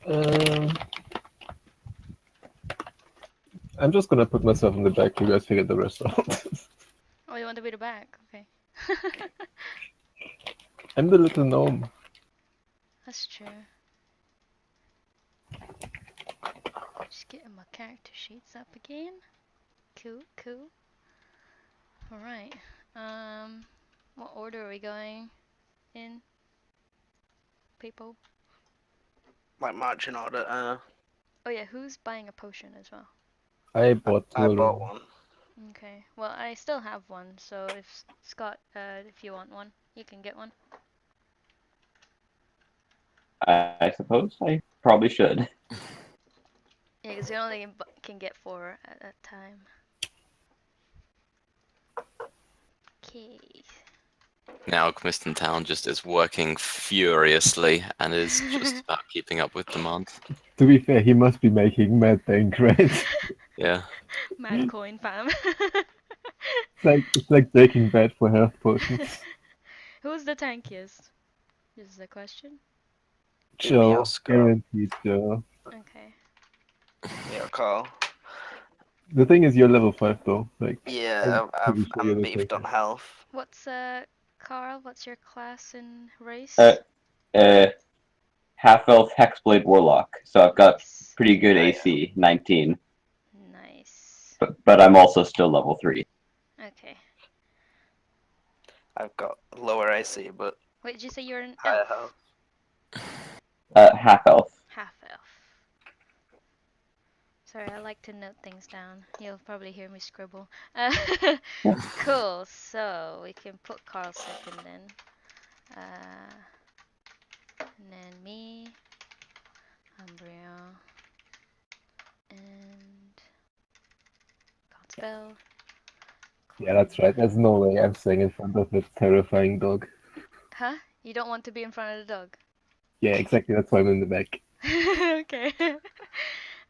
Um, I'm just gonna put myself in the back. You guys figure the rest out. Oh, you want to be the back? Okay. I'm the little gnome. That's true. Just getting my character sheets up again. Cool, cool. Alright. What order are we going in? People? Like marching order. Oh yeah, who's buying a potion as well? I bought two I bought already. one. Okay. Well, I still have one, so if Scott, if you want one, you can get one. I suppose I probably should. Yeah, because you only can get 4 at a time. Okay. Now Alchemist in Town just is working furiously and is just about keeping up with demand. To be fair, he must be making mad bank, right? Yeah. Mad coin fam. It's like Breaking Bad for health potions. Who's the tankiest? Is the question. Me or Joe, Scott? guaranteed Joe. Okay. Me or Koll? The thing is, you're level 5 though. Like, I'm Yeah, pretty sure you're I'm the beefed on taker. health. What's Carl? What's your class and race? Uh, uh, half elf hexblade warlock. So I've got Nice. pretty good Yeah. AC, 19. Nice. But I'm also still level 3. Okay. I've got lower AC, but Wait, did you say you're an higher elf? health. Half elf. Half elf. Sorry, I like to note things down. You'll probably hear me scribble. Cool. So we can put Carl second then. And then me, Umbria, and Godspell. Yeah, that's right. There's no way I'm staying in front of that terrifying dog. Huh? You don't want to be in front of the dog? Yeah, exactly. That's why I'm in the back. Okay.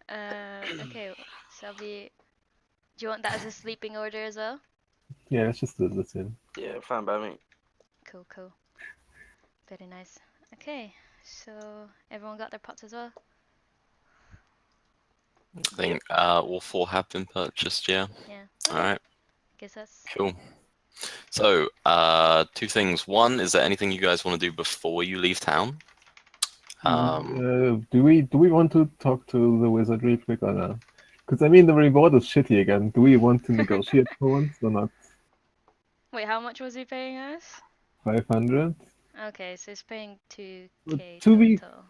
Okay, so I'll be. Do you want that as a sleeping order as well? Yeah, let's just do the same. Yeah, fine by me. Cool, cool. Very nice. Okay, so everyone got their pots as well? I think all 4 have been purchased, yeah. Yeah. Okay. Alright, Guess that's. cool. So, 2 things. One, is there anything you guys want to do before you leave town? Do we want to talk to the wizard real quick or not? Because I mean, the reward is shitty again. Do we want to negotiate for once or not? Wait, how much was he paying us? 500? Okay, so he's paying 2k To be total.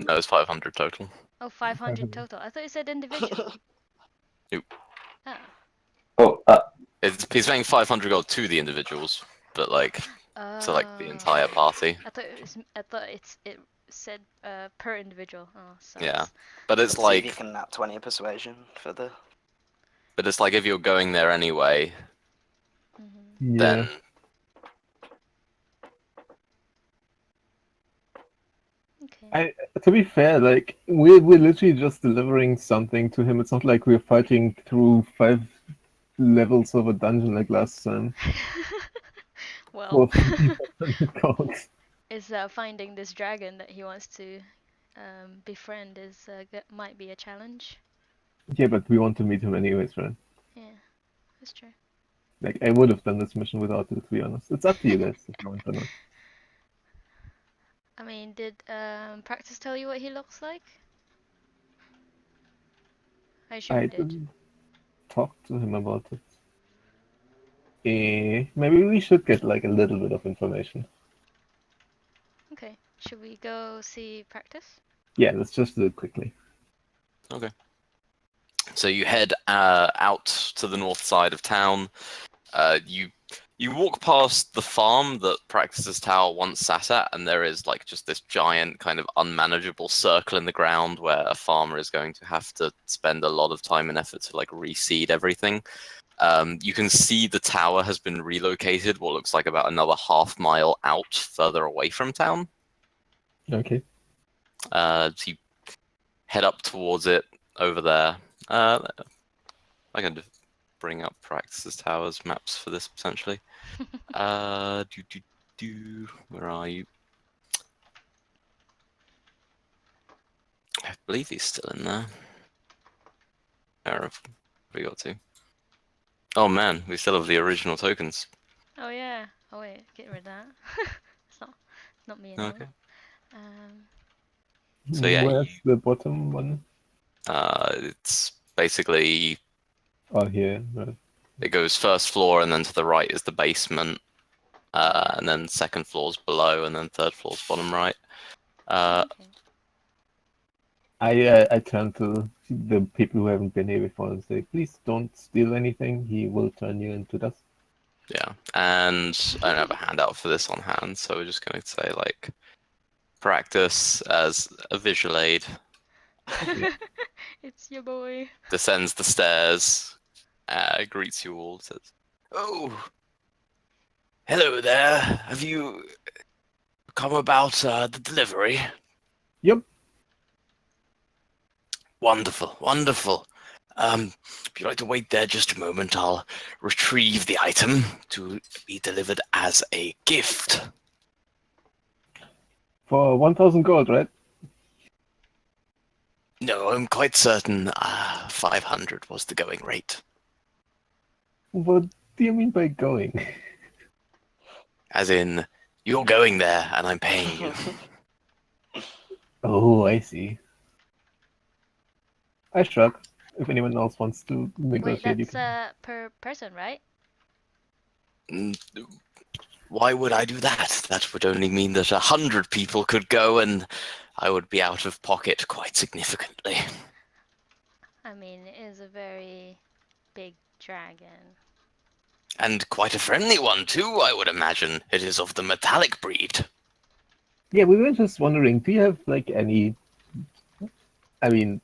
No, it's 500 total. Oh, 500 total. I thought you said individual. Nope. Oh. Oh, He's paying 500 gold to the individuals, but like to like the entire party. I thought it said per individual. Oh, sucks. Yeah, but it's Let's see if you like, can nat 20 persuasion for the. if you're going there anyway, Mm-hmm. yeah. then Okay. To be fair, like we're literally just delivering something to him. It's not like we're fighting through 5 levels of a dungeon like last time. Well, For 500 gold. is finding this dragon that he wants to befriend is might be a challenge. Yeah, but we want to meet him anyways, right? Yeah, that's true. Like I would have done this mission without it, to be honest. It's up to you guys if you want or not. I mean, did practice tell you what he looks like? I assume I he did. didn't talk to him about it. Maybe we should get like a little bit of information. Okay, should we go see practice? Yeah, let's just do it quickly. okay. So you head out to the north side of town. You walk past the farm that Practice's Tower once sat at, and there is like just this giant kind of unmanageable circle in the ground where a farmer is going to have to spend a lot of time and effort to like reseed everything. You can see the tower has been relocated, what looks like about another half mile out further away from town. Okay. So you head up towards it over there. I can just bring up Practice's Tower's maps for this potentially. Where are you? believe he's still in there. What we got to? Oh man, we still have the original tokens. Oh yeah. Oh wait, get rid of that. It's not me anymore. Okay. So So yeah, where's the bottom one? it's basically Oh, here. Right. it goes first floor, and then to the right is the basement, Yeah. and then second floor's below, and then third floor's bottom right. Okay. I turn to the people who haven't been here before and say, please don't steal anything. He will turn you into dust. Yeah, and I don't have a handout for this on hand, so we're just going to say like practice as a visual aid. It's your boy. Descends the stairs, greets you all, says, "Oh, hello there. Have you come about the delivery?" Yep. Wonderful, wonderful. If you'd like to wait there just a moment, I'll retrieve the item to be delivered as a gift. For 1,000 gold, right? No, I'm quite certain 500 was the going rate. What do you mean by going? As in, you're going there and I'm paying you. Oh, I see. I shrug. If anyone else wants to Wait, negotiate, you that's can. per person, right? Mm, Why would I do that? That would only mean that 100 people could go and I would be out of pocket quite significantly. I mean, it is a very big dragon. And quite a friendly one too, I would imagine. It is of the metallic breed. Yeah, we were just wondering, do you have like any,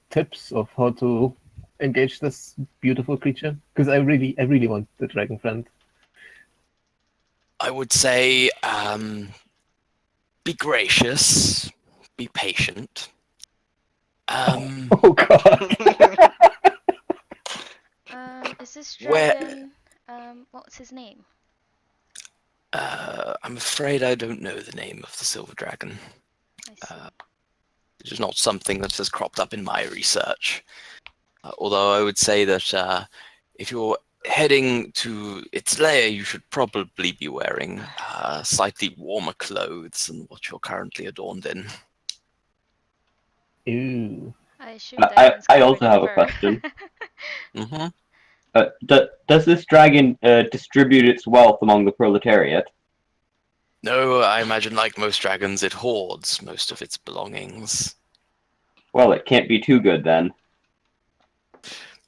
tips of how to engage this beautiful creature? Because I really want the dragon friend. I would say be gracious, be patient. Oh god. Is this Where- dragon? What's his name? I'm afraid I don't know the name of the silver dragon. I see. It is not something that has cropped up in my research. Although I would say that if you're heading to its lair, you should probably be wearing slightly warmer clothes than what you're currently adorned in. Ew. I assume I- dragons I covered also in have a fur. question. Mm-hmm. Does this dragon distribute its wealth among the proletariat? No, I imagine like most dragons, it hoards most of its belongings. Well, it can't be too good then.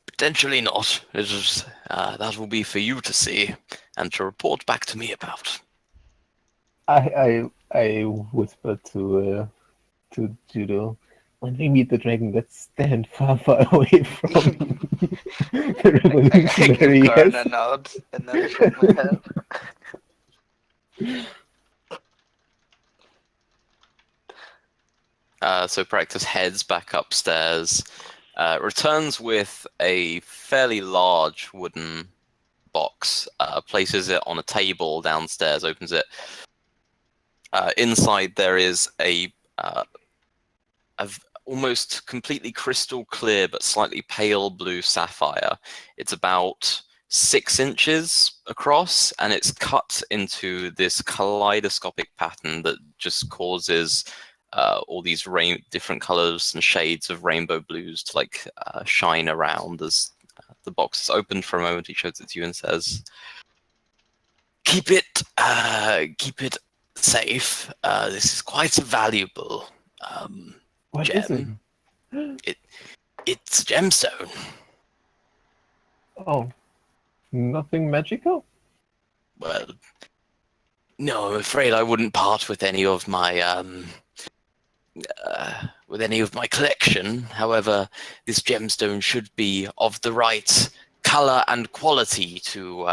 Potentially not. It is, that will be for you to see and to report back to me about. I whispered to Judo, when we meet the dragon, let's stand far away from the I give revolutionary. Karin a Yes. nod and then shake my head. So Practice heads back upstairs, returns with a fairly large wooden box, places it on a table downstairs, opens it. Inside there is a almost completely crystal clear but slightly pale blue sapphire. It's about 6 inches across, and it's cut into this kaleidoscopic pattern that just causes all these different colors and shades of rainbow blues to shine around as the box is opened for a moment. He shows it to you and says, keep it safe. This is quite a valuable What is gem. it? It's a gemstone. Oh, nothing magical? Well, no, I'm afraid I wouldn't part with any of my collection. However, this gemstone should be of the right color and quality to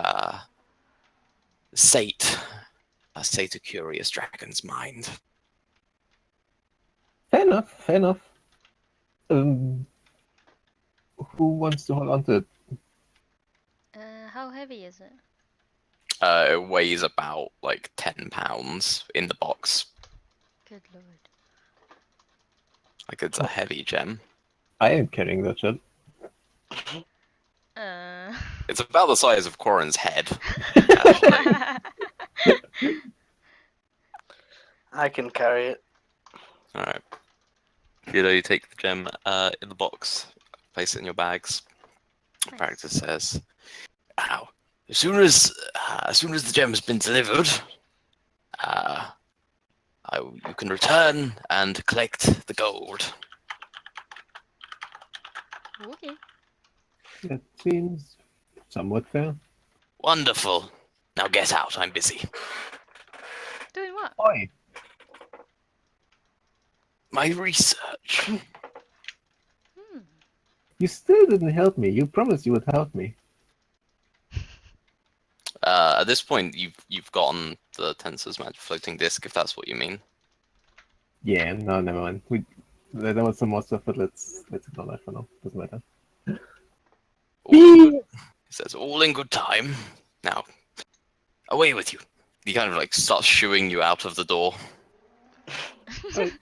sate a curious dragon's mind. Fair enough. Fair enough. Who wants to hold on to it? How heavy is it? It weighs about 10 pounds in the box. Good lord. It's a heavy gem. I ain't carrying that shit. It's about the size of Quarren's head. I can carry it. Alright. Ville, you take the gem in the box, place it in your bags. Nice. Practice says, "Now, as soon as the gem has been delivered, you can return and collect the gold." Okay. That seems somewhat fair. Wonderful. Now get out. I'm busy. Doing what? Oi! My research. Hmm. You still didn't help me. You promised you would help me. At this point, you've gotten the Tensor's magic floating disc, if that's what you mean. Yeah, no, never mind. There was some more stuff, but let's ignore that for now. Doesn't matter. All in good, he says, all in good time. Now, away with you. He kind of like starts shooing you out of the door. Right.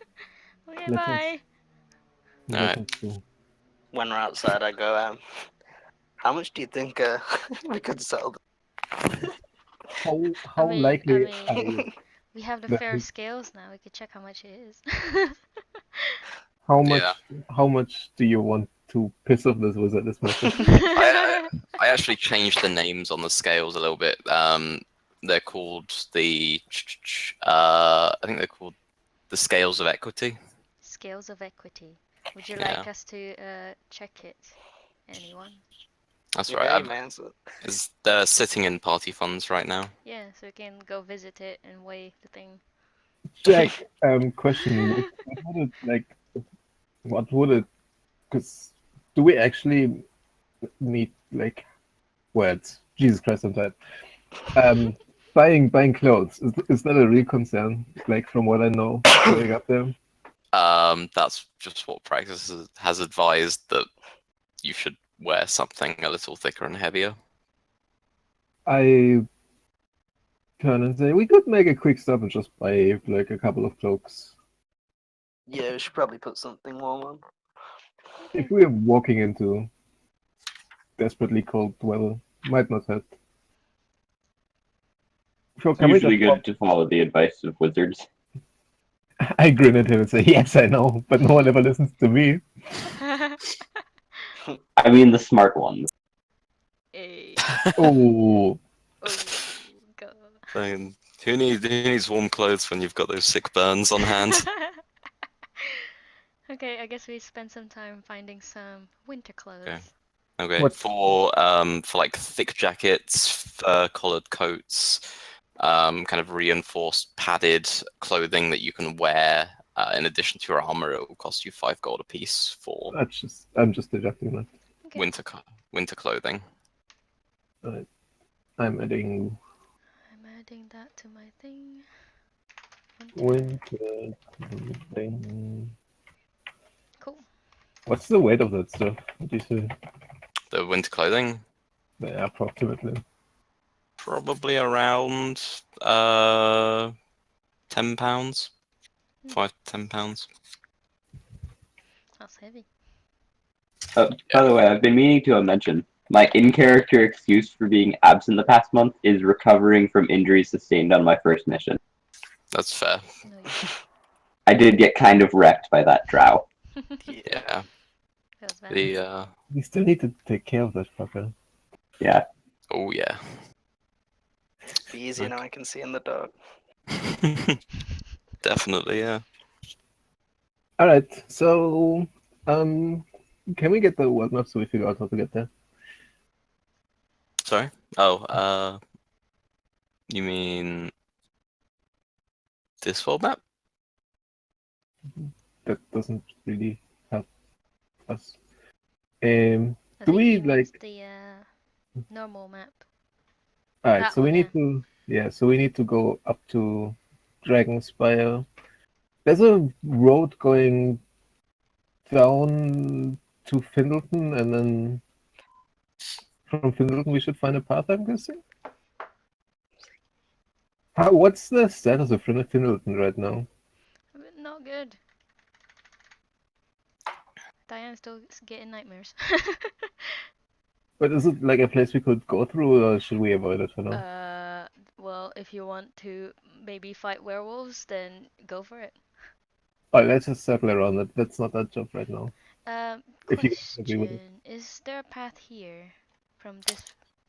Okay, Let us- bye. Let us go. When we're outside, I go, how much do you think we could sell How I mean, likely are them? you? we have the That fair we- scales now. We can check how much it is. How Yeah. much do you want to piss off this wizard this much? I actually changed the names on the scales a little bit. They're called the I think they're called the scales of equity. Scales of equity. Would you Yeah. like us to check it? Anyone? That's Yeah, right. man. So They're sitting in party funds right now. Yeah, so we can go visit it and weigh the thing. Jack, question: what would it? Because do we actually need like words? Jesus Christ, I'm tired. Buying clothes is that a real concern? Like from what I know, going up there. That's just what practice has advised, that you should wear something a little thicker and heavier. I turn and say we could make a quick stop and just buy like a couple of cloaks. yeah, we should probably put something warm on. If we're walking into desperately cold weather, might not hurt. Sure, It's can we usually just good to follow the advice of wizards. I grin at him and say, yes, I know, but no one ever listens to me. I mean the smart ones. Hey. Oh, Oh, God. Saying, who needs warm clothes when you've got those sick burns on hand? Okay, I guess we spend some time finding some winter clothes. Okay. Okay, What- for like thick jackets, fur-collared coats, kind of reinforced padded clothing that you can wear in addition to your armor, it will cost you 5 gold apiece for I'm just deducting that. Okay. winter clothing. I'm adding I'm adding that to my thing. winter thing. Cool. What's the weight of that stuff? What do you say? The winter clothing, Yeah, approximately. probably around 10 pounds, 5 to 10 pounds. That's heavy. By the way, I've been meaning to mention my in-character excuse for being absent the past month is recovering from injuries sustained on my first mission. That's fair. No, I did get kind of wrecked by that drow. you. Yeah. That was bad. The We still need to take care of that fucker. Yeah. oh yeah. Be easier now. I can see in the dark. Definitely, yeah. All right, so can we get the world map so we figure out how to get there? Sorry? Oh, you mean this world map? That doesn't really help us. I Do think we he means like? the normal map. All right, That so we one, need to so we need to go up to Dragonspire. There's a road going down to Findleton, and then from Findleton we should find a path, I'm guessing. What's the status of Findleton right now? Not good. Diane's still getting nightmares. But is it like a place we could go through, or should we avoid it for now? Well, if you want to maybe fight werewolves, then go for it. Oh, let's just circle around it. That's not our job right now. If you guys agree with it. Question: is there a path here from this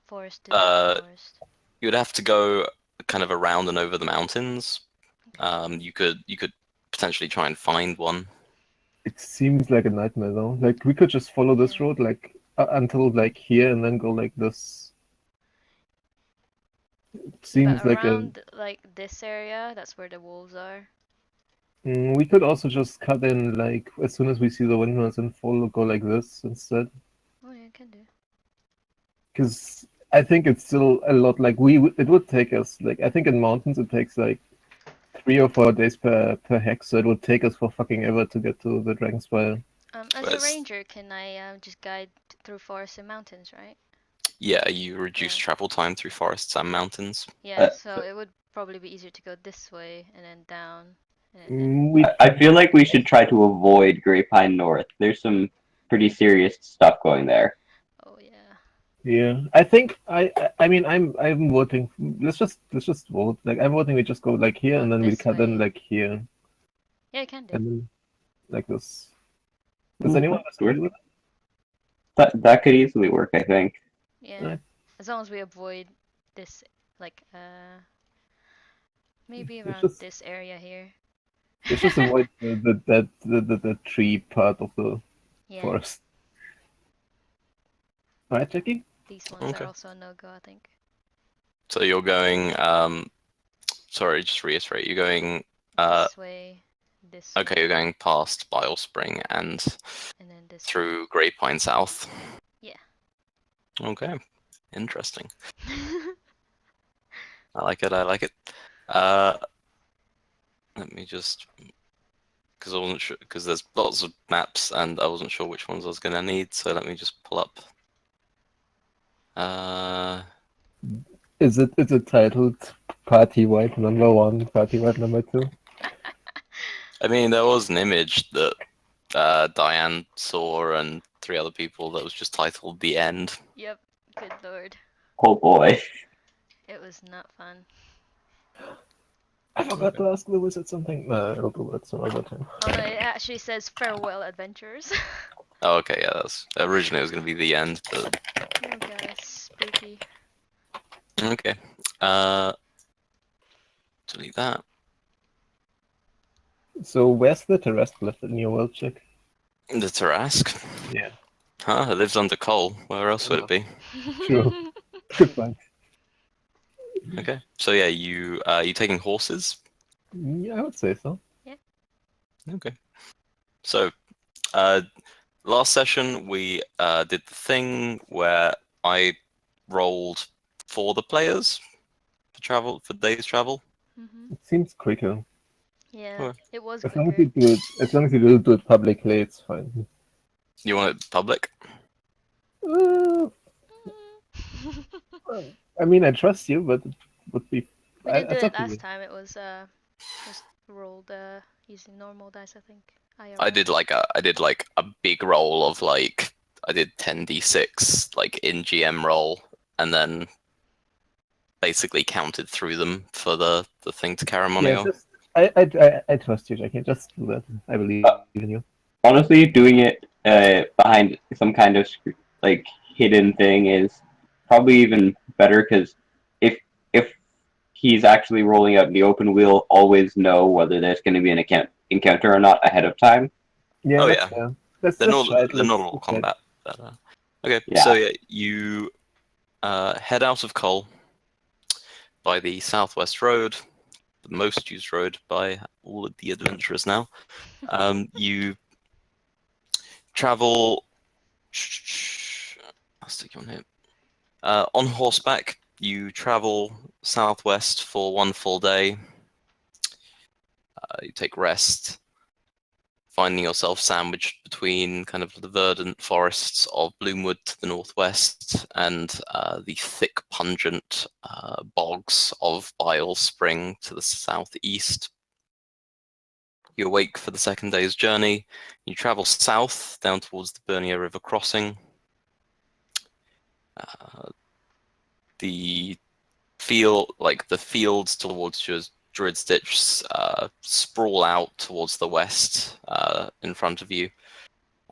forest to Uh, that forest? You would have to go kind of around and over the mountains. You could potentially try and find one. It seems like a nightmare though. Like we could just follow this Yeah. road like until like here and then go like this. It seems But like a. around like this area, that's where the wolves are. We could also just cut in like as soon as we see the windmills and follow, go like this instead. Oh yeah, can do. Because I think it's still a lot. Like it would take us like I think in mountains it takes like 3 or 4 days per hex, so it would take us for fucking ever to get to the Dragonspire. As a Whereas- ranger, can I just guide through forests and mountains, right? Yeah, you reduce Yeah. travel time through forests and mountains. Yeah, so it would probably be easier to go this way and then down. And then, We I feel like we should try to avoid Grapevine North. There's some pretty serious stuff going there. oh yeah. Yeah, I think I mean I'm voting. Let's just vote. Like I'm voting. We just go like here and then we This cut in way. like here Yeah, it can do. and then like this. Does Mm, anyone sure. disagree with it? That could easily work, I think. Yeah. Right. As long as we avoid this, like, maybe It's around just- this area here. Let's just avoid the tree part of the Yeah, forest. All right, Jackie. these ones Okay. are also a no-go, I think. So you're going. Sorry, just reiterate. You're going. This way, this Okay, way, you're going past Bile Spring and and then this through Grapevine South. Yeah. Okay, interesting. I like it. Let me just, because I wasn't sure, because there's lots of maps and I wasn't sure which ones I was gonna need. So let me just pull up. Is it titled Party White number 1, Party White number 2? I mean, there was an image that Diane saw and 3 other people that was just titled "The End." Yep, good lord. Oh boy. It was not fun. I forgot to ask the wizard something. I'll do that some other time. Oh no, it actually says farewell adventurers. Oh, okay, yeah, that's originally it was gonna be "The End," but Oh god, spooky. okay. Delete that. So where's the Terrestrial left in your world, check? The Tarask. Yeah. Huh? It lives under Koll. Where else would it be? True. Good point. Okay. So yeah, you taking horses? Yeah, I would say so. Okay. So, last session we did the thing where I rolled for the players for days travel. Mhm. It seems quicker. Yeah, Alright. it was As long as quicker. you do it publicly, it's fine. You want it public? Uh, I mean, I trust you, but it would be. We didn't do it's it up to you. last time. It was just rolled using normal dice, I think. I IRL. did like a big roll of like I did 10d6 like in GM roll and then basically counted through them for the thing to Yeah, Caramonio. just I trust you, Jackie. Just do that. I believe in you. Honestly, doing it behind some kind of like hidden thing is probably even better because if he's actually rolling out in the open, we'll always know whether there's going to be an encounter or not ahead of time. Yeah, Oh, that's yeah. fair. Let's They're try it. not all Let's try it. combat. But, okay, Yeah. so yeah, you head out of Koll by the southwest road, the most used road by all of the adventurers now. You travel. I'll stick you on here. On horseback, you travel southwest for 1 full day. You take rest, finding yourself sandwiched between kind of the verdant forests of Bloomwood to the northwest and the thick, pungent bogs of Bile Spring to the southeast. You awake for the second day's journey. You travel south down towards the Bernier River crossing. The fields towards your Druid's Ditch sprawl out towards the west in front of you,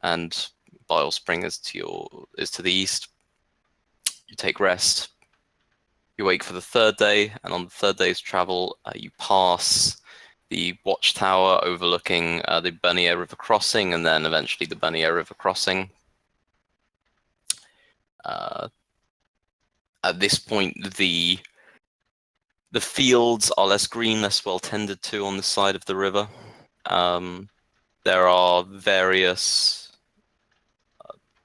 and Bile Spring is to the east. You take rest. You wake for the third day, and on the third day's travel, you pass the watchtower overlooking the Bernier River crossing, and then eventually the Bernier River crossing. At this point, the fields are less green, less well tended to on this side of the river. There are various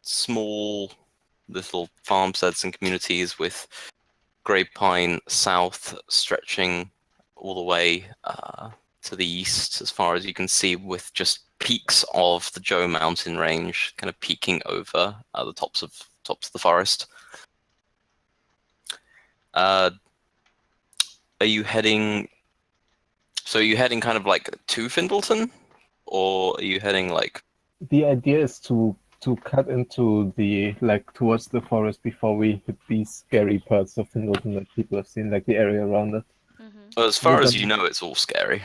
small little farmsteads and communities with grey pine south stretching all the way to the east as far as you can see, with just peaks of the Joe mountain range kind of peeking over the tops of the forest. Are you heading kind of like to Findleton, or are you heading like... The idea is to cut into the towards the forest before we hit these scary parts of Findleton that people have seen, like the area around it. Well, as far as you know, it's all scary.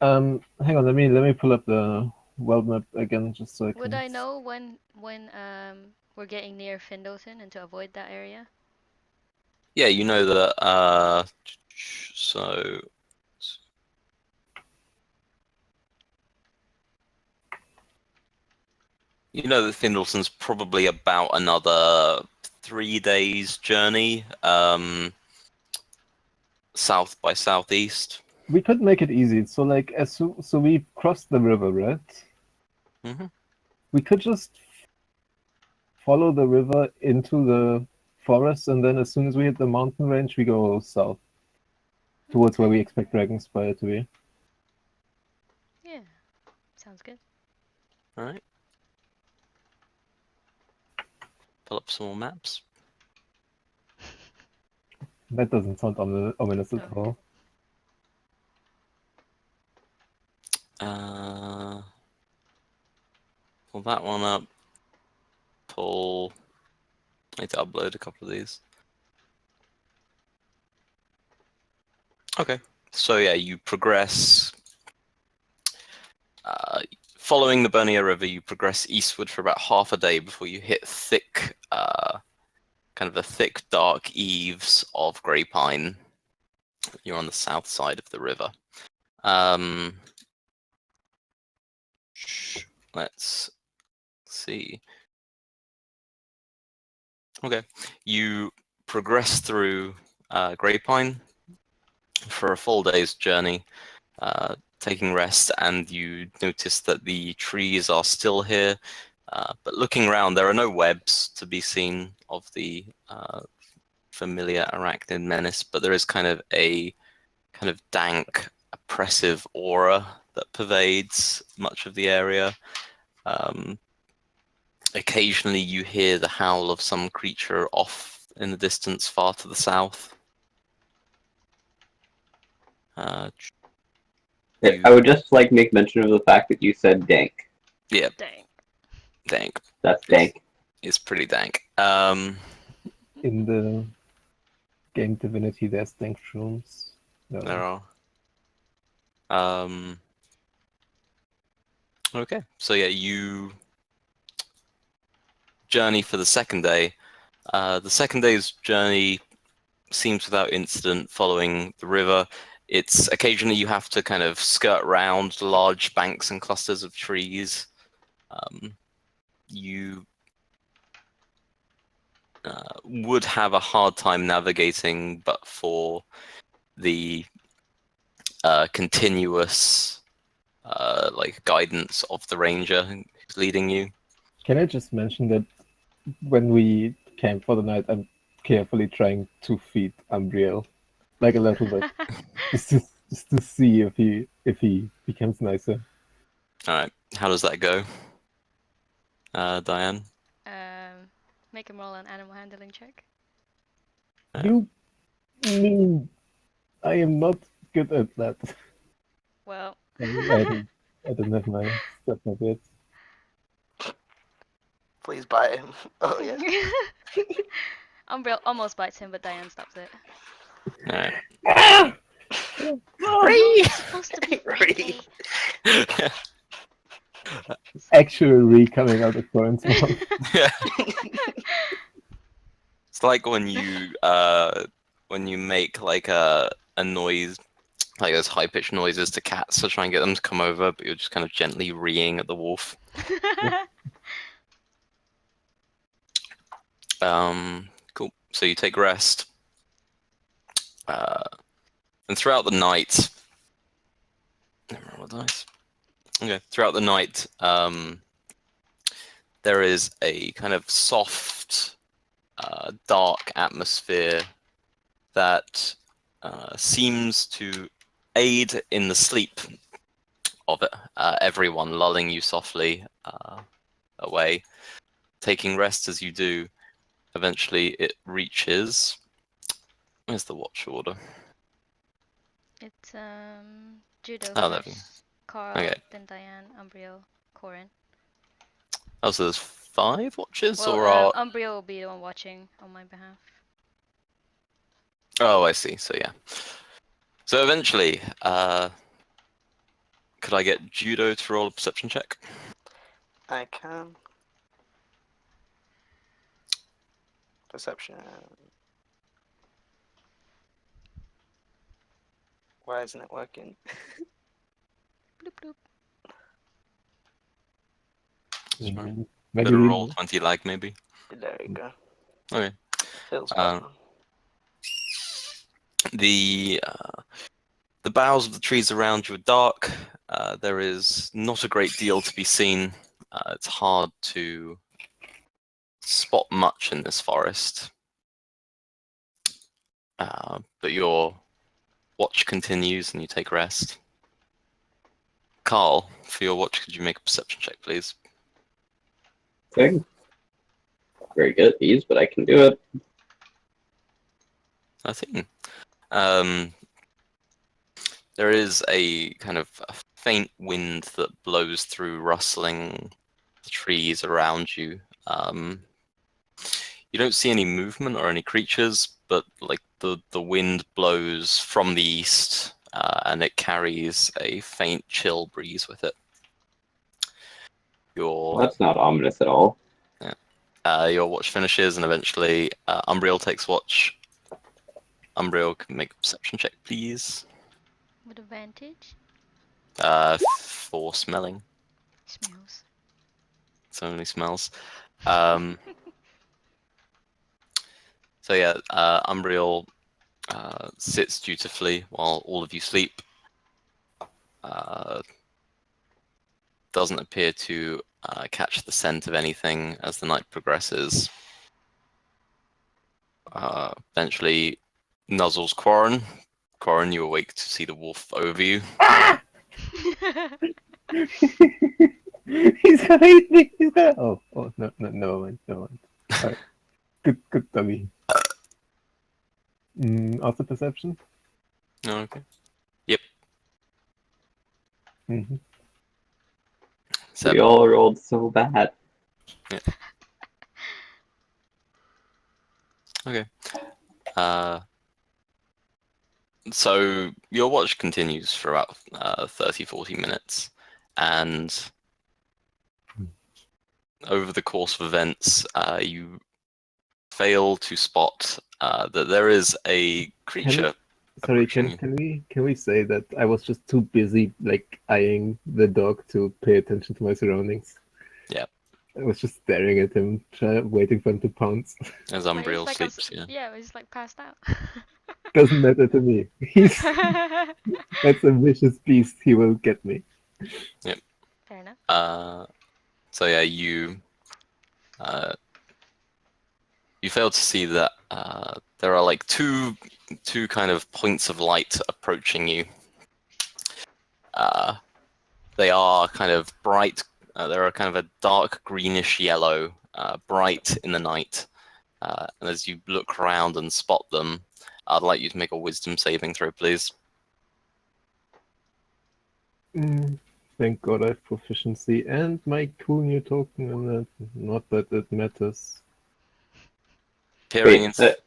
Hang on, let me pull up the world map again, just so I can... Would I know when we're getting near Findleton and to avoid that area? Yeah, you know that. So you know that Findleton's probably about another 3 days journey south by southeast. We could make it easy. So so we crossed the river, right? Mm-hmm. We could just follow the river into the forest, and then as soon as we hit the mountain range, we go south towards where we expect Dragonspire to be. Yeah, sounds good. All right. Pull up some more maps. That doesn't sound ominous at all. Pull that one up. I need to upload a couple of these. Okay, so yeah, you progress. Following the Bernier River, you progress eastward for about half a day before you hit thick, kind of the thick, dark eaves of grey pine. You're on the south side of the river. Let's see. Okay, you progress through grey pine for a full day's journey, taking rest, and you notice that the trees are still here. But looking around, there are no webs to be seen of the familiar arachnid menace, but there is kind of a dank, oppressive aura that pervades much of the area. Occasionally you hear the howl of some creature off in the distance far to the south. I would just make mention of the fact that you said dank. Yeah. Dank. That's dank. It's pretty dank. In the game Divinity, there's dank shrooms. No. There are. Okay, so yeah, you journey for the second day. The second day's journey seems without incident following the river. It's occasionally you have to kind of skirt around large banks and clusters of trees. You would have a hard time navigating, but for the continuous guidance of the ranger who's leading you. Can I just mention that when we camp for the night, I'm carefully trying to feed Umbriel, a little bit, just to see if he becomes nicer. All right, how does that go, Diane? Make him roll an animal handling check. You mean I am not good at that? Well, I don't have my stuff my bed. Please bite him. Oh yeah. Umbreon almost bites him, but Diane stops it. Alright. You're supposed to be friendly. Actual Ree coming out of Corin's mouth. Yeah. It's like when you make like a noise, like those high pitched noises to cats to try and get them to come over, but you're just kind of gently reeing at the wolf. Cool. So you take rest, and throughout the night. Dice. Okay. Throughout the night, there is a kind of soft, dark atmosphere that seems to aid in the sleep of it. Everyone lulling you softly away, taking rest as you do. Eventually, it reaches. Where's the watch order? It's Judo Oh, there we go. first, Carl, Okay. then Diane, Umbreon, Corin. Oh, so there's 5 watches, Well, or are? Umbreon will be the one watching on my behalf. Oh, I see. So yeah. So eventually, could I get Judo to roll a perception check? I can. Perception. Why isn't it working? Bloop bloop. Maybe Better we- roll 20 lag, maybe. There you go. Okay. Feels Um, better. The boughs of the trees around you are dark. There is not a great deal to be seen. It's hard to spot much in this forest. But your watch continues and you take rest. Carl, for your watch, could you make a perception check, please? Okay. Very good at these, but I can do it. I think there is a kind of a faint wind that blows through, rustling the trees around you. You don't see any movement or any creatures, but like the wind blows from the east, and it carries a faint chill breeze with it. Well, that's not ominous at all. Your watch finishes, and eventually Umbreon takes watch. Umbreon, can make a perception check, please. With advantage? For smelling. Smells. So many smells. So yeah, Umbreon sits dutifully while all of you sleep. Doesn't appear to catch the scent of anything as the night progresses. Eventually, nuzzles Quarren. Quarren, you awake to see the wolf over you. He's gonna eat me. He's gonna. Oh, no, never mind. Alright. Good doggy. Also perception. Oh, okay. Mm-hmm. We all rolled so bad. Okay. So your watch continues for about 30-40 minutes, and over the course of events, you fail to spot that there is a creature. Sorry, approaching can we say that I was just too busy like eyeing the dog to pay attention to my surroundings? Yeah. I was just staring at him, waiting for him to pounce. As Like, Umbreon it's like sleeps, yeah. Yeah, he's like passed out. Doesn't matter to me. That's a vicious beast. He will get me. Fair enough. So yeah, you fail to see that there are like two kind of points of light approaching you. They are kind of bright. They're kind of a dark greenish yellow, bright in the night. And as you look around and spot them, I'd like you to make a wisdom saving throw, please. Thank God I have proficiency and my cool new token in it. Not that it matters. Peering Wait, into.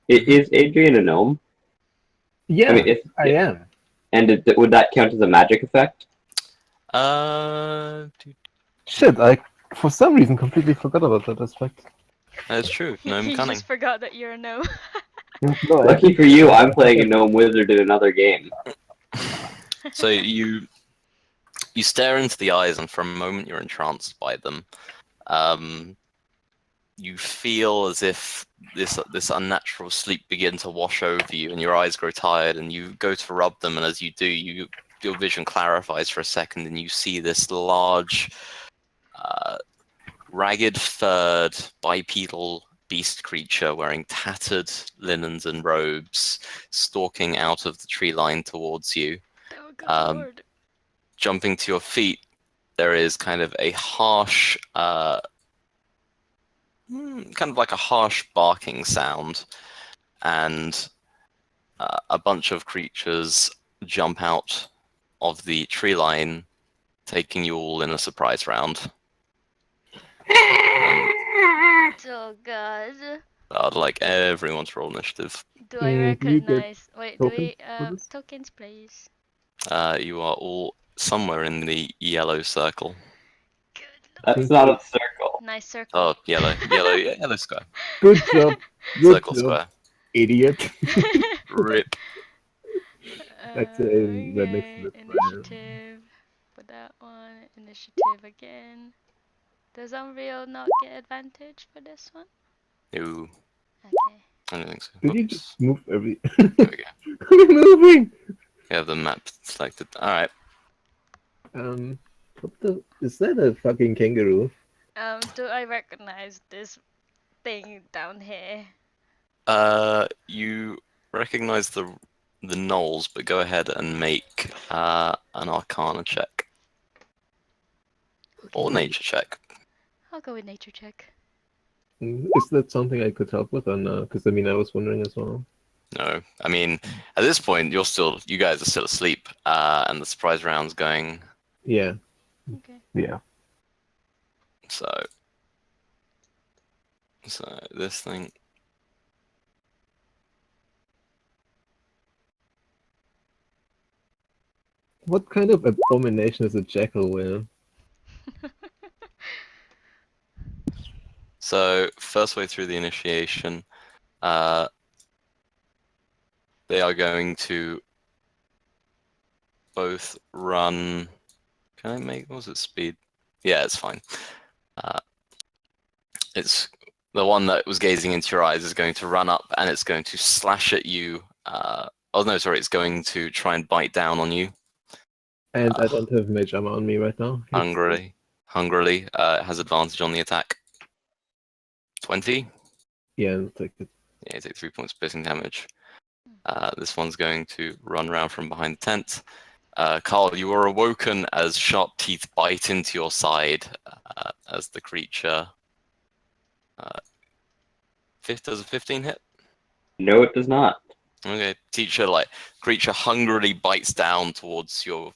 is Adrian a gnome? Yeah, I mean, I am. and would that count as a magic effect? Shit, I for some reason completely forgot about that aspect. That's true. Gnome You cunning. just forgot that you're a gnome. No, Lucky for you, I'm playing a gnome wizard in another game. So you stare into the eyes, and for a moment you're entranced by them. You feel as if this unnatural sleep begins to wash over you, and your eyes grow tired, and you go to rub them, and as you do, your vision clarifies for a second, and you see this large, ragged-furred, bipedal beast creature wearing tattered linens and robes, stalking out of the tree line towards you. Oh, good lord. Jumping to your feet, there is kind of a harsh, kind of like a harsh barking sound, and a bunch of creatures jump out of the tree line, taking you all in a surprise round. Oh god. I'd like everyone to roll initiative. Do I you get recognize? Wait, do tokens we for this? tokens, please? You are all somewhere in the yellow circle. Good That's lord. not a circle. Nice circle. Oh, yellow square. Good job. Good Circle job, square. idiot. Rip. That's the next Okay, to this initiative for that one. Initiative again. Does Unreal not get advantage for this one? No, Okay. I don't think so. Did you Whoops. just move every? There we go. I'm moving. We have the map selected. Alright. What the? Is that a fucking kangaroo? Do I recognize this thing down here? You recognize the knolls, but go ahead and make an Arcana check or nature check. I'll go with nature check. Is that something I could help with or no? Because I mean, I was wondering as well. No, I mean at this point you guys are still asleep, and the surprise round's going. Yeah. Okay. Yeah. So this thing. What kind of abomination is a jackal wear? So first way through the initiation, they are going to both run. Can I make? What was it? Speed? Yeah, it's fine. It's the one that was gazing into your eyes is going to run up and it's going to slash at you. Oh no, sorry, it's going to try and bite down on you. And I don't have mage armor on me right now. Hungrily, it has advantage on the attack. 20. Yeah, I'll take it. Yeah, you take 3 points of piercing damage. This one's going to run around from behind the tent. Koll, you are awoken as sharp teeth bite into your side as the creature. Does a 15 hit? No, it does not. Okay, creature hungrily bites down towards your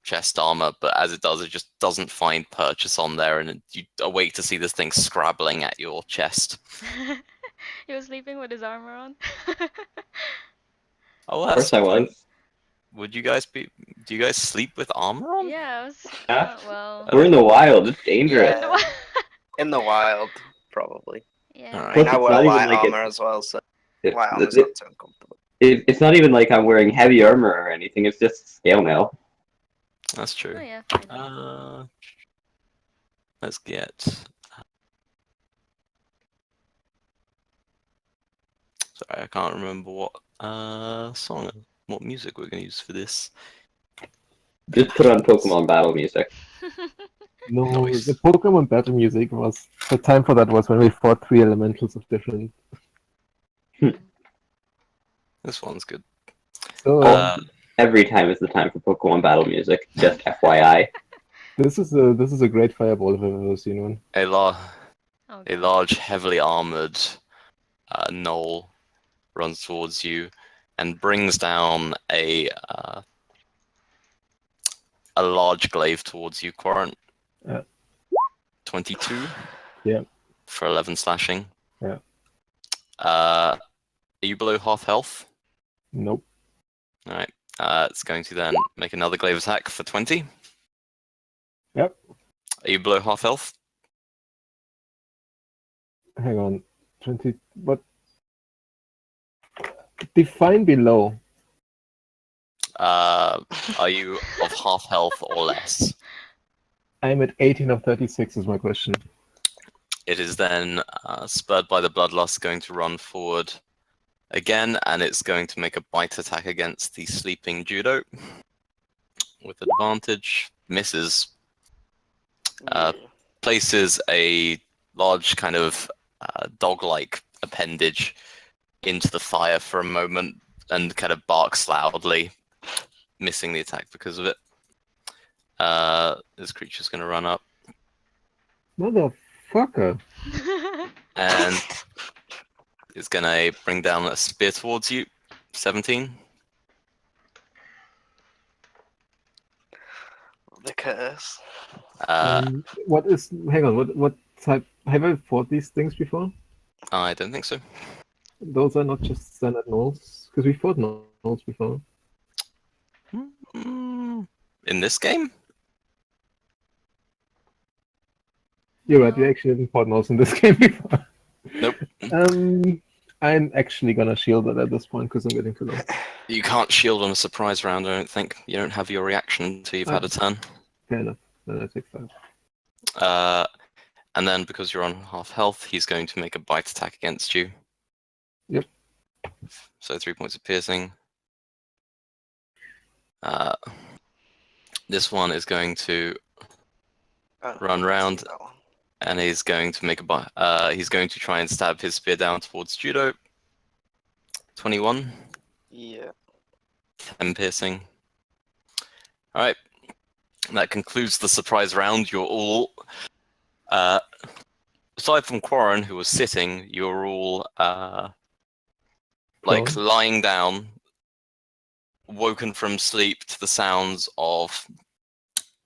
chest armor, but as it does, it just doesn't find purchase on there, and you awake to see this thing scrabbling at your chest. He was sleeping with his armor on. Oh, Of course I was. Would you guys do you guys sleep with armor on? Yeah, I was. Yeah. Well. We're in the wild. It's dangerous. Yeah. In the wild, probably. Yeah. Alright. I mean, Plus, I it's wear not even light like armor as well, so it- light armor's it- not too uncomfortable. it's not even like I'm wearing heavy armor or anything. It's just scale mail. That's true. Oh yeah. Fair enough. Let's get. Sorry, I can't remember what what music we're gonna use for this. Just put on Pokemon battle music. No, Nice. the Pokemon battle music was the time for that was when we fought 3 elementals of different. This one's good. So Every time is the time for Pokemon battle music. Just FYI. this is a great fireball if I've ever seen one. A Oh, God. large, heavily armored gnoll runs towards you and brings down a a large glaive towards you, Quarant. Yeah. 22. Yeah. For 11 slashing. Yeah. Are you below half health? Nope. All right. It's going to then make another glaive attack for 20. Yep. Are you below half health? Hang on. 20. What? Define below. Are you of half health or less? I'm at 18 of 36 is my question. It is then spurred by the bloodlust going to run forward again, and it's going to make a bite attack against the sleeping judo with advantage. Misses. Yeah. Places a large kind of dog-like appendage into the fire for a moment and kind of barks loudly, missing the attack because of it. This creature's going to run up Motherfucker. and is going to bring down a spear towards you. 17. The curse. What is? Hang on. What type? Have I fought these things before? I don't think so. Those are not just standard gnolls, because we fought gnolls before. In this game? You're right. We actually didn't fight gnolls in this game before. Nope. I'm actually gonna shield it at this point because I'm getting too low. You can't shield on a surprise round, I don't think. You don't have your reaction until you've had a turn. Fair enough. Then I take that. And then because you're on half health, he's going to make a bite attack against you. Yep. So 3 points of piercing. This one is going to run round, and he's going to make a he's going to try and stab his spear down towards Judo. 21. Yeah. 10 piercing. All right. That concludes the surprise round. You're all, aside from Quarren, who was sitting, you're all like lying down, woken from sleep to the sounds of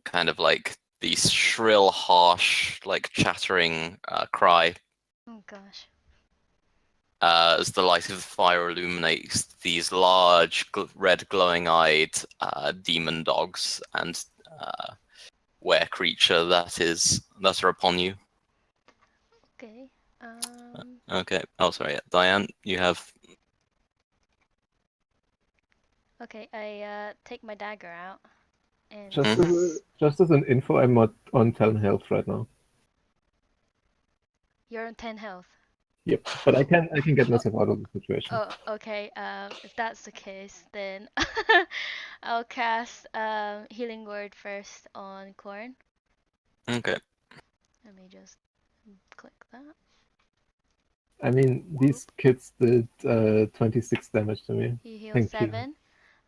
kind of like the shrill, harsh, like chattering cry Oh gosh. as the light of the fire illuminates these large, red, glowing-eyed demon dogs and were creature that are upon you. Okay. Okay. Oh, sorry. Yeah. Diane, you have. Okay, I take my dagger out and Just as an info, I'm not on 10 health right now. you're on 10 health. Yep, but I can get myself out of the situation. Oh, okay. If that's the case, then I'll cast healing word first on Corn. Okay. Let me just click that. I mean, these kids did 26 damage to me. You heal Thank you. 7.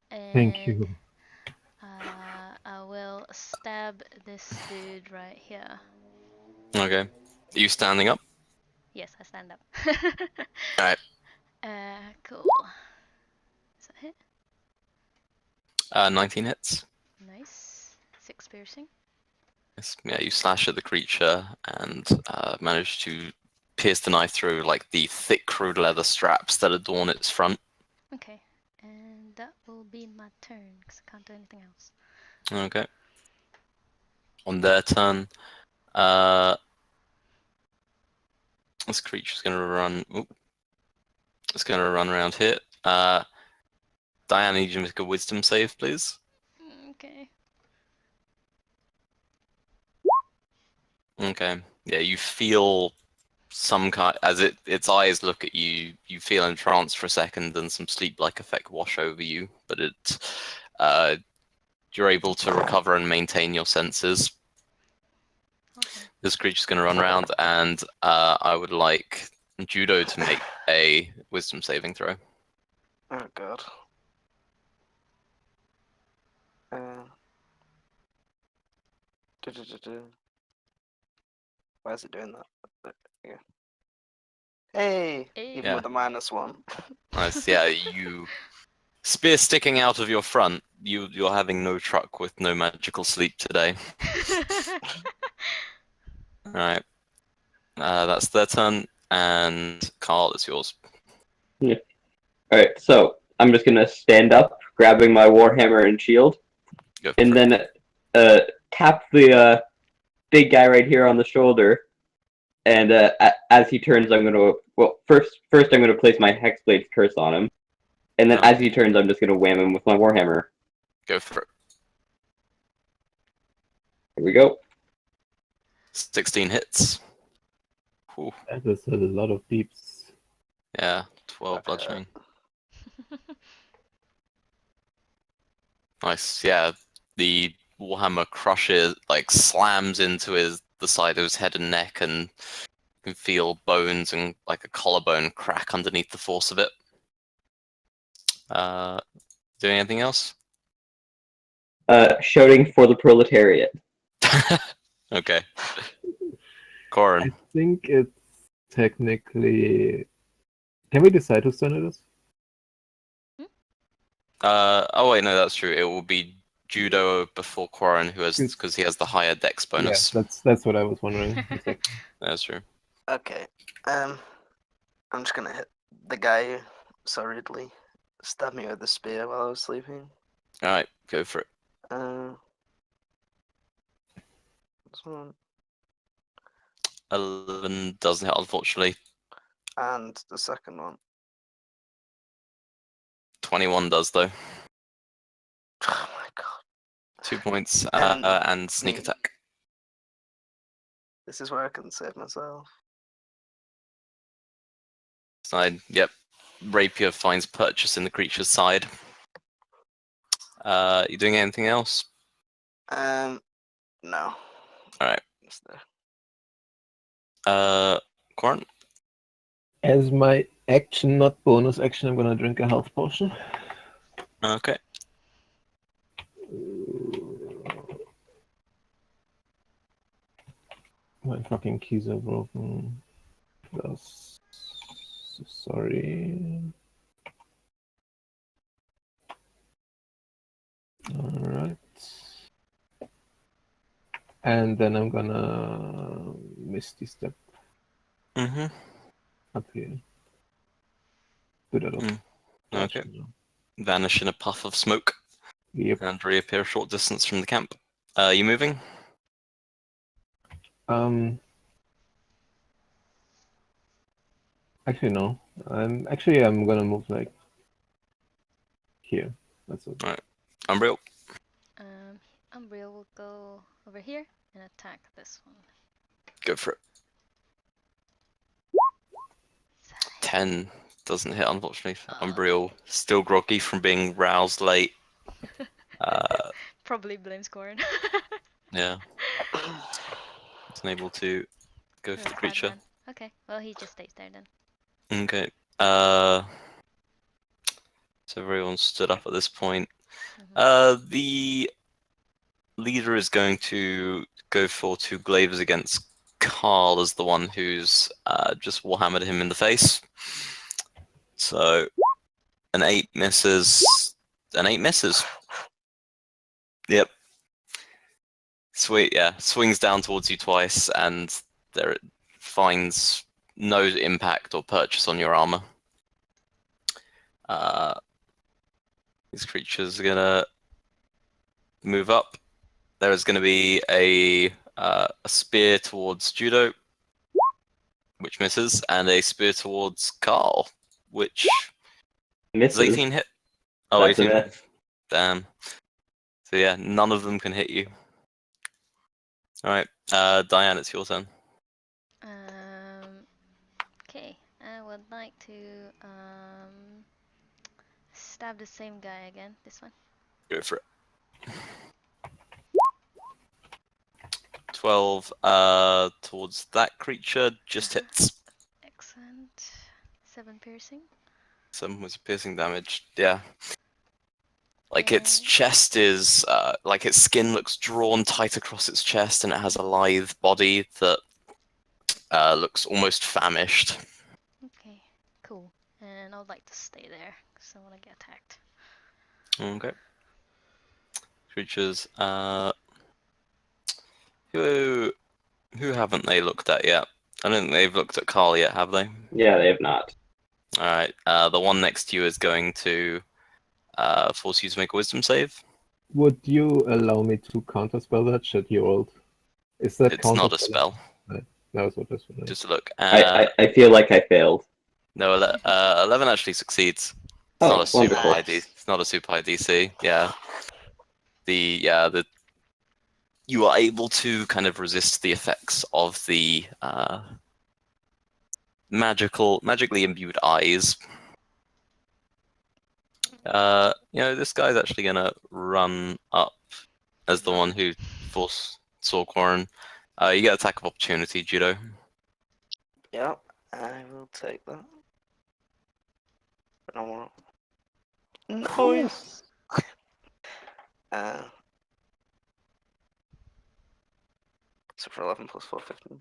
And Thank you. I will stab this dude right here. Okay. Are you standing up? Yes, I stand up. Alright. Cool. Is that hit? 19 hits. Nice. 6 piercing. Yes. Yeah, you slash at the creature and manage to pierce the knife through like the thick crude leather straps that adorn its front. Okay. And that will be my turn because I can't do anything else. Okay. On their turn, this creature's gonna run. It's gonna run around here. Diane, I need you to make a wisdom save, please. Okay. Okay. Yeah, you feel some kind as its eyes look at you. You feel entranced for a second, and some sleep-like effect wash over you. But you're able to recover and maintain your senses. Awesome. This creature's going to run around, and I would like Judo to make a wisdom saving throw. Oh god. Why is it doing that? Yeah. Hey! Hey. Even Yeah. with the -1. Nice. Yeah, you Spear sticking out of your front. You're having no truck with no magical sleep today. All right. That's their turn, and Carl, it's yours. Alright, so I'm just gonna stand up, grabbing my warhammer and shield, Go and for it. then tap the big guy right here on the shoulder. And as he turns, I'm gonna first I'm gonna place my Hexblade's curse on him, and then as he turns, I'm just gonna wham him with my warhammer. Go for it. Here we go. 16 hits. Ooh, That is a lot of beeps. yeah, 12 bludgeoning. Nice. Yeah, the warhammer crushes, like slams into the side of his head and neck, and you can feel bones and like a collarbone crack underneath the force of it. Doing anything else? Shouting for the proletariat. Okay. I Corin. think it's technically. Can we decide whose turn it is? Oh wait, no, that's true. It will be Judo before Corin, because he has the higher dex bonus. Yeah, that's what I was wondering. That's true. Okay. I'm just gonna hit the guy who so rudely stabbed me with the spear while I was sleeping. All right, go for it. This one 11 doesn't hit, unfortunately. and the second one. 21 does though. Oh my god! 2 points And and sneak attack. This is where I can save myself. Side, yep. Rapier finds purchase in the creature's side. You doing anything else? No. Alright. Just there. Corin? As my action, not bonus action, I'm gonna drink a health potion. Okay. My fucking keys are broken. Plus, sorry. Alright. And then I'm gonna Misty Step Mm-hmm. up here. Do that up. Okay. Vanish in a puff of smoke. Yep. And reappear a short distance from the camp. You moving? Actually no. I'm gonna move like here. That's it. Alright. Umbriel? Umbriel will go over here and attack this one. Go for it. 10 doesn't hit, unfortunately. Umbriel still groggy from being roused late. Probably blames Corin. Yeah. Isn't able to go for the creature. Okay, well he just stays there then. Okay. So everyone stood up at this point. The leader is going to go for 2 glavers against Carl as the one who's just warhammered him in the face. So an 8 misses. An 8 misses. Yep. Sweet, yeah. Swings down towards you twice, and there it finds no impact or purchase on your armor. These creatures are gonna move up. There is gonna be a spear towards Judo, which misses, and a spear towards Carl, which Misses. does 18 hit. Oh, That's 18. it. Damn. So yeah, none of them can hit you. Alright, Diane, it's your turn. Okay, I would like to stab the same guy again. This one. Go for it. 12 towards that creature, just hits. Excellent. 7 piercing. 7 was piercing damage, yeah. Like its chest is, like its skin looks drawn tight across its chest, and it has a lithe body that looks almost famished. Okay, cool. And I would like to stay there because I want to get attacked. Okay. Creatures. Who haven't they looked at yet? I don't think they've looked at Carl yet, have they? Yeah, they have not. All right. The one next to you is going to force you to make a wisdom save. Would you allow me to counterspell that? Should you rolled? Is that It's not a counterspell? spell. That was what this one is. Just look. I feel like I failed. No, 11 actually succeeds. It's Oh, not a super wonderful. high DC. It's not a super high DC. Yeah. The you are able to kind of resist the effects of the magically imbued eyes. This guy's actually gonna run up as the one who saw Quarren. You get attack of opportunity, Judo. Yeah, I will take that. But I want. Nice. So for 11 plus 4, 15.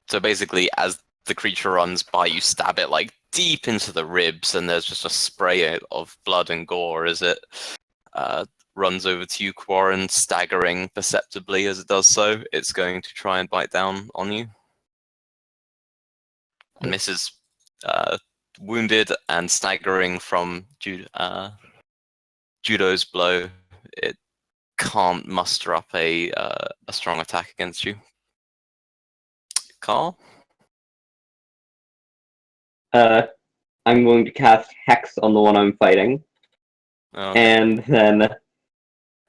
So basically, as the creature runs by, you stab it like deep into the ribs, and there's just a spray of blood and gore as it runs over to you, Quarren, staggering perceptibly as it does so. It's going to try and bite down on you. And misses, wounded and staggering from Judo's blow. It can't muster up a strong attack against you. Carl? I'm going to cast Hex on the one I'm fighting. Okay. And then...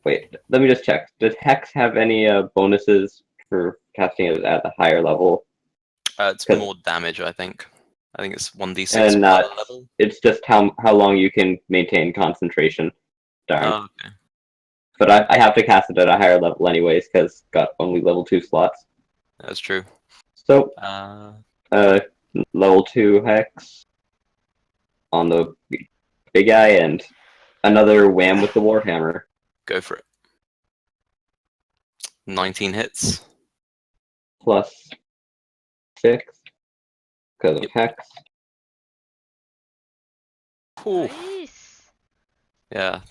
Wait, let me just check. Does Hex have any bonuses for casting it at the higher level? It's 'Cause- more damage, I think. I think it's 1d6 And per level. it's just how long you can maintain concentration. Darn. Oh, okay. But I have to cast it at a higher level anyways, because got only level 2 slots. That's true. So, Uh, level 2 Hex on the big guy, and another wham with the Warhammer. go for it. 19 hits. Plus 6, because of Yep. Hex. Ooh. Nice. Yeah,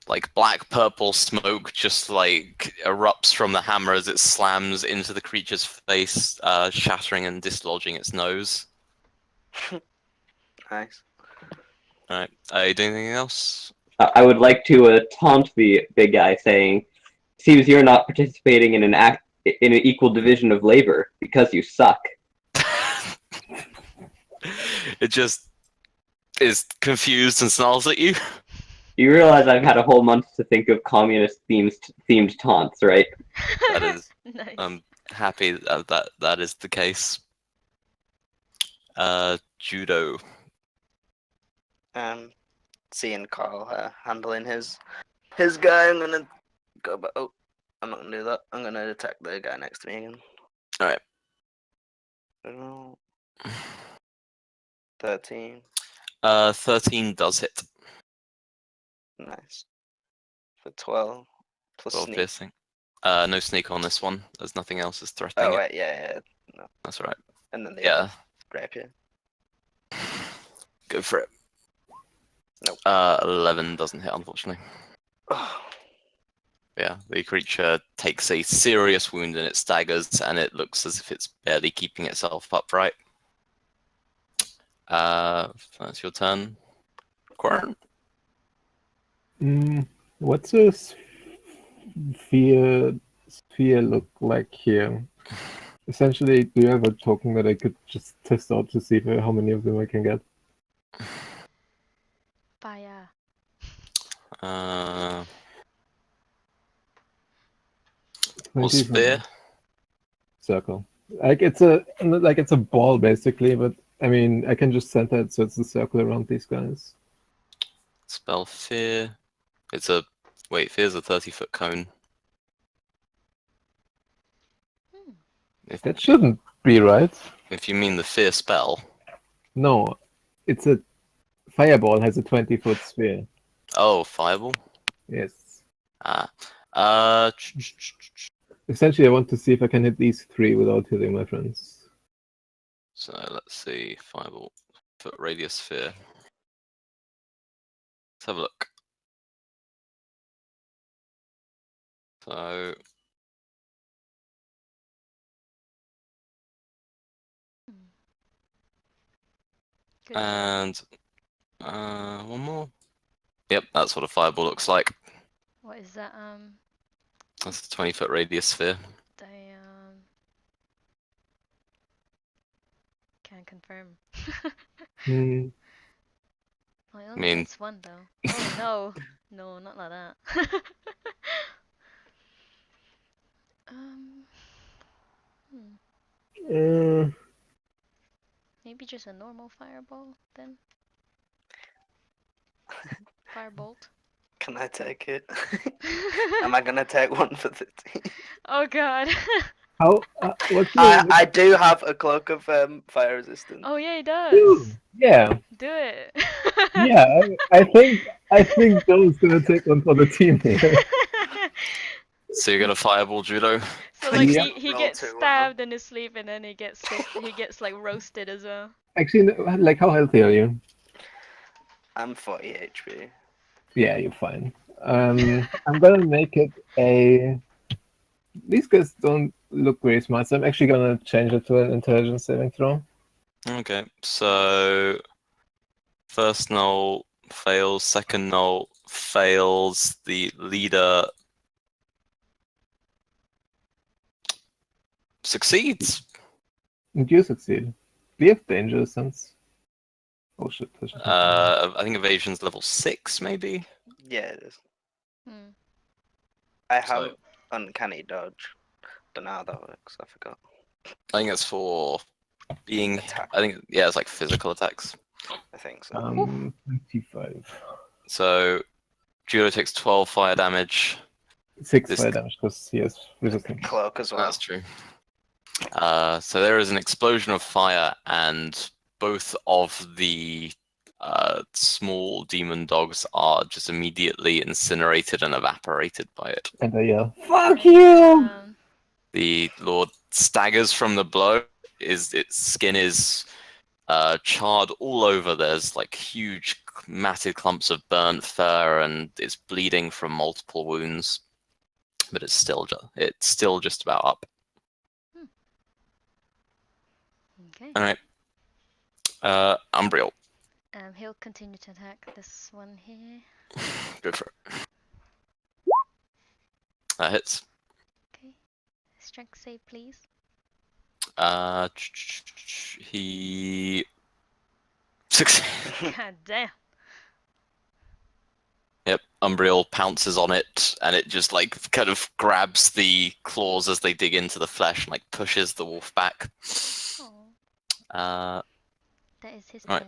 like black purple smoke just like erupts from the hammer as it slams into the creature's face, shattering and dislodging its nose. Nice. Alright, are you doing anything else? I would like to taunt the big guy, saying, "Seems you're not participating in an equal division of labor because you suck." It just is confused and snarls at you. You realize I've had a whole month to think of communist themed taunts, right? That is, Nice. I'm happy that is the case. Judo. Seeing Carl handling his guy, I'm gonna go back. Oh, I'm not gonna do that. I'm gonna attack the guy next to me again. Alright. 13. 13 does hit. Nice. For 12 plus 12 sneak. piercing. No sneak on this one. There's nothing else that's threatening Oh it. right, yeah. No. That's right. And then the Yeah. rapier. Go for it. Nope. 11 doesn't hit, unfortunately. Yeah, the creature takes a serious wound and it staggers, and it looks as if it's barely keeping itself upright. That's your turn. Quarren? What's a sphere look like here? Essentially, do you have a token that I could just test out to see how many of them I can get? Fire. Or spear? Circle. It's a ball basically, but I mean I can just center it so it's a circle around these guys. Spell fear. Fear's a 30-foot cone. That shouldn't be right. If you mean the fear spell. No, it's a fireball has a 20-foot sphere. Oh, fireball? Yes. Essentially, I want to see if I can hit these 3 without hitting my friends. So let's see, fireball, foot radius sphere. Let's have a look. So Good job. and one more. Yep, that's what a fireball looks like. What is that? That's a 20-foot radius sphere. Damn. Can't confirm. Hmm. I I only mean- missed one though. Oh no, no, not like that. um, hmm. Uh, Maybe just a normal fireball then. Firebolt. Can I take it? Am I gonna take one for the team? Oh god. how? What's your? I do have a cloak of fire resistance. Oh yeah, he Ooh, does. yeah, Do it. yeah. I think Joe's gonna take one for the team here. So you got a fireball judo. So like Yeah. he Roll gets 2 on them. stabbed in his sleep and then he gets like roasted as well. Actually, no, like, how healthy are you? I'm 40 HP. Yeah, you're fine. I'm gonna make it a. These guys don't look very smart, so I'm actually gonna change it to an intelligence saving throw. Okay, so first null fails, second null fails. The leader succeeds. And you succeed. Do you have danger sense? Oh shit! I should have- I think evasion's level 6, maybe. Yeah, it is. Hmm. I have So uncanny dodge. Don't know how that works. I forgot. I think it's for being. Attack. I think yeah, it's like physical attacks. I think so. 25. So judo takes 12 fire damage. 6 This- fire damage because he has resistance. Cloak as well. That's true. So there is an explosion of fire, and both of the small demon dogs are just immediately incinerated and evaporated by it. And I yell, "Fuck you!" The lord staggers from the blow. Its skin is charred all over. There's like huge, matted clumps of burnt fur, and it's bleeding from multiple wounds. But it's still just about up. Okay. All right. Umbriel, He'll continue to attack this one here. go for it. That hits. Okay. Strength save, please. He succeeds. God damn. Yep, Umbriel pounces on it, and it just like kind of grabs the claws as they dig into the flesh and like pushes the wolf back. Oh, that is his right.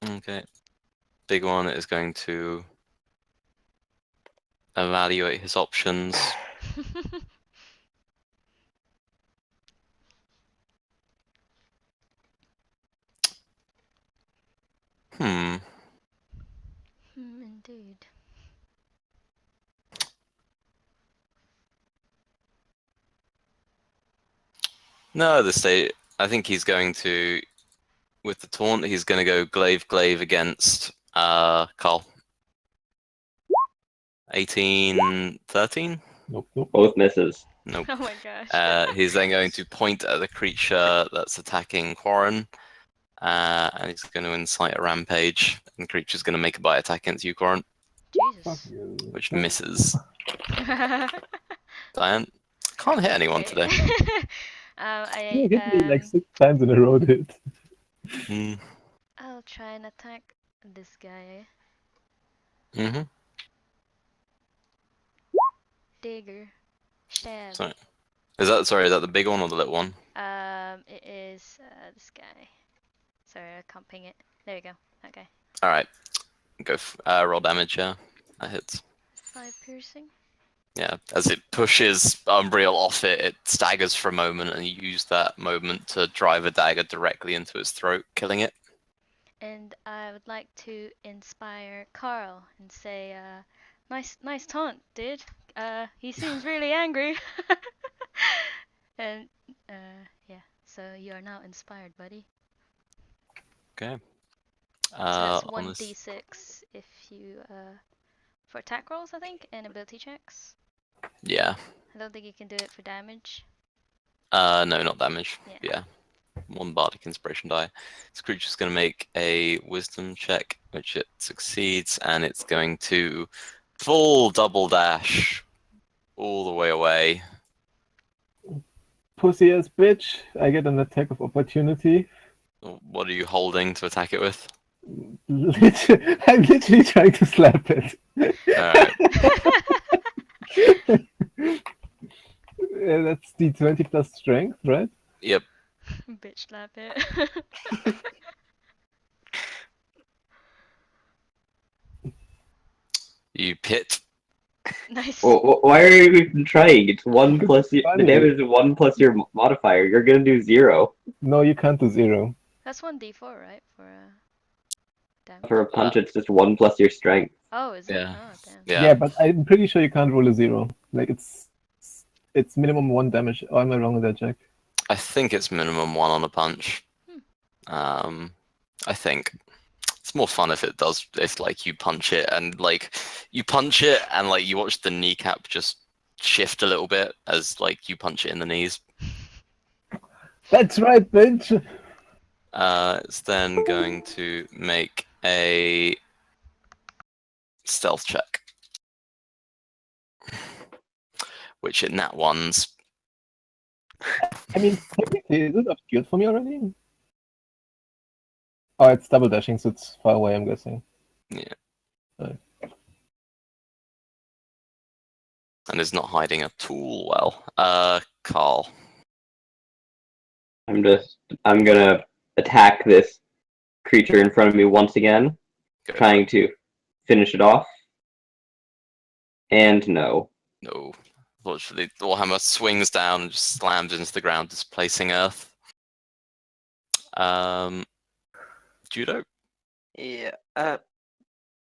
turn. Okay. Big one is going to evaluate his options. Indeed. No, at this stage, I think he's going to, with the taunt, he's going to go glaive against Koll. 18, 13? Nope, nope. Both misses. Nope. Oh my gosh. He's then going to point at the creature that's attacking Quarren, and he's going to incite a rampage. And the creature's going to make a bite attack against you, Quarren, Fuck Jesus. you. which misses. Diane, can't hit anyone today. You hit me like 6 times in a row, dude. I'll try and attack this guy. Mm-hmm. Digger. Stab. Sorry. Is that the big one or the little one? It is this guy. Sorry, I can't ping it. There we go. Okay. All right. Go roll damage. Yeah, that hits. 5 piercing. Yeah, as it pushes Umbriel off it, it staggers for a moment, and you use that moment to drive a dagger directly into its throat, killing it. And I would like to inspire Carl and say, nice taunt, dude. He seems really angry. And yeah, so you are now inspired, buddy. Okay. So that's On this- 1d6 if you for attack rolls, I think, and ability checks. Yeah. I don't think you can do it for damage. No, not damage. Yeah. Yeah. One bardic inspiration die. This creature's going to make a wisdom check, which it succeeds, and it's going to full double dash all the way away. Pussy ass bitch. I get an attack of opportunity. What are you holding to attack it with? I'm literally trying to slap it. Alright. That's D20 plus strength, right? Yep. Bitch slap it. You pit. Nice. Why are you even trying? It's 1 plus your, the Funny. damage is 1 plus your modifier. You're gonna do 0 No, you can't do 0. That's 1d4, right? For damage. for a punch. It's just 1 plus your strength. Oh, is it? Yeah. Oh, damn. Yeah. But I'm pretty sure you can't roll a 0. Like it's minimum 1 damage. Or am I wrong with that, Jack? I think it's minimum 1 on a punch. I think. It's more fun if it does, if like you punch it and like you watch the kneecap just shift a little bit as like you punch it in the knees. That's right, bitch. It's then going to make a stealth check, which it nat ones. I mean, technically, is it obscured for me already? Oh, it's double dashing, so it's far away, I'm guessing. Yeah. Right. And is not hiding at all well. Carl. I'm gonna attack this creature in front of me once again, Go. trying to finish it off. And no. No. Unfortunately, the Warhammer swings down and just slams into the ground, displacing Earth. Judo? Yeah.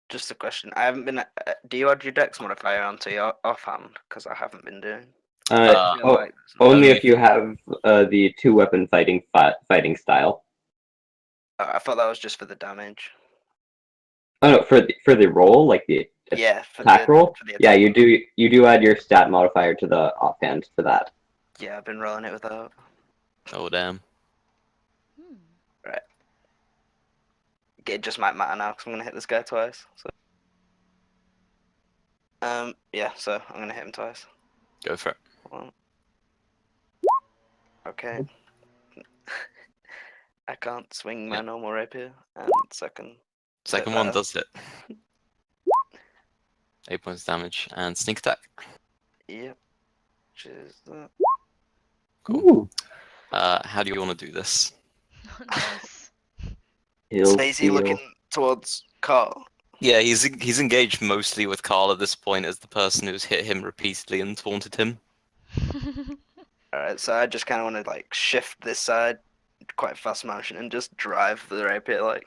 Just a question. I haven't been. Do you add your dex modifier onto your offhand? Because I haven't been doing. I feel like there's no- Only Only if you have the 2-weapon fighting style. I thought that was just for the damage. Oh no, for the roll, like the Yeah, for attack the roll. For the Yeah, attack. you do add your stat modifier to the offhand for that. Yeah, I've been rolling it without. Oh, damn. Hmm. It just might matter now because I'm gonna hit this guy twice. So. Yeah. So I'm gonna hit him twice. Go for it. One. Okay. I can't swing my Yep. normal rapier. And second. Second one does hit. 8 points damage and sneak attack. Yep. Which is that. Ooh. How do you want to do this? Nice. He'll Stacey feel- looking towards Carl. Yeah, he's engaged mostly with Carl at this point as the person who's hit him repeatedly and taunted him. Alright, so I just kind of want to like shift this side, quite fast motion, and just drive the rapier like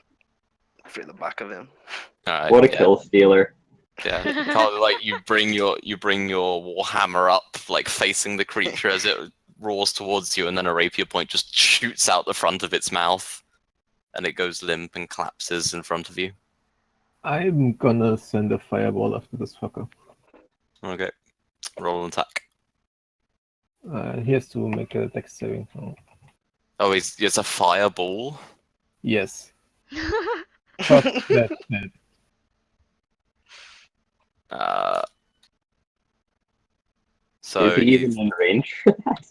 through the back of him. Alright, What a yeah, kill stealer. Yeah, Carl, like you bring your warhammer up, like facing the creature as it roars towards you, and then a rapier point just shoots out the front of its mouth, and it goes limp and collapses in front of you. I'm gonna send a fireball after this fucker. Okay, roll an attack. He has to make a dex saving throw. Oh, it's a fireball. Yes. Fuck that shit. So Is he even in range for that?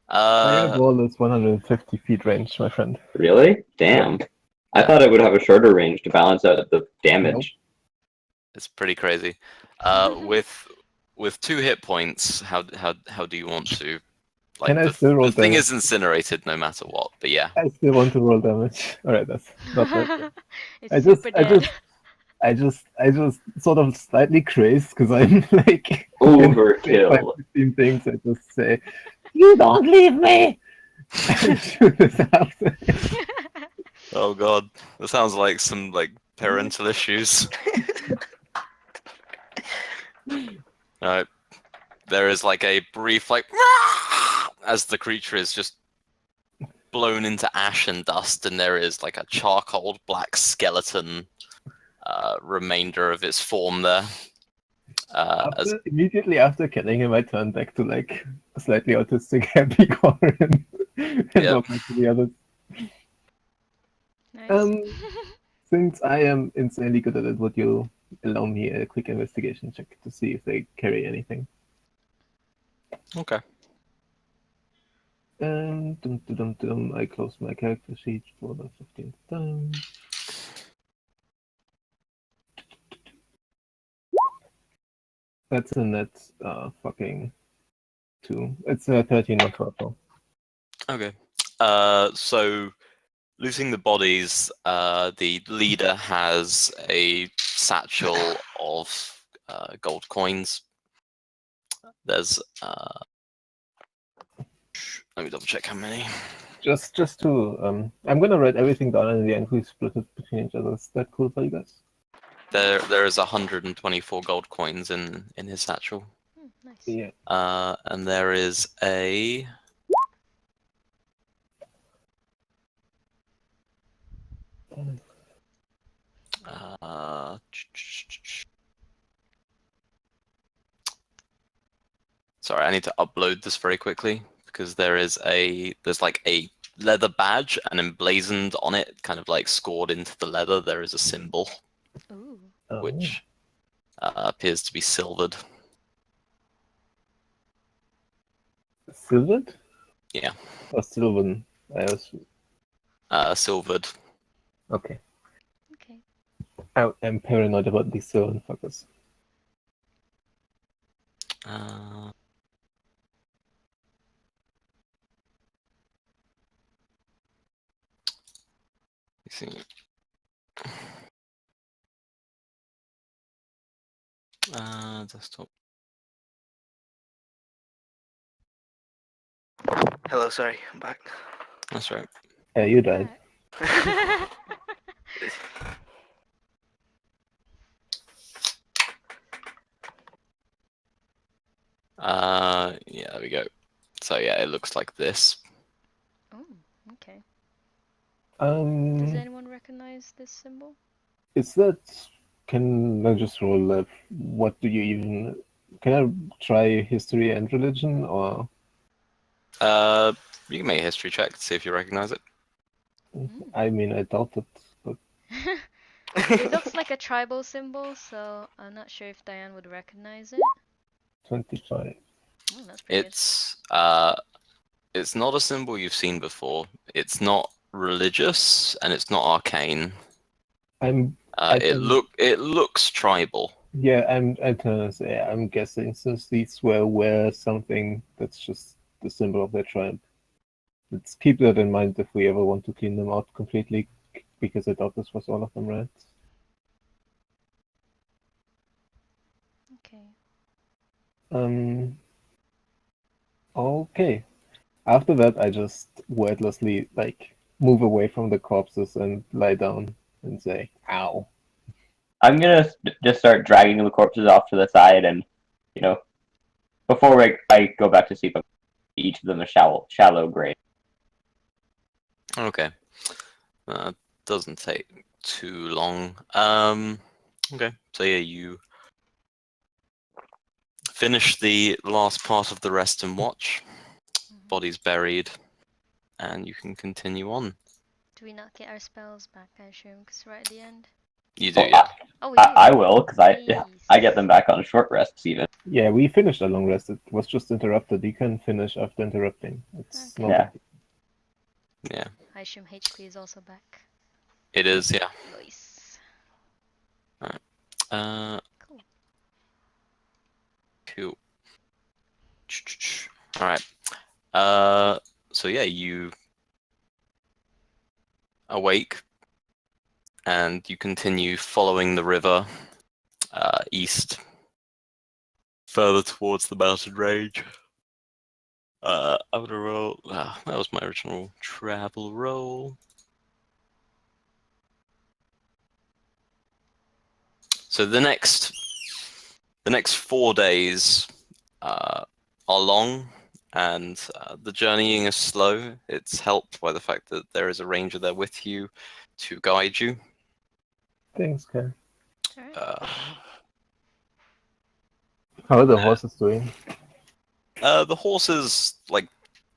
Fireball is 150 feet range, my friend. Really? Damn. I thought it would have a shorter range to balance out the damage. it's pretty crazy. With 2 hit points, how do you want to? Like, Can I still roll the thing damage? is incinerated no matter what, but yeah. I still want to roll damage. Alright, that's not bad. It's I just- super I dead. I just sort of slightly crazed because I'm like Overkill. 15 things. I just say, "You don't leave me." And shoot this out. Oh god, that sounds like some like parental issues. Alright, there is like a brief like as the creature is just blown into ash and dust, and there is like a charcoal black skeleton remainder of its form there. Immediately after killing him, I turned back to like a slightly autistic happy Corin and walked back to the others. Nice. Since I am insanely good at it, would you allow me a quick investigation check to see if they carry anything? Okay. I closed my character sheet for the 15th time. That's a net fucking 2. It's a 13 not total. Okay. So looting the bodies, the leader has a satchel of gold coins. There's let me double check how many. Just to I'm gonna write everything down and in the end we split it between each other. Is that cool for you guys? There is 124 gold coins in his satchel. Nice. Yeah. And there is a sorry, I need to upload this very quickly because there's like a leather badge and emblazoned on it, kind of like scored into the leather, there is a symbol. Ooh. Which appears to be silvered. Silvered? Yeah. Or Sylvan? Silvered. Okay. Okay. I'm paranoid about these Sylvan fuckers. Let's see. Desktop. Hello, sorry, I'm back. That's right. Yeah, you died. Yeah, there we go. So yeah, it looks like this. Oh, okay. Um, Does anyone recognize this symbol? Is that? Can I just roll that? What do you even? Can I try history and religion or? You can make a history check to see if you recognize it. I mean, I doubt it, but It looks like a tribal symbol, so I'm not sure if Diane would recognize it. 25. Oh, that's pretty It's not a symbol you've seen before. It's not religious and it's not arcane. It looks tribal. Yeah, I'm trying to say, I'm guessing since these were something that's just the symbol of their tribe. Let's keep that in mind if we ever want to clean them out completely, because I doubt this was all of them, right? good. Okay. Okay. After that, I just wordlessly move away from the corpses and lie down and say, "Ow." I'm gonna just start dragging the corpses off to the side, and before I go back to sleep, each of them a shallow grave. Okay. Doesn't take too long. Okay. So yeah, you finish the last part of the rest and watch. Body's buried, and you can continue on. Do we not get our spells back, I assume, because right at the end? You do, yeah. Oh, we do. I will, because I get them back on short rests even. Yeah, we finished a long rest. It was just interrupted. You can finish after interrupting. It's Okay. not. Yeah. I assume HP is also back. It is, yeah. Nice. Alright. Cool. Alright. So yeah, you awake and you continue following the river east, further towards the mountain range. I'm gonna roll. That was my original travel roll. So the next 4 days are long, and the journeying is slow. It's helped by the fact that there is a ranger there with you to guide you. Thanks, Ken. Alright. How are the horses doing? The horses, like,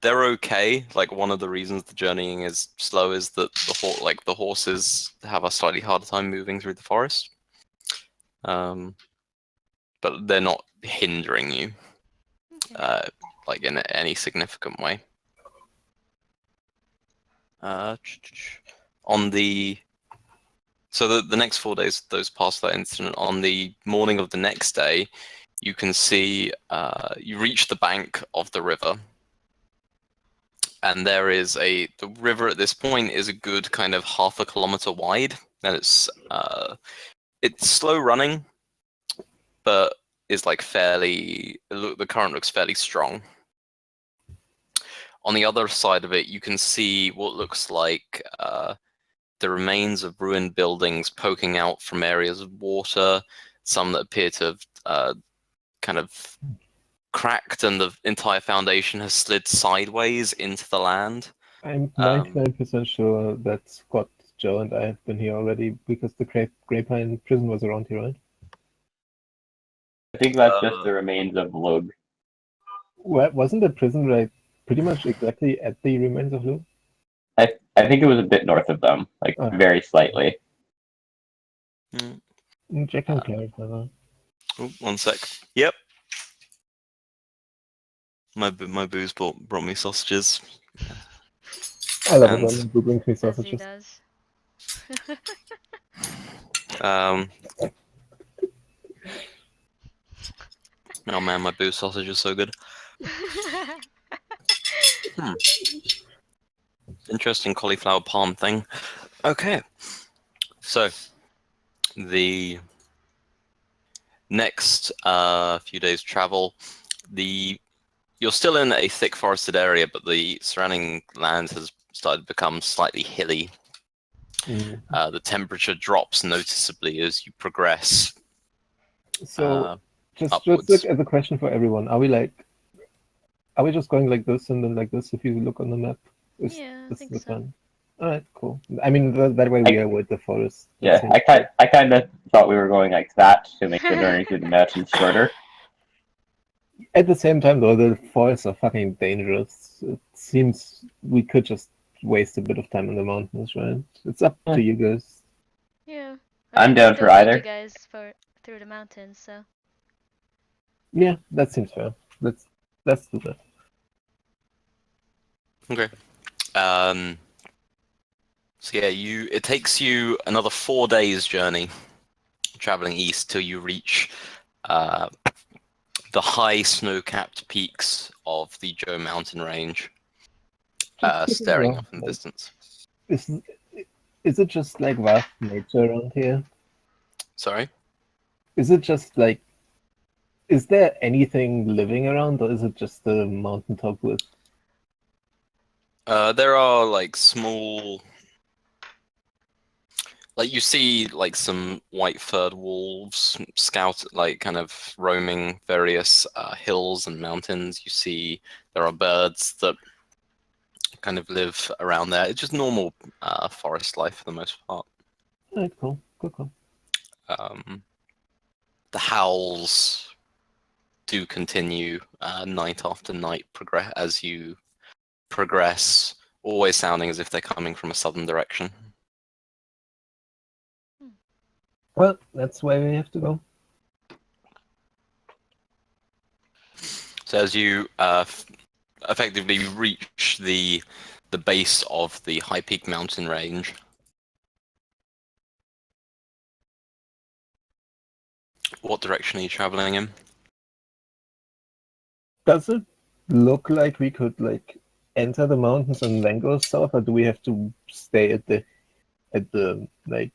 they're okay. Like, one of the reasons the journeying is slow is that the horses have a slightly harder time moving through the forest. But they're not hindering you, Okay. like in any significant way. On the the next 4 days, those past that incident, on the morning of the next day, you can see you reach the bank of the river, and there is the river at this point is a good kind of half a kilometer wide, and it's slow running, but is like the current looks fairly strong. On the other side of it, you can see what looks like the remains of ruined buildings poking out from areas of water, some that appear to have kind of cracked, and the entire foundation has slid sideways into the land. I'm 99% sure that Scott, Joe, and I have been here already because the Grapevine prison was around here, right? I think that's just the remains of Lug. Wasn't the prison right pretty much exactly at the remains of Lug? I think it was a bit north of them, like very slightly. Jack can clarify that. Oh, 1 sec. Yep. My booze brought me sausages. I love it when Boo brings me As he sausages. does. Oh man, my booze sausage is so good. Interesting cauliflower palm thing. Okay. So, the next few days travel, you're still in a thick forested area, but the surrounding land has started to become slightly hilly. The temperature drops noticeably as you progress. So, just upwards. look as a question for everyone. Are we just going like this and then like this if you look on the map? Yeah, I think so. Fun? Alright, cool. I mean, that way we avoid the forest. Yeah, I kind of thought we were going like that to make the journey through the mountains shorter. At the same time, though, the forests are fucking dangerous. It seems we could just waste a bit of time in the mountains, right? It's up to you guys. Yeah. I'm down for lead either. You guys through the mountains, so. Yeah, that seems fair. Let's do that. Okay. So yeah, it takes you another 4 days journey traveling east till you reach the high snow-capped peaks of the Joe Mountain range, staring off in the distance. Is it just like vast nature around here? Sorry? Is it just like, is there anything living around, or is it just the mountaintop with? There are like small, like you see like some white-furred wolves like kind of roaming various hills and mountains. You see there are birds that kind of live around there. It's just normal forest life for the most part. Alright, cool. The howls do continue night after night as you progress, always sounding as if they're coming from a southern direction. Well, that's where we have to go. So as you effectively reach the base of the High Peak mountain range, what direction are you traveling in? Does it look like we could like enter the mountains and then go south, or do we have to stay at the like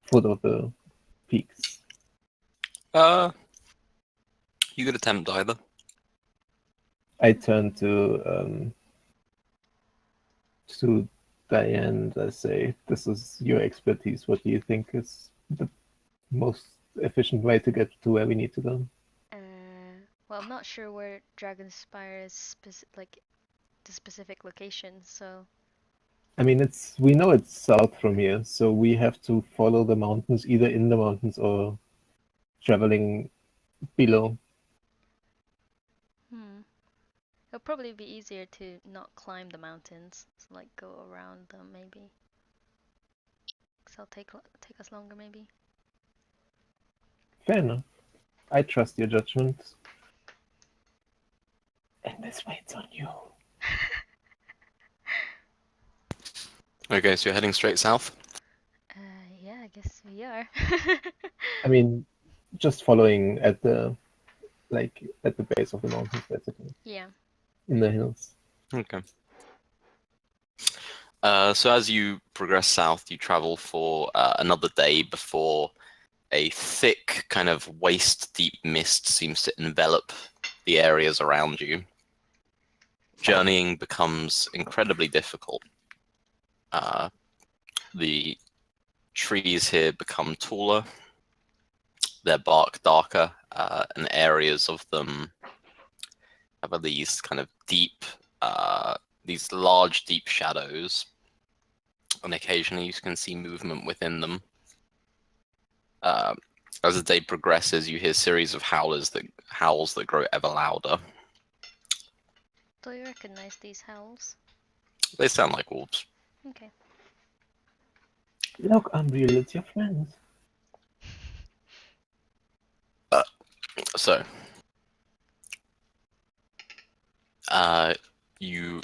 foot of the peaks? You could attempt either. I turn to Diane and I say, "This is your expertise. What do you think is the most efficient way to get to where we need to go?" Well, I'm not sure where Dragonspire is the specific location, so. I mean, we know it's south from here, so we have to follow the mountains, either in the mountains or traveling below. It'll probably be easier to not climb the mountains, so like go around them maybe. Cause it'll take us longer maybe. Fair enough. I trust your judgment. And this waits on you. Okay, so you're heading straight south? Yeah, I guess we are. I mean, just following at the base of the mountains, basically. Yeah. In the hills. Okay. So as you progress south, you travel for another day before a thick, kind of waist-deep mist seems to envelop the areas around you. Journeying becomes incredibly difficult. The trees here become taller, their bark darker, and areas of them have these kind of deep, these large, deep shadows, and occasionally you can see movement within them. As the day progresses, you hear a series of howls that grow ever louder. Do you recognize these howls? They sound like wolves. Okay. Look, Unreal, it's your friends. So, you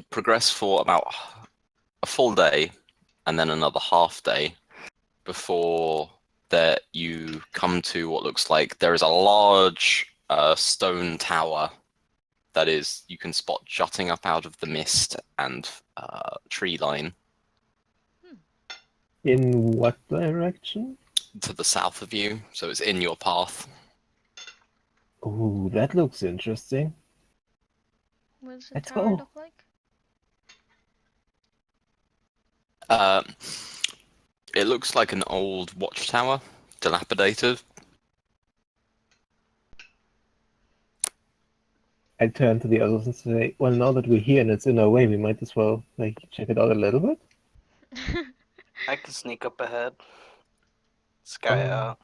progress for about a full day and then another half day before that you come to what looks like there is a large stone tower that is you can spot jutting up out of the mist and tree line. In what direction? To the south of you, so it's in your path. Ooh, that looks interesting. What does the Let's tower go. look like? It looks like an old watchtower, dilapidated. I turn to the others and say, well, now that we're here and it's in our way, we might as well check it out a little bit. I can sneak up ahead. Scout it out.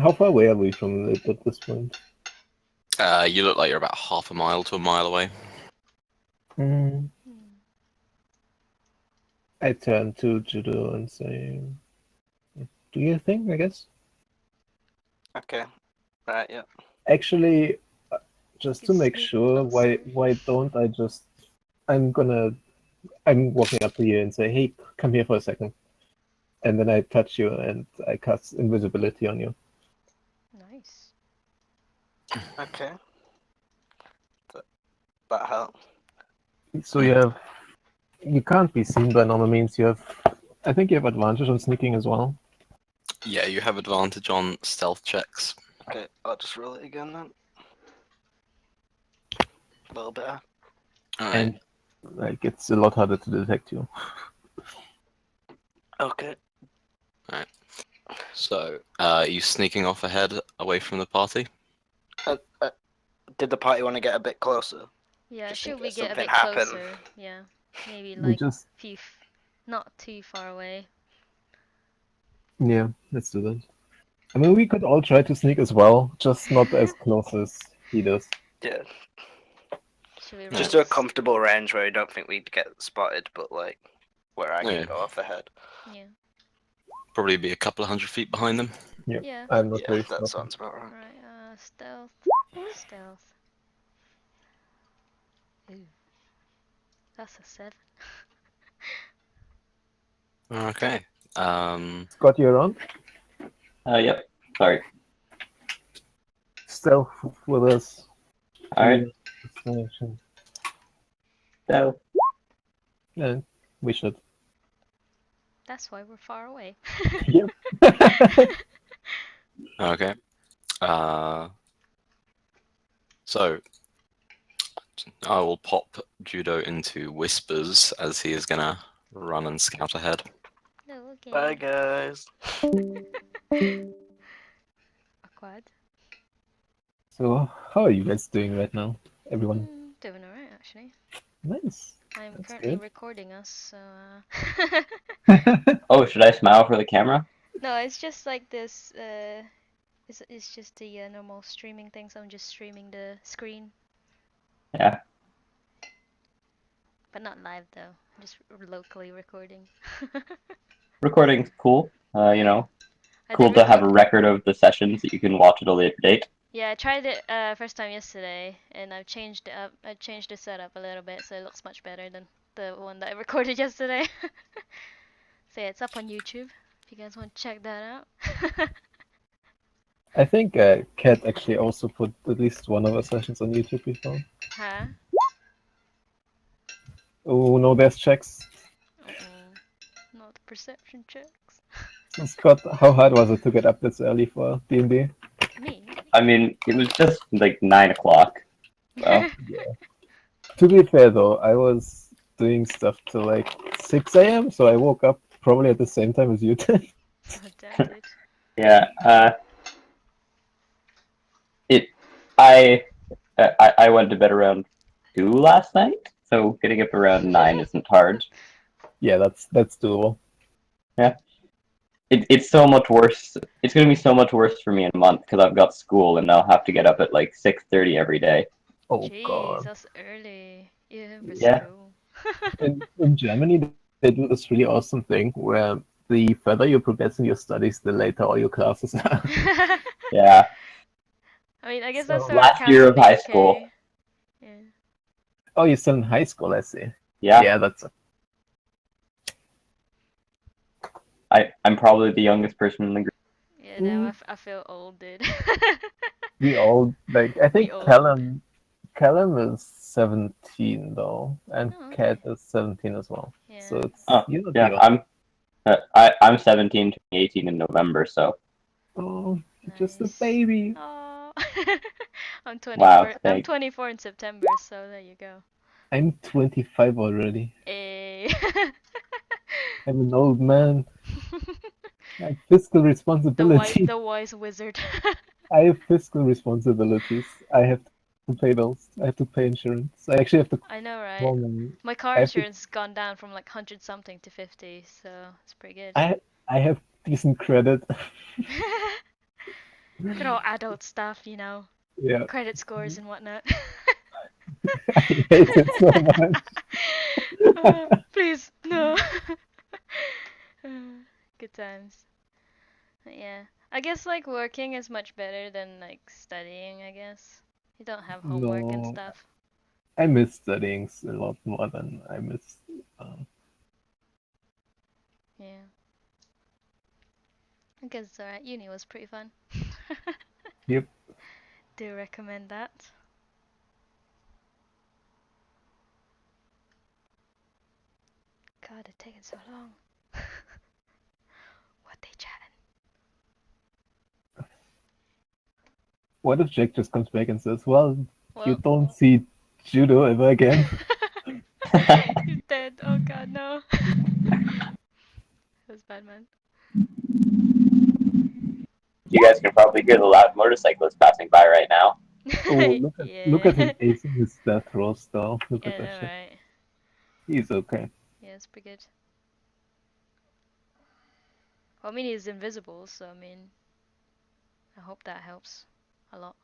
How far away are we from it at this point? You look like you're about half a mile to a mile away. I turn to Judo and say, do you think, I guess? Okay. Right, yeah. Actually, just to make Sneak sure, why don't I just... I'm walking up to you and say, hey, come here for a second. And then I touch you and I cast invisibility on you. Nice. Okay. That helps. So you can't be seen by normal means. I think you have advantage on sneaking as well. Yeah, you have advantage on stealth checks. Okay, I'll just roll it again then. A little better. Alright. And it's a lot harder to detect you. Okay. Alright. So, are you sneaking off ahead away from the party? Did the party want to get a bit closer? Yeah, Just in should we case get a something bit happened. closer? Yeah. Maybe We like just... not too far away. Yeah, let's do that. I mean, we could all try to sneak as well, just not as close as he does. Yeah. Should we Just roll to a comfortable range where I don't think we'd get spotted, but like where I can Yeah. go off ahead. Yeah. Probably be a couple of 100 feet behind them. Yeah. I'm not Yeah, very that stealthy. sounds about right. Right, stealth. Ooh. That's a 7. Okay. Scott, you're on? Yep. Sorry. Stealth with us. Alright. So, Yeah, we should. That's why we're far away. Yep. Okay. So, I will pop Judo into whispers as he is gonna run and scout ahead. No, okay. Bye guys. Awkward. So, how are you guys doing right now, everyone? Doing alright, actually. Nice. I'm That's currently good. recording us, so oh, should I smile for the camera? No, it's just like this. It's just the normal streaming thing. So I'm just streaming the screen, Yeah, but not live though. Just locally recording. recording's cool. You know, I cool did to have record. a record of the sessions that you can watch at a later date. Yeah, I tried it first time yesterday, and I've changed it up. I changed the setup a little bit, so it looks much better than the one that I recorded yesterday. So yeah, it's up on YouTube if you guys want to check that out. I think Kat actually also put at least one of our sessions on YouTube before. Huh? Oh no, there's checks. Not perception checks. So Scott, how hard was it to get up this early for D&D? Me? I mean, it was just like 9 o'clock. Well, To be fair though, I was doing stuff till like 6 a.m., so I woke up probably at the same time as you did. Oh, damn, dude. yeah. I went to bed around 2 last night, so getting up around 9 isn't hard. Yeah, that's doable. Yeah. It's so much worse. It's gonna be so much worse for me in a month because I've got school and I'll have to get up at like 6:30 every day. Oh Jeez, god. that's early. Yeah, for Yeah. school. In Germany, they do this really awesome thing where the further you progress in your studies, the later all your classes are. Yeah. I mean, I guess So, that's how it last counts year in of the high UK. school. Yeah. Oh, you're still in high school, I see. Yeah. Yeah, that's I'm probably the youngest person in the group. Yeah, now I feel old, dude. we all like. I We think old. Callum is 17 though, and Oh, okay. Kat is 17 as well. Yeah. So it's Oh, you're not yeah. the I'm 17, 18 in November, so oh, you're just a Nice. baby. Oh. I'm 24. wow. I'm Thanks. 24 in September, so there you go. I'm 25 already. Eh. I'm an old man. I have fiscal responsibility. the wise wizard. I have fiscal responsibilities. I have to pay bills. I have to pay insurance. I actually have to I know, right? call my. My car I have to. insurance has gone down from like 100 something to 50, so it's pretty good. I have decent credit. Good old adult stuff, you know, Yeah, credit scores and whatnot. I hate it so much. Please, no. Good times. But yeah, I guess like working is much better than like studying, I guess. You don't have homework and No, stuff. I miss studying a lot more than I miss. Yeah. I guess it's alright. Uni was pretty fun. Yep. Do recommend that. God, it's taking so long. What they chatting? What if Jack just comes back and says, "Well, you Well, don't see judo ever again"? he's dead. Oh god, no. That was bad, man. You guys can probably hear the loud motorcyclist passing by right now. Oh, look at him Yeah. acing his death rolls though. Look Yeah, at I that know, shit. right? He's okay. Yeah, it's pretty good. Well, I mean, he's invisible, so I mean, I hope that helps a lot.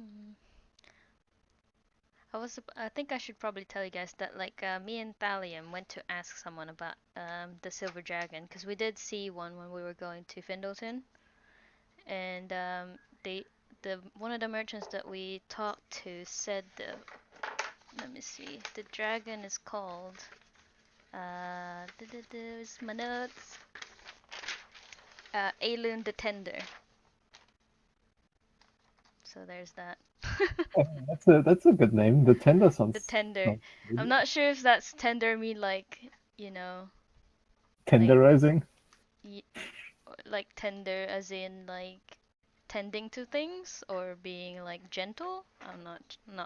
Mm. I think I should probably tell you guys that like me and Thalium went to ask someone about the silver dragon because we did see one when we were going to Findleton, and the one of the merchants that we talked to said let me see, the dragon is called there's my notes, Aelúun the Tender. So there's that. That's a good name. The tender The sounds tender. I'm not sure if that's tender mean like, you know, tenderizing. like tender as in like tending to things or being like gentle. I'm not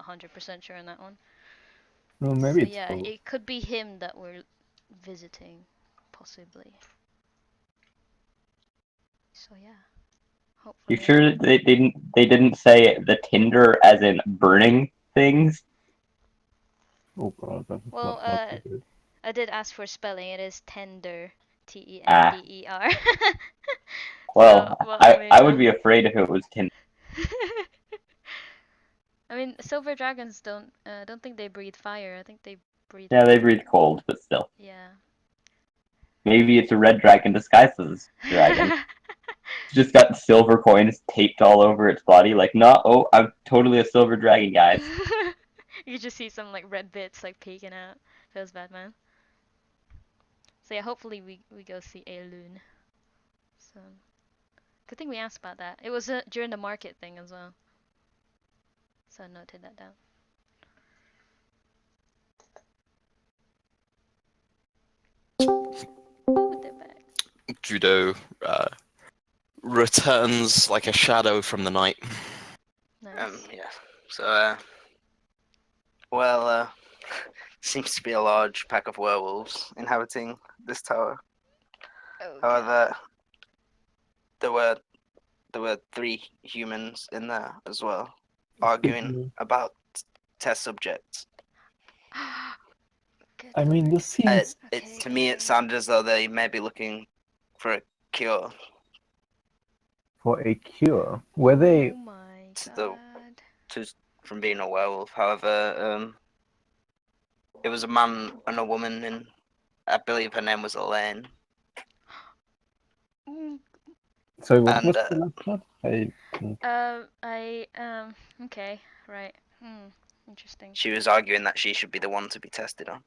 100% sure on that one. No, maybe So it's yeah, both. it could be him that we're visiting, possibly. So yeah, hopefully. You sure they didn't say the Tinder as in burning things? Oh god, that's Well, not so good. I did ask for spelling. It is tender, Tender. Well, So, well, I mean, I would be afraid if it was Tinder. I mean, silver dragons don't think they breathe fire. I think they breathe. Yeah, they breathe cold, but still. Yeah. Maybe it's a red dragon disguised as a dragon. It's just got silver coins taped all over its body. Like, no, oh, I'm totally a silver dragon, guys. You just see some like red bits like peeking out. Feels bad, man. So yeah, hopefully we go see Aelúun. So good thing we asked about that. It was during the market thing as well. So I noted that down. Ooh, they're back. Judo returns like a shadow from the night. Nice. Yeah. So, seems to be a large pack of werewolves inhabiting this tower. Oh, However, there were 3 humans in there as well, arguing about test subjects. Good I mean, lord. this seems To me, it sounded as though they may be looking for a cure for a cure. Were they? Oh my to god. from being a werewolf. However, it was a man and a woman, and I believe her name was Elaine. Sorry, what And was the last part? Okay, right. Interesting. she was arguing that she should be the one to be tested on.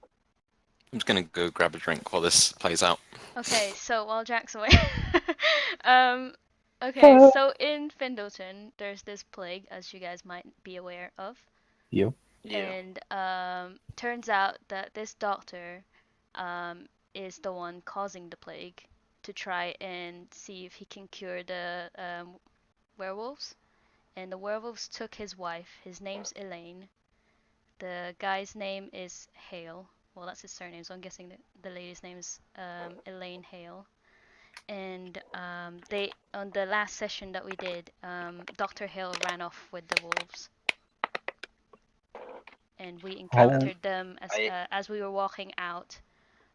I'm just gonna go grab a drink while this plays out. Okay, so while Jack's away, okay, so in Findleton, there's this plague, as you guys might be aware of. You. Yeah. And turns out that this doctor is the one causing the plague to try and see if he can cure the werewolves. And the werewolves took his wife. His name's Elaine. The guy's name is Hale. Well, that's his surname, so I'm guessing that the lady's name is Elaine Hale. And they on the last session that we did, Dr. Hale ran off with the wolves. And we encountered them as we were walking out.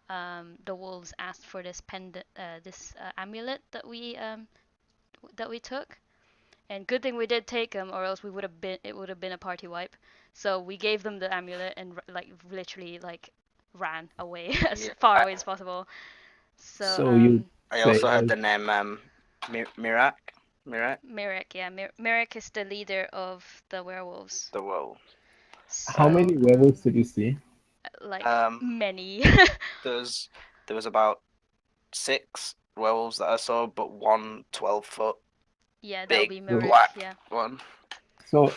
The wolves asked for this amulet that we took, and good thing we did take them, or else it would have been a party wipe. So we gave them the amulet and literally ran away as far away as possible. So I also heard the name Mirak. Mirak, yeah, Mirak is the leader of the werewolves. The werewolf. So, how many werewolves did you see? Many. There was about 6 werewolves that I saw, but one 12-foot yeah, that would be big Mirak, black yeah. one. So,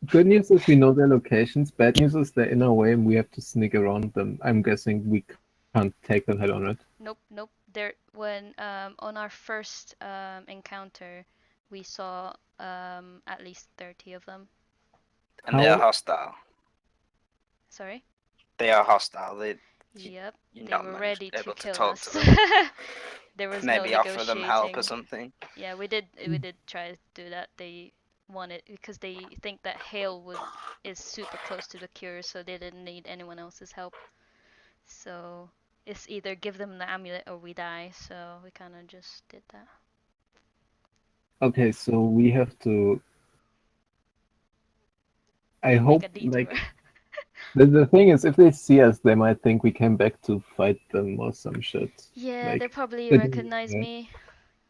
good news is we know their locations. Bad news is they're in our way and we have to sneak around them. I'm guessing we can't take them head on, right? Nope. When on our first encounter, we saw at least 30 of them. And they are hostile. Sorry? They are hostile. Yep. You're They not were ready to able to kill talk us. to them. There was Maybe no offer them help or negotiating. something. Yeah, we did try to do that. They wanted, because they think that Hale is super close to the cure, so they didn't need anyone else's help. So it's either give them the amulet or we die. So we kind of just did that. Okay, so we have to. I hope, like, the thing is, if they see us, they might think we came back to fight them or some shit. Yeah, like, they probably recognize me.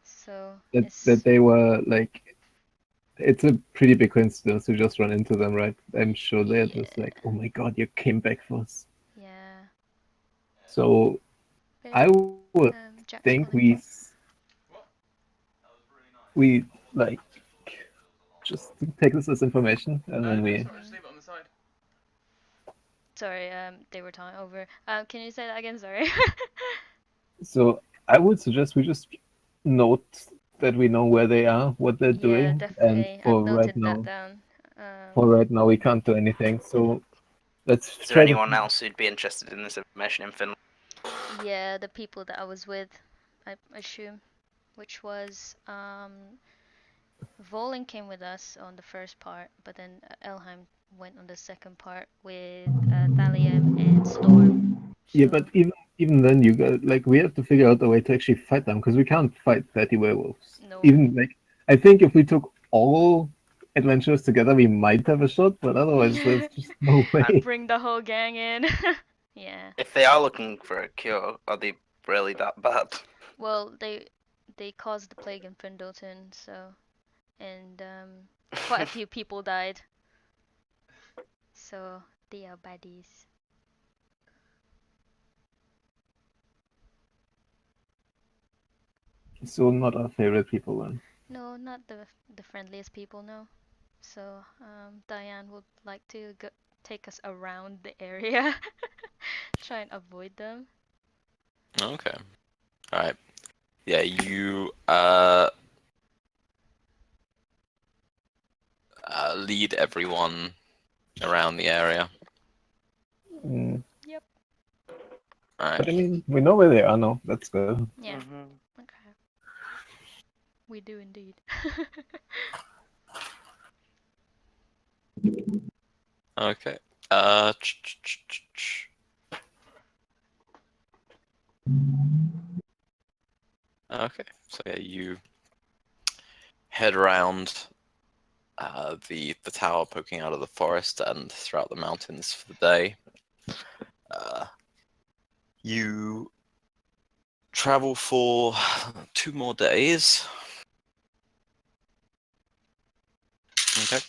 So that they were like, it's a pretty big coincidence to just run into them, right? I'm sure they're just like, oh my god, you came back for us. Yeah. So I would think we like just take this as information and then we. Sorry, they were talking over. Can you say that again? Sorry. So I would suggest we just note that we know where they are, what they're doing, definitely. and for right now we can't do anything. So let's Is try there anyone else who'd be interested in this information in Finland? Yeah, the people that I was with, I assume, which was Volin came with us on the first part, but then Elheim went on the second part with Thaliam and Storm. Yeah, So but even then, you got like we have to figure out a way to actually fight them because we can't fight 30 werewolves. no. Even like I think if we took all adventurers together, we might have a shot, but otherwise, there's just no way. Bring the whole gang in. Yeah. If they are looking for a cure, are they really that bad? Well, they caused the plague in Findleton, so and quite a few people died. So they are baddies. So not our favorite people then. No, not the friendliest people, no. So Diane would like to take us around the area, try and avoid them. Okay. Alright. Yeah, you lead everyone around the area. Mm. Yep. Alright. But I mean, we know where they are now. That's good. Yeah. Mhm. Okay. We do indeed. Okay. Okay. So yeah, you head around the tower poking out of the forest and throughout the mountains for the day. You travel for 2 more days. Okay.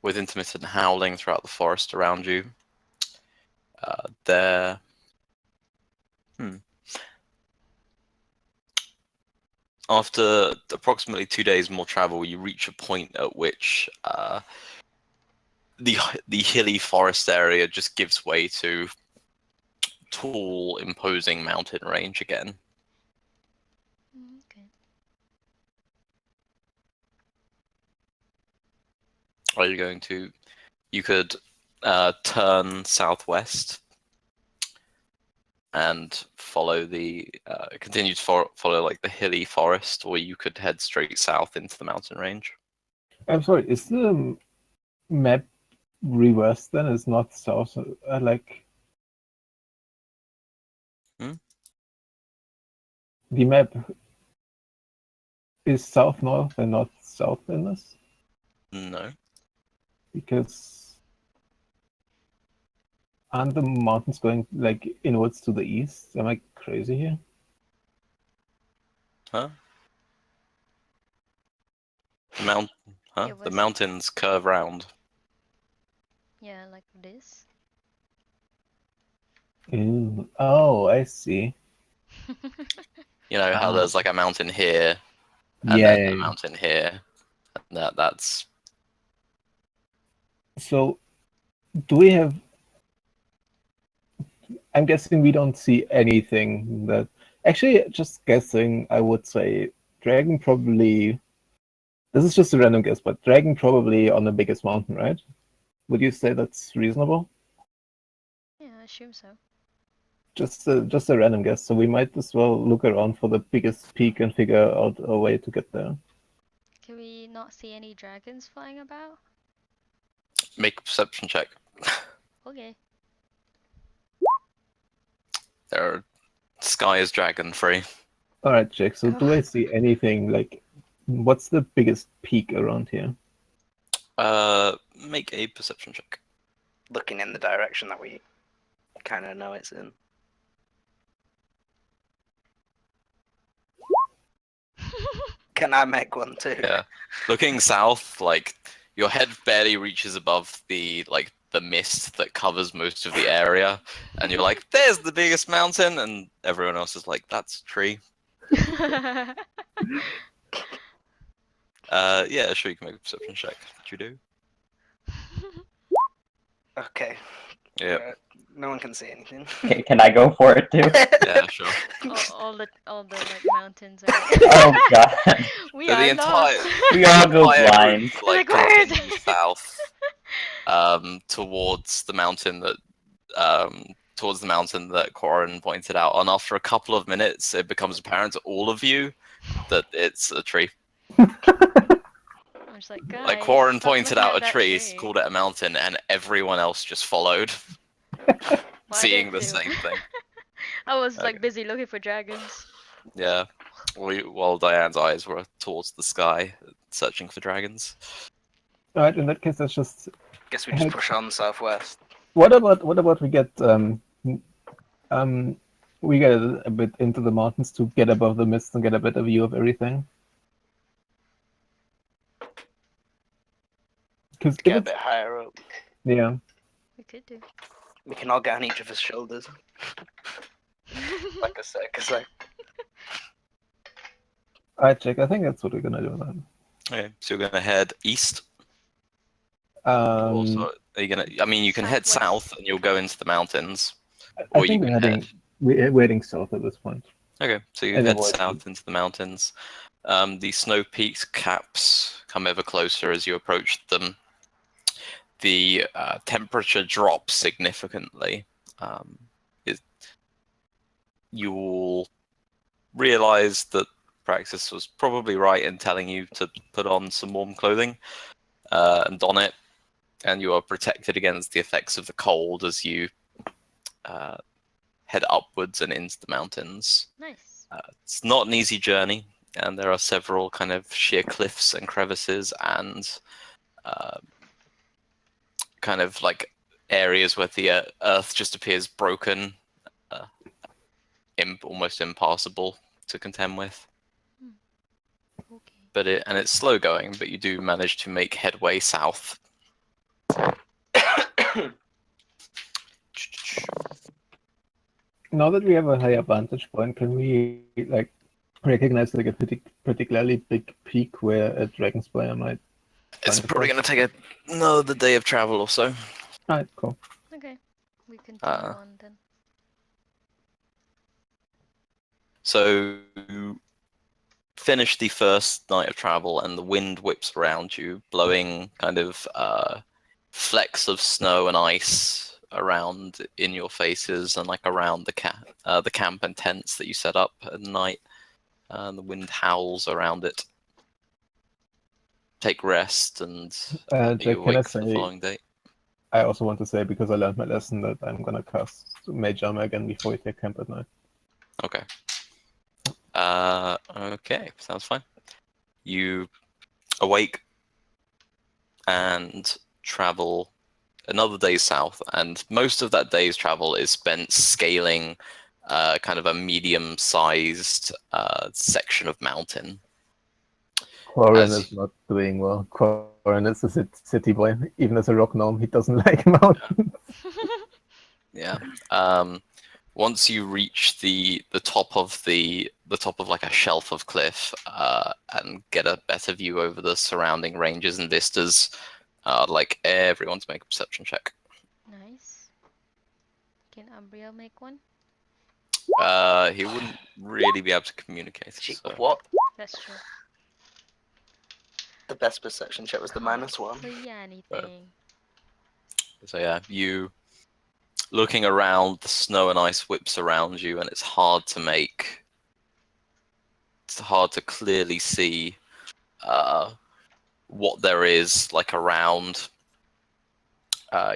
With intermittent howling throughout the forest around you. There. After approximately 2 days more travel, you reach a point at which the hilly forest area just gives way to tall, imposing mountain range again. Okay. Are you going to? You could turn southwest and follow continue to follow like the hilly forest, or you could head straight south into the mountain range. I'm sorry, is the map reversed then? It's not south, like... Hmm? The map is south-north and not south in this? No. Because aren't the mountains going like inwards to the east? Am I crazy here? Huh? The It The was- mountains curve round. Yeah, like this. Ew. Oh, I see. You know how there's like a mountain here and Yeah, then yeah, a yeah. mountain here. And that's So, do we have... I'm guessing we don't see anything that... Actually, just guessing, I would say Dragon probably... This is just a random guess, but Dragon probably on the biggest mountain, right? Would you say that's reasonable? Yeah, I assume so. Just a random guess, so we might as well look around for the biggest peak and figure out a way to get there. Can we not see any dragons flying about? make a perception check. Okay. There sky is dragon free. Alright, Jake, so do I see anything like... What's the biggest peak around here? Make a perception check. Looking in the direction that we kind of know it's in. Can I make one too? Yeah. Looking south, like your head barely reaches above the mist that covers most of the area, and you're like, "There's the biggest mountain," and everyone else is like, "That's a tree." Yeah, sure, you can make a perception check. Did you do? Okay. Yeah. No one can see anything. Can I go for it too? Yeah, sure. all the like mountains are. Oh god. We So are the entire lost. We all go entire blind. group, Like, where is continues it? south, towards the mountain that towards the mountain that Corin pointed out, and after a couple of minutes, it becomes apparent to all of you that it's a tree. I'm just like, guys, Like Corin stop pointed looking out at a that tree, called it a mountain, and everyone else just followed, Why seeing the didn't you? same thing. I was Okay. like busy looking for dragons. Yeah, while Diane's eyes were towards the sky, searching for dragons. Alright, in that case, let's just. Guess we just push on southwest. What about we get we get a bit into the mountains to get above the mist and get a better view of everything? Because Get a bit higher up. yeah, We could do. We can all get on each other's shoulders. Like a circus. alright, Jack. I think that's what we're gonna do then. Okay, so you're gonna head east. Um, Also, are you gonna? I mean, you can head Southwest. south and you'll go into the mountains, I or you think can head. we're heading south at this point. Okay, so you And head avoid south into the mountains. The snow peaks caps come ever closer as you approach them. The temperature drops significantly. You'll realize that Praxis was probably right in telling you to put on some warm clothing and don it, and you are protected against the effects of the cold as you head upwards and into the mountains. Nice. It's not an easy journey, and there are several kind of sheer cliffs and crevices and kind of like areas where the earth just appears broken, almost impassable to contend with. Okay. But it's slow going, but you do manage to make headway south. Now that we have a higher vantage point, can we like recognize like a particularly big peak where a Dragonspire might? It's find probably us? going to take another day of travel or so. Alright, cool. Okay. We continue on then. So you finish the first night of travel, and the wind whips around you, blowing kind of flecks of snow and ice around in your faces and like around the camp and tents that you set up at night. The wind howls around it. Take rest, and Jack, you can I awake for the say? following day. I also want to say, because I learned my lesson, that I'm gonna cast Mage Armor again before we take camp at night. Okay. Okay, sounds fine. You awake and travel another day south, and most of that day's travel is spent scaling kind of a medium-sized section of mountain. Corin is not doing well. Corin is a city boy. Even as a rock gnome, he doesn't like mountains. Yeah. Once you reach the top of like a shelf of cliff and get a better view over the surrounding ranges and vistas, I'd like everyone to make a perception check. Nice. Can Umbriel make one? He wouldn't really be able to communicate. So. What? That's true. The best perception check was the -1. So yeah, anything. So yeah, you looking around, the snow and ice whips around you, and it's hard to clearly see what there is like around.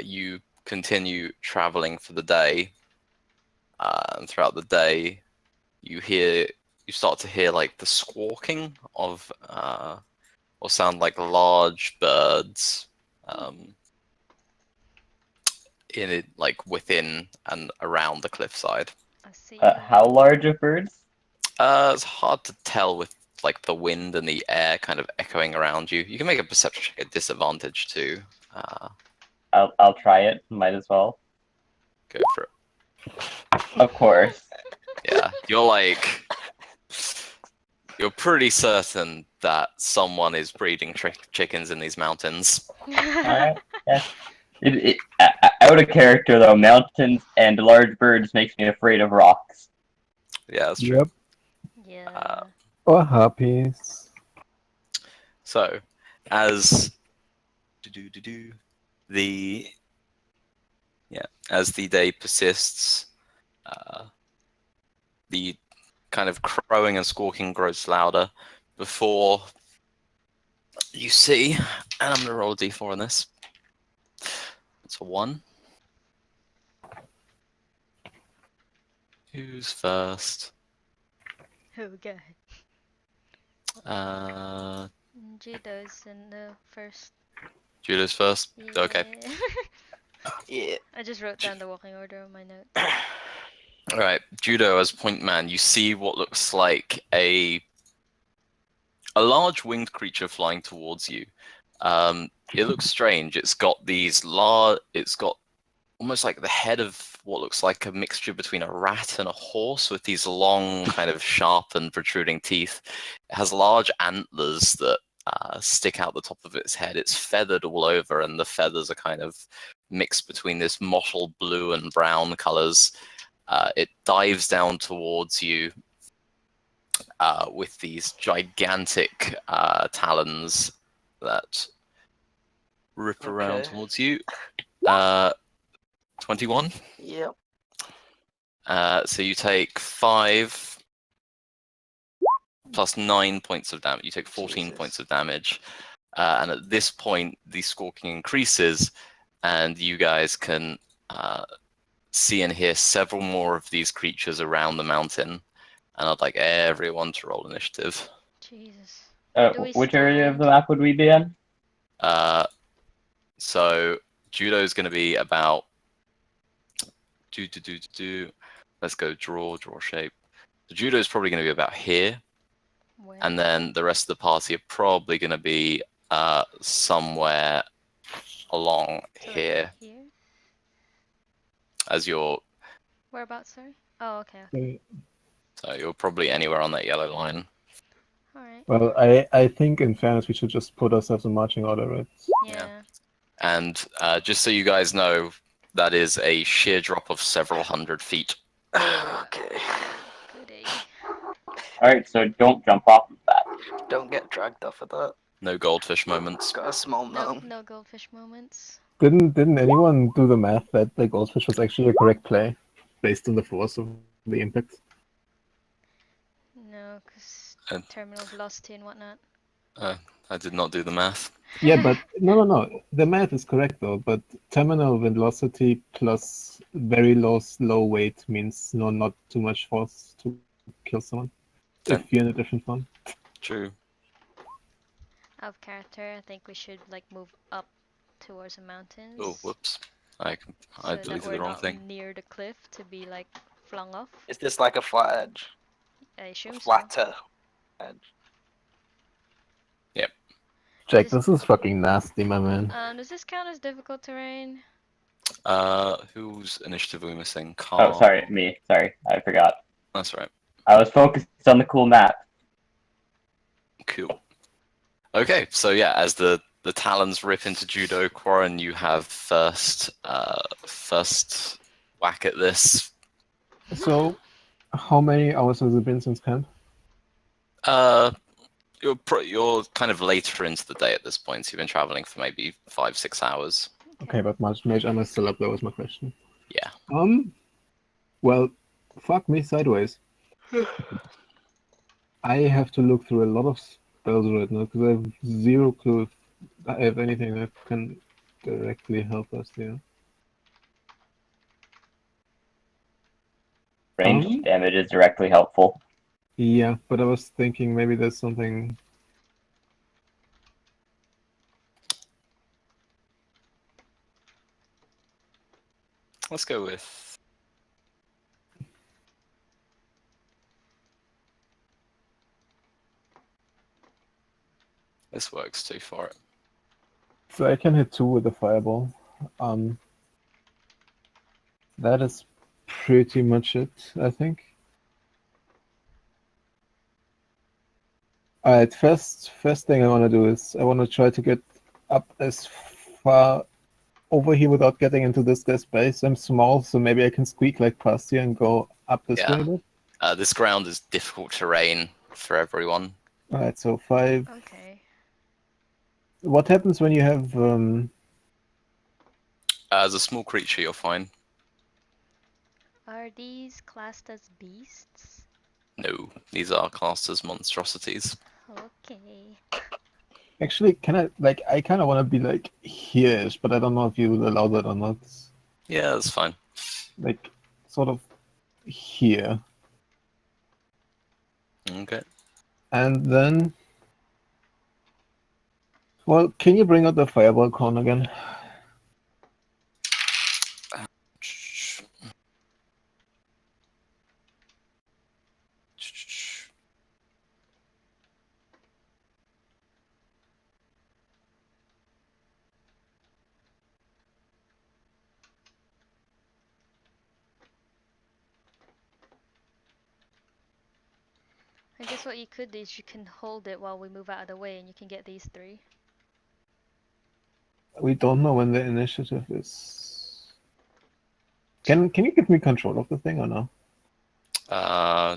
You continue traveling for the day, and throughout the day, you start to hear like the squawking of or sound like large birds in it, like within and around the cliffside. I see. How large of birds? It's hard to tell with like the wind and the air kind of echoing around you. You can make a perception check at disadvantage too. I'll try it. Might as well. Go for it. Of course. Yeah, you're pretty certain that someone is breeding chickens in these mountains. Alright. Yeah. Out of character though, mountains and large birds makes me afraid of rocks. Yeah, that's true. Yep. Yeah. Or harpies. As the day persists, the kind of crowing and squawking grows louder before you see, and I'm going to roll a d4 on this. It's a 1. Who's first? Oh god. Judo's in the first. Judo's first? Yeah. Okay. Yeah. I just wrote down the walking order on my notes. Alright, Judo as point man, you see what looks like a large winged creature flying towards you. It looks strange. It's got it's got almost like the head of what looks like a mixture between a rat and a horse with these long, kind of sharp and protruding teeth. It has large antlers that stick out the top of its head. It's feathered all over, and the feathers are kind of mixed between this mottled blue and brown colors. It dives down towards you with these gigantic talons that rip around towards you. 21? Yep. So you take 5 plus 9 points of damage. You take 14 Jesus. points of damage. And at this point, the squawking increases, and you guys can see and hear several more of these creatures around the mountain. And I'd like everyone to roll initiative. Jesus. Which area of the map would we be in? So Judo's going to be about... Let's go draw shape. So Judo's probably going to be about here. Where? And then the rest of the party are probably going to be somewhere along So here. Here? As you're... Whereabouts, sorry? Oh, okay. So you're probably anywhere on that yellow line. Alright. Well, I think in fairness we should just put ourselves in marching order, right? Yeah. And just so you guys know, that is a sheer drop of several hundred feet. Okay. Goody. Alright, so don't jump off of that. Don't get dragged off of that. No goldfish moments. Got a small No, gnome. no goldfish moments. Didn't anyone do the math that the goldfish was actually a correct play based on the force of the impact? No, because And- terminal velocity and whatnot. I did not do the math. Yeah, but no. The math is correct though. But terminal velocity plus very low weight means not too much force to kill someone if you're in a different form. True. Out of character, I think we should like move up towards the mountains. Oh, whoops. I so deleted that we're the wrong not thing. near the cliff to be like flung off. Is this like a flat edge? I assume A so. flatter edge? Jack, this is fucking nasty, my man. Does this count as difficult terrain? Whose initiative are we missing? Oh, Carl. sorry, me. Sorry, I forgot. That's right. I was focused on the cool map. Cool. Okay, so yeah, as the talons rip into Judo, Quarren, you have first whack at this. So, how many hours has it been since camp? You're kind of later into the day at this point, so you've been traveling for maybe 5-6 hours. Okay, but mage armor is still up. That was my question. Yeah. Well, fuck me sideways. I have to look through a lot of spells right now because I have zero clue if I have anything that can directly help us here. Ranged damage is directly helpful. Yeah, but I was thinking maybe there's something. Let's go with... This works too for it. So I can hit 2 with the fireball. That is pretty much it, I think. Alright, first thing I want to do is I want to try to get up as far over here without getting into this guy's base. I'm small, so maybe I can squeak like past here and go up this way a bit. This ground is difficult terrain for everyone. Alright, so 5. Okay. What happens when you have As a small creature, you're fine. Are these classed as beasts? No, these are classed as monstrosities. Okay. Actually, can I like? I kind of want to be like here-ish, but I don't know if you will allow that or not. Yeah, that's fine. Like, sort of here, Okay. and then. Well, can you bring out the fireball cone again? I guess what you could do is you can hold it while we move out of the way and you can get these 3. We don't know when the initiative is. Can you give me control of the thing or no? Uh,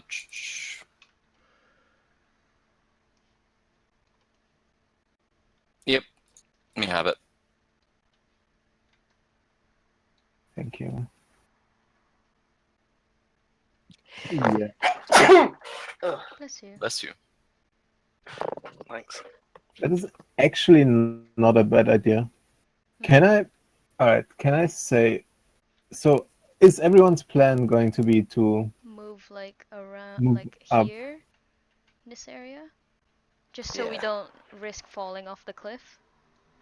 Yep, you have it. Thank you. Yeah. Bless you. Bless you. Thanks. That is actually not a bad idea. Can I? Alright, can I say. So, is everyone's plan going to be to Move like around, move like up? here, this area? Just so we Yeah. don't risk falling off the cliff.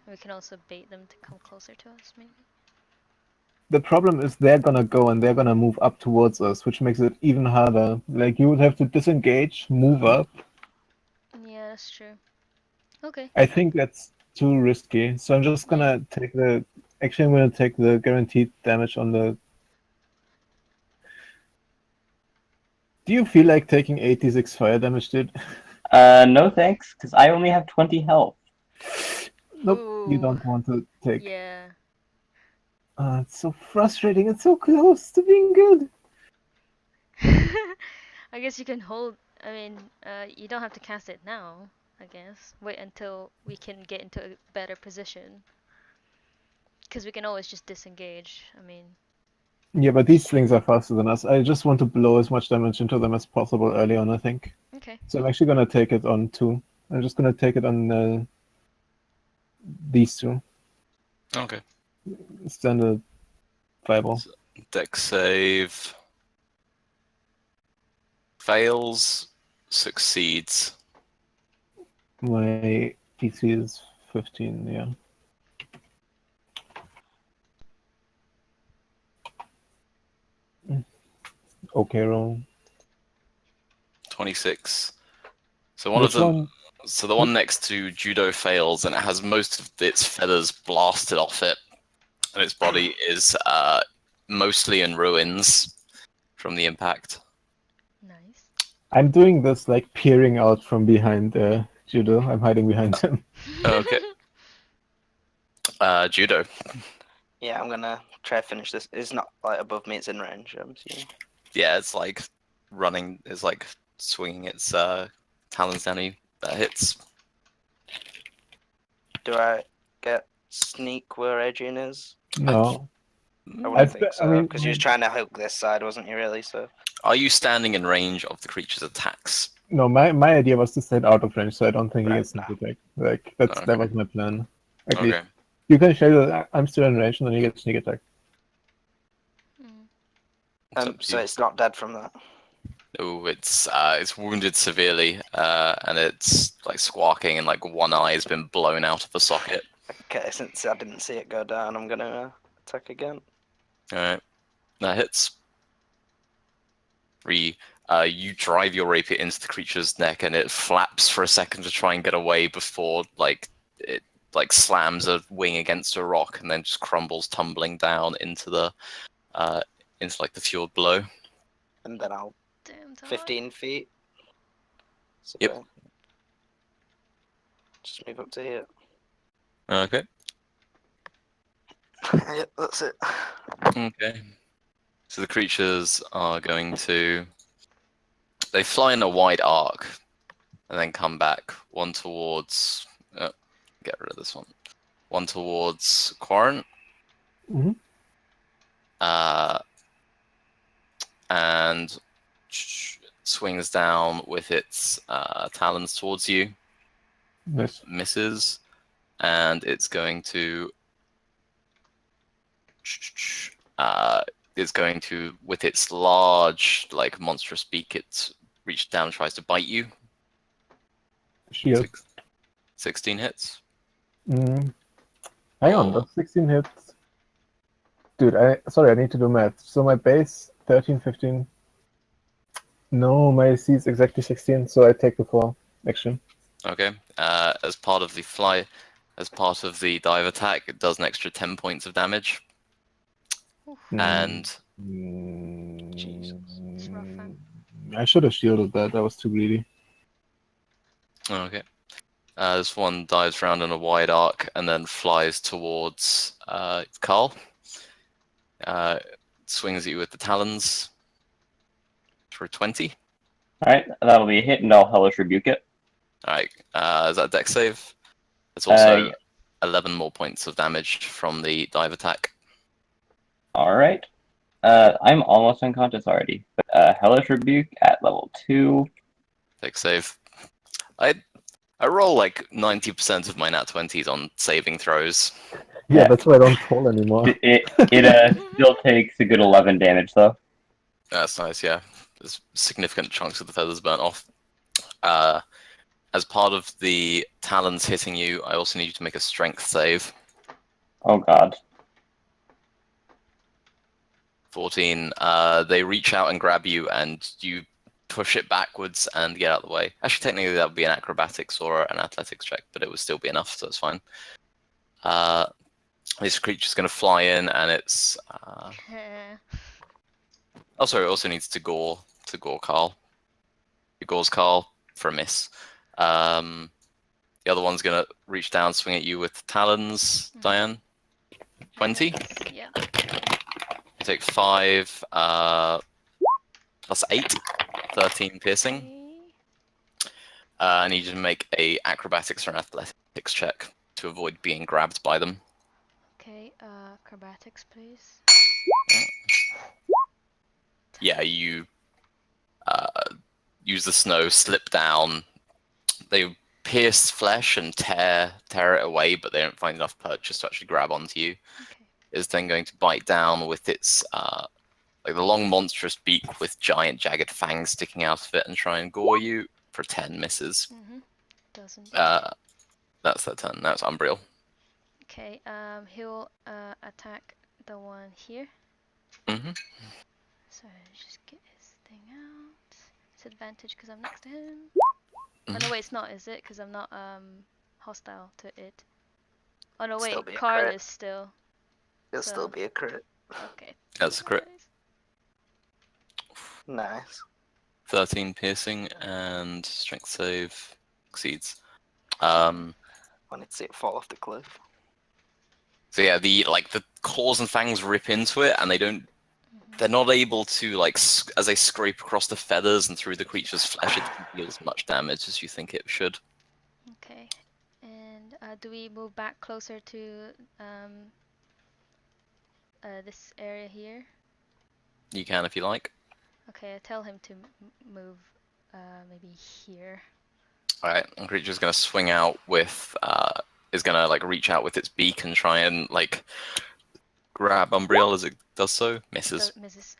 We can also bait them to come closer to us, maybe. The problem is they're gonna go and they're gonna move up towards us, which makes it even harder. Like, you would have to disengage, move up. Yeah, that's true. Okay. I think that's too risky, so I'm just gonna take the. Actually, I'm gonna take the guaranteed damage on the. Do you feel like taking 86 fire damage, dude? No thanks, because I only have 20 health. Nope, you Ooh. don't want to take. Yeah. It's so frustrating. It's so close to being good. I guess you can hold. I mean, you don't have to cast it now. I guess wait until we can get into a better position. Because we can always just disengage. I mean. Yeah, but these things are faster than us. I just want to blow as much damage into them as possible early on, I think. Okay. So I'm actually gonna take it on 2. I'm just gonna take it on these 2. Okay. Standard fireball. Dex save. Fails. Succeeds. My DC is 15, yeah. Okay, roll. 26. So one Which of them. one? So the one next to Judo fails, and it has most of its feathers blasted off it, and its body is mostly in ruins from the impact. Nice. I'm doing this like peering out from behind Judo. I'm hiding behind him. Okay. Judo. Yeah, I'm gonna try to finish this. It's not like above me; it's in range. I'm assuming. Yeah, it's like running. It's like swinging its talons down you. That hits. Do I get sneak where Adrian is? No. I wouldn't think I so, mean, because you was trying to hook this side, wasn't you? Really? So. Are you standing in range of the creature's attacks? no, my idea was to stay out of range, so I don't think he Right, gets sneak no. attack. Like that Okay. was my plan. At Okay. least you can show that I'm still in range, and then you get sneak attack. So it's not dead from that. No, it's wounded severely, and it's like squawking, and like one eye has been blown out of the socket. Okay, since I didn't see it go down, I'm gonna attack again. All right, that hits. You drive your rapier into the creature's neck, and it flaps for a second to try and get away before like it like slams a wing against a rock, and then just crumbles tumbling down into the like the fjord below. And then I'll Damn, Todd. 15 feet. So Yep. just move up to here. Okay. Yep, that's it. Okay. So the creatures are going to. They fly in a wide arc, and then come back. One towards. Get rid of this one. One towards Quarren, Mhm. And swings down with its talons towards you. Nice. Misses, and it's going to with its large, like monstrous beak, it reaches down and tries to bite you. Shield. 16 hits. Hang on, Roll. that's 16 hits. Dude, I need to do math. So my base 13, 15. No, my AC is exactly 16, so I take the 4 action. Okay. As part of the dive attack, it does an extra 10 points of damage. And Jesus, it's rough, man. I should have shielded that. I was too greedy. okay. This one dives around in a wide arc and then flies towards Koll. Swings at you with the talons for 20. Alright, that'll be a hit, and I'll Hellish Rebuke it. Alright, is that a dex save? It's also Yeah. 11 more points of damage from the dive attack. Alright. I'm almost unconscious already. But Hellish Rebuke at level 2. Dex save. I roll like 90% of my nat 20s on saving throws. Yeah, that's why I don't roll anymore. It still takes a good 11 damage, though. That's nice, yeah. There's significant chunks of the feathers burnt off. As part of the talons hitting you, I also need you to make a strength save. Oh god. 14. They reach out and grab you, and you push it backwards and get out of the way. Actually, technically, that would be an acrobatics or an athletics check, but it would still be enough, so it's fine. This creature's going to fly in, and it's... Oh, sorry, it also needs to gore Koll. It gores Koll for a miss. The other one's going to reach down, swing at you with talons, Diane. 20? Yeah. You take 5, plus 8, 13 piercing. Okay. I need you to make a acrobatics or an athletics check to avoid being grabbed by them. Okay, acrobatics, please. Yeah, you use the snow, slip down. They pierce flesh and tear it away, but they don't find enough purchase to actually grab onto you. Okay. It's then going to bite down with its like the long monstrous beak with giant jagged fangs sticking out of it and try and gore you for 10 misses. Doesn't. That's their turn. That's Umbriel. Okay, he'll attack the one here. Mm-hmm. So just get his thing out. It's advantage because I'm next to him. Mhm. Oh no, wait, it's not, is it? Because I'm not hostile to it. Oh no, Still wait, be a Karl crit. is still. It'll So- still be a crit. Okay. That's a crit. Nice. 13 piercing and strength save succeeds. Wanted to see it fall off the cliff. So yeah, the claws and fangs rip into it, and they're not able to as they scrape across the feathers and through the creature's flesh, it doesn't deal as much damage as you think it should. Okay. And do we move back closer to this area here? You can if you like. Okay, I tell him to move maybe here. Alright, the creature's gonna swing out with is gonna reach out with its beak and try and grab Umbriel as it does so. Misses. Misses.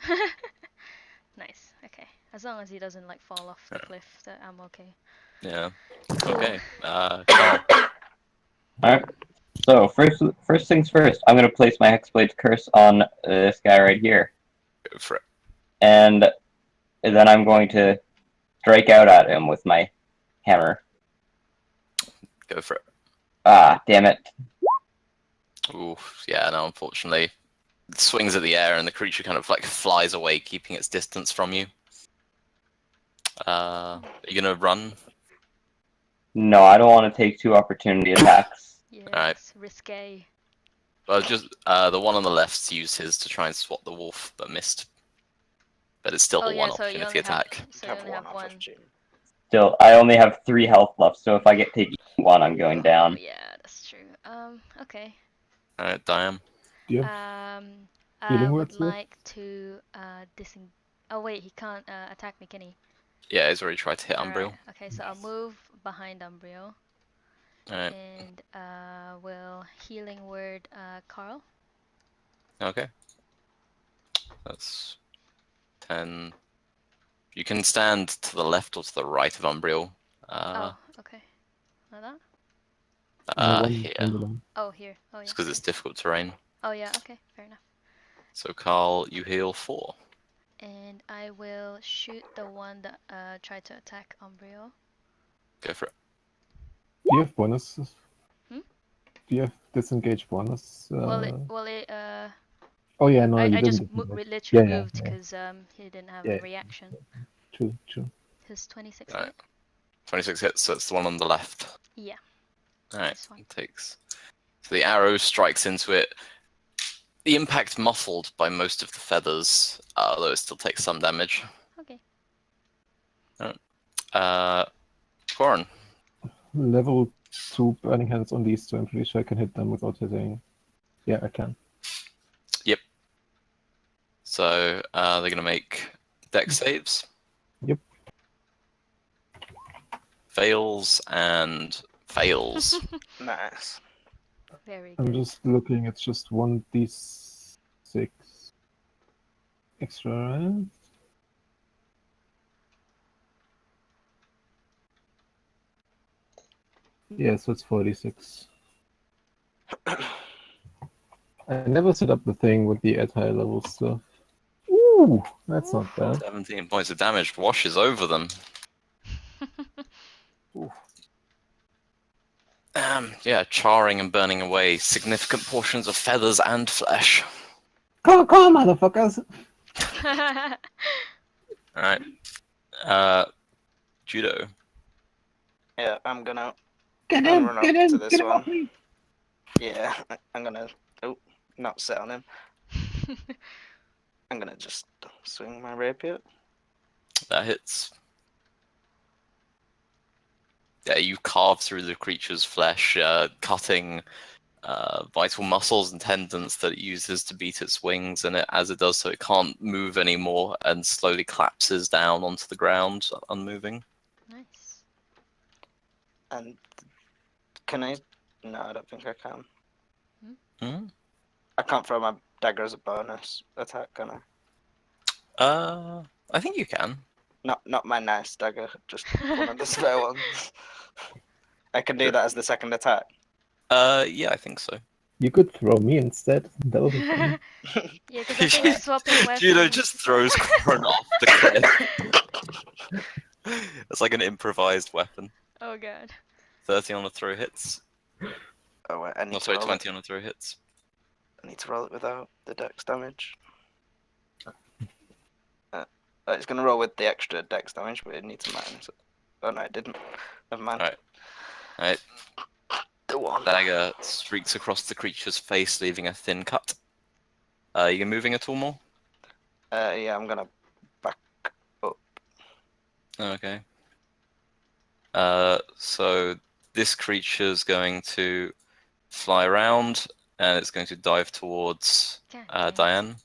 Nice. Okay. As long as he doesn't fall off the cliff, that I'm okay. Yeah. Okay. Carl. Alright. So, first things first, I'm going to place my Hexblade's Curse on this guy right here. Go for it. And then I'm going to strike out at him with my hammer. Go for it. Ah, damn it. Ooh, yeah, no, unfortunately. It swings at the air and the creature kind of flies away, keeping its distance from you. Are you gonna run? No, I don't want to take 2 opportunity attacks. Yeah, Alright. it's risque. Well, just the one on the left's used his to try and swat the wolf, but missed. But it's still Oh a yeah, one so you opportunity only have, attack. so you only have off one. of June. Still, I only have 3 health left, so if I get taken 1, I'm going Oh down. yeah, that's true. Okay. Alright, Diane. Do you have I healing would words left? like to Oh wait, he can't attack me, can he? Yeah, he's already tried to hit Alright, Umbriel. okay, so I'll move behind Umbriel Alright, and will healing word Carl. okay. That's 10. You can stand to the left or to the right of Umbriel. Oh, okay. Like that? Here. Oh, here. Oh, yeah. Just because it's Okay. difficult terrain. Oh, yeah. Okay. Fair enough. So, Carl, you heal 4. And I will shoot the one that tried to attack Umbriel. Go for it. Do you have bonuses? Hmm? Do you have disengage bonus? Oh yeah, no, you I just didn't. literally Yeah, moved yeah. because he didn't have Yeah. a reaction. True. His 26 Right. hit? 26 hits, so it's the one on the left. Yeah. Alright, This one. takes. So the arrow strikes into it. The impact muffled by most of the feathers, although it still takes some damage. Okay. Corin. Level 2 burning hands on these two. I'm pretty sure I can hit them without hitting. Yeah, I can. So they're going to make dex saves. Yep. Fails and fails. Nice. Very I'm good. just looking. It's just 1d6 extra, right? Yeah, so it's 46. I never set up the thing with the at high level stuff. Ooh, that's not bad. 17 points of damage washes over them. Yeah, charring and burning away significant portions of feathers and flesh. Come, motherfuckers! Alright. Judo. Yeah, I'm gonna Get I'll him! run Get up to him! this Get him one. off me! Yeah, I'm gonna not sit on him. I'm gonna just swing my rapier. That hits. Yeah, you carve through the creature's flesh, cutting vital muscles and tendons that it uses to beat its wings, and as it does so, it can't move anymore and slowly collapses down onto the ground, unmoving. Nice. And can I? No, I don't think I can. Hmm? I can't throw my dagger as a bonus attack, can I? I think you can. Not my nice dagger, just one of the spare ones. I can do that as the second attack. Yeah, I think so. You could throw me instead. That would be funny. Yeah, because I think swapping weapons. Judo just throws Corin off the cliff. It's like an improvised weapon. Oh god. 30 on a throw hits. Oh wait, I need No, to sorry, roll 20 it. on a throw hits. I need to roll it without the dex damage. It's gonna roll with the extra dex damage, but it needs a minus. Oh no, it didn't. Never mind. Alright. The one. Dagger streaks across the creature's face, leaving a thin cut. You moving at all more? Yeah, I'm gonna back up. Okay. So this creature's going to fly around, and it's going to dive towards Diane.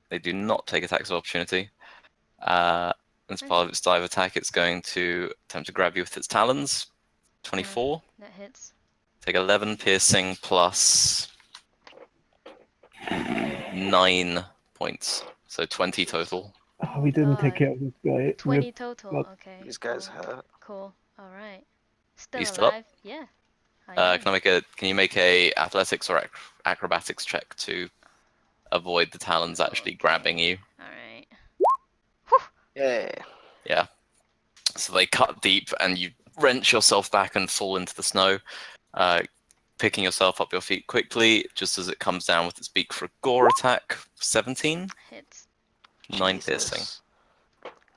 They do not take attacks of opportunity. As part of its dive attack, it's going to attempt to grab you with its talons. 24. That hits. Take 11 piercing plus 9 points. So 20 total. Oh, we didn't take care of this guy. 20 total. not- Okay. These guys cool. hurt. Cool. All right. Still Are you still up? alive? Yeah. I am. Can you make a athletics or acrobatics check to avoid the talons actually grabbing you? All right. Yeah. Yeah. So they cut deep, and you wrench yourself back and fall into the snow, picking yourself up your feet quickly, just as it comes down with its beak for a gore attack. 17. Hits. 9 piercing.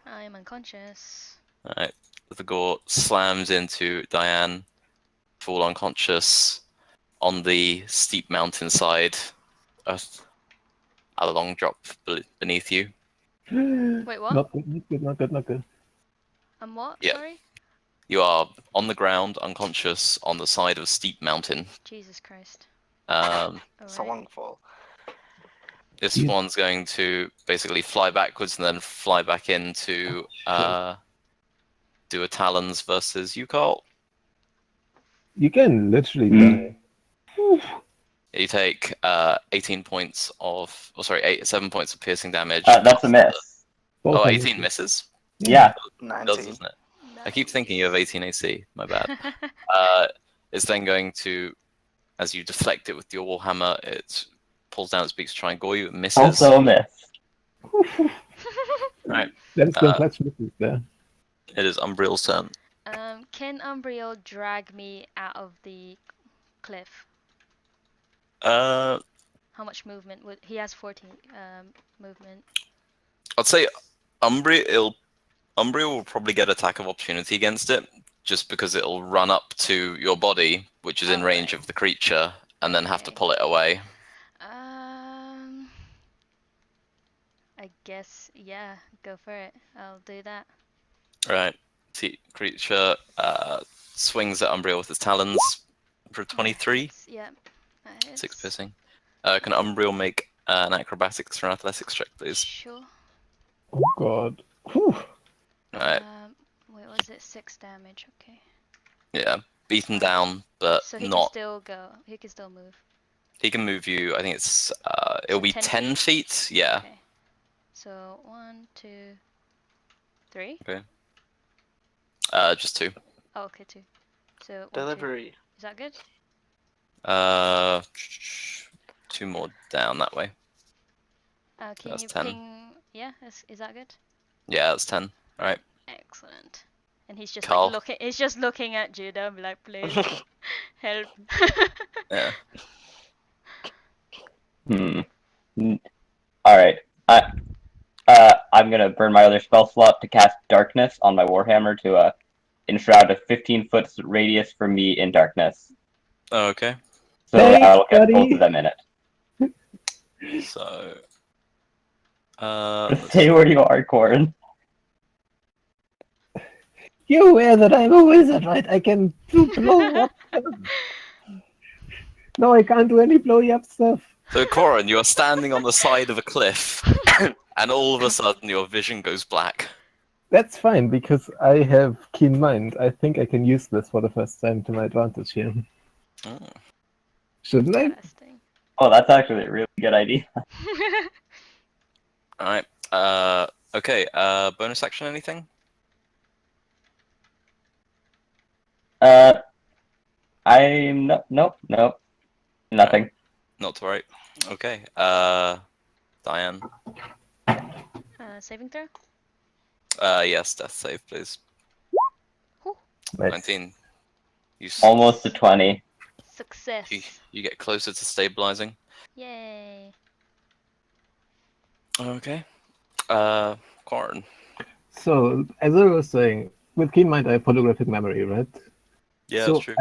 I am unconscious. Alright. The gore slams into Diane, fall unconscious on the steep mountainside. A long drop beneath you. Wait, what? Not good. I'm what? Yeah. Sorry? You are on the ground, unconscious, on the side of a steep mountain. Jesus Christ. It's a Alright. long fall. This Yeah. one's going to basically fly backwards and then fly back into do a Talons versus you, Koll. You can literally Mm. die. You take 18 points of, 7 points of piercing damage. That's a miss. Both Oh, are 18 misses. misses? Yeah. It 19. does, doesn't it? I keep thinking you have 18 AC. My bad. It's then going to, as you deflect it with your warhammer, it pulls down its beak to try and gore you. It misses. Also a miss. Right. There's some clutch misses there. It is Umbriel's turn. Can Umbriel drag me out of the cliff? Uh, How much movement would he has 14 movement. I'd say Umbriel will probably get attack of opportunity against it, just because it'll run up to your body, which is in range of the creature, and then have to pull it away. I guess, yeah, go for it. I'll do that. Right. See, creature swings at Umbriel with its talons for 23. Yeah. 6 piercing. Can Umbriel make an acrobatics or an athletics check, please? Sure. Oh god. Whew. Right. Wait, was it 6 damage? Okay. Yeah. Beaten down, but So he not. can still go. He can still move. He can move you. I think it's it'll be 10 10 feet. Yeah. Okay. So 1, 2, 3. Okay. Just 2. Oh, okay, 2. So 1, 2. Delivery. Is that good? 2 more down that way. Can That's you 10. ping? Yeah, is that good? Yeah, that's 10. All right. Excellent. And he's just Koll. like looking. He's just looking at Judah, like, please help. Yeah. All right. I'm gonna burn my other spell slot to cast darkness on my warhammer to enshroud a 15-foot radius from me in darkness. Okay. So Thanks, I'll get both buddy. of them in it. So. Stay where you are, Corin. You're aware that I'm a wizard, right? I can do blow up stuff. No, I can't do any blowy up stuff. So, Corin, you are standing on the side of a cliff, and all of a sudden your vision goes black. That's fine, because I have keen mind. I think I can use this for the first time to my advantage here. Oh. Shouldn't I? Interesting. Oh, that's actually a really good idea. Alright. Okay, bonus action anything? I'm nope, nothing. Not to worry. Okay, Diane. Saving throw. Yes, death save, please. Nice. 19. Almost a 20. Success. You get closer to stabilizing. Yay. Okay. Corin. So, as I was saying, with keen mind I have photographic memory, right? Yeah, so that's true.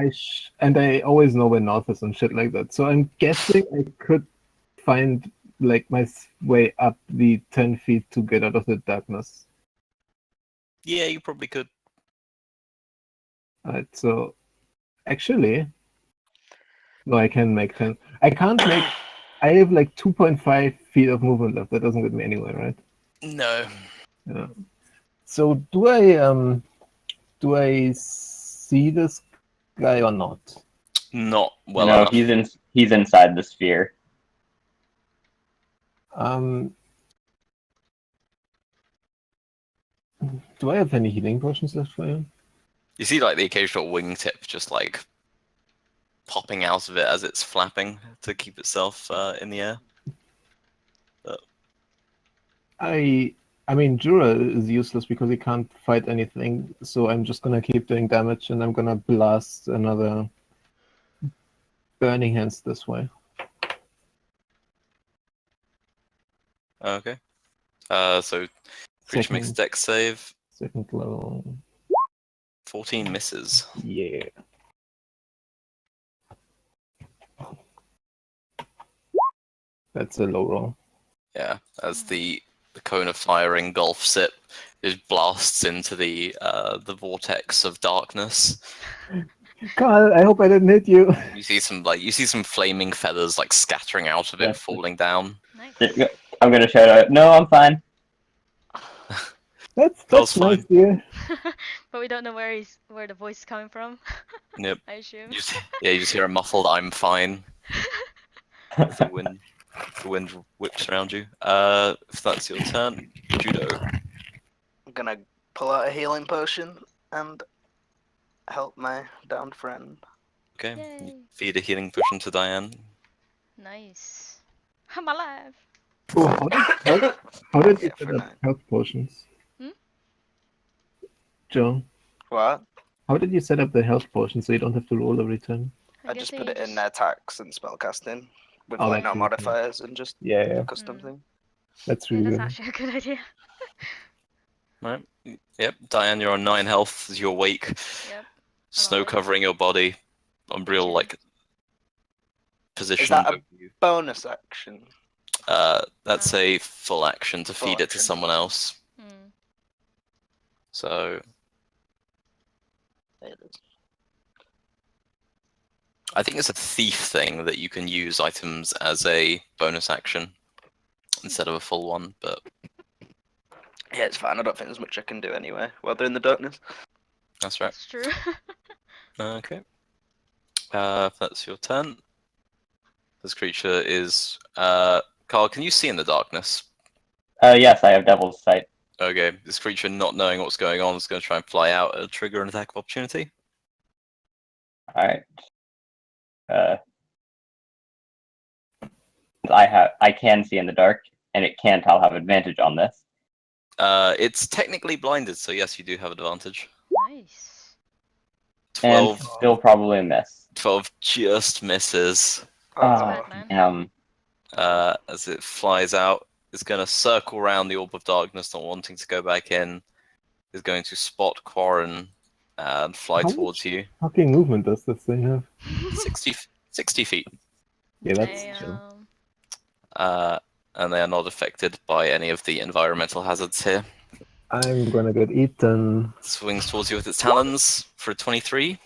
I always know where north is and shit like that. So I'm guessing I could find like my way up the 10 feet to get out of the darkness. Yeah, you probably could. Alright, so actually, no, I can make 10. I can't make. I have like 2.5 feet of movement left. That doesn't get me anywhere, right? No. Yeah. So do I see this guy or not? Not well no, enough. he's inside the sphere. Do I have any healing potions left for him? You see, like, the occasional wingtip just, like, popping out of it as it's flapping to keep itself in the air. But... I mean, Jura is useless because he can't fight anything, so I'm just gonna keep doing damage, and I'm gonna blast another Burning Hands this way. Okay. So, creature makes a dex save. Second level. 14 misses. Yeah. That's a low roll. Yeah, as the cone of fire engulfs it, it blasts into the vortex of darkness. Carl, I hope I didn't hit you. You see some flaming feathers like scattering out of it, falling down. Nice. I'm gonna shout out, no, I'm fine. That's That's nice, fine. yeah. But we don't know where the voice is coming from. Yep. I assume. You just hear a muffled "I'm fine" as the wind whips around you. If that's your turn, Judo. I'm gonna pull out a healing potion and help my downed friend. Okay. Yay. Feed a healing potion to Diane. Nice. I'm alive. Oh, how did you Yeah, set for up 9. health potions? Hmm? Joe, What? how did you set up the health potion so you don't have to roll every turn? I just guessing put you it in attacks and spellcasting with Oh, like that's no really cool. modifiers and just Yeah, a custom Mm. thing. that's Yeah, really that's good. actually a good idea. Right. Yep. Diane, you're on 9 health as you awake. Yep. Snow awake. covering your body. Unreal chilling. like position. Is that a over you. bonus action? That's No. a full action to Full feed it to action. someone else. Mm. So There it is. I think it's a thief thing that you can use items as a bonus action instead of a full one, but Yeah, it's fine. I don't think there's much I can do anyway while they're in the darkness. that's right. That's true. Okay. If that's your turn. This creature is Carl, can you see in the darkness? Yes, I have Devil's Sight. Okay. This creature not knowing what's going on is gonna try and fly out and trigger an attack of opportunity. Alright. I can see in the dark, and it can't. I'll have advantage on this. It's technically blinded, so yes, you do have advantage. Nice. 12, And still probably miss. 12 just misses. That's Oh, bad, man. As it flies out, it's going to circle around the orb of darkness, not wanting to go back in. Is going to spot Quarren and fly How towards much you. fucking movement does this thing have? 60 feet. Yeah, that's chill. And they are not affected by any of the environmental hazards here. I'm gonna get eaten. Swings towards you with its talons for a 23.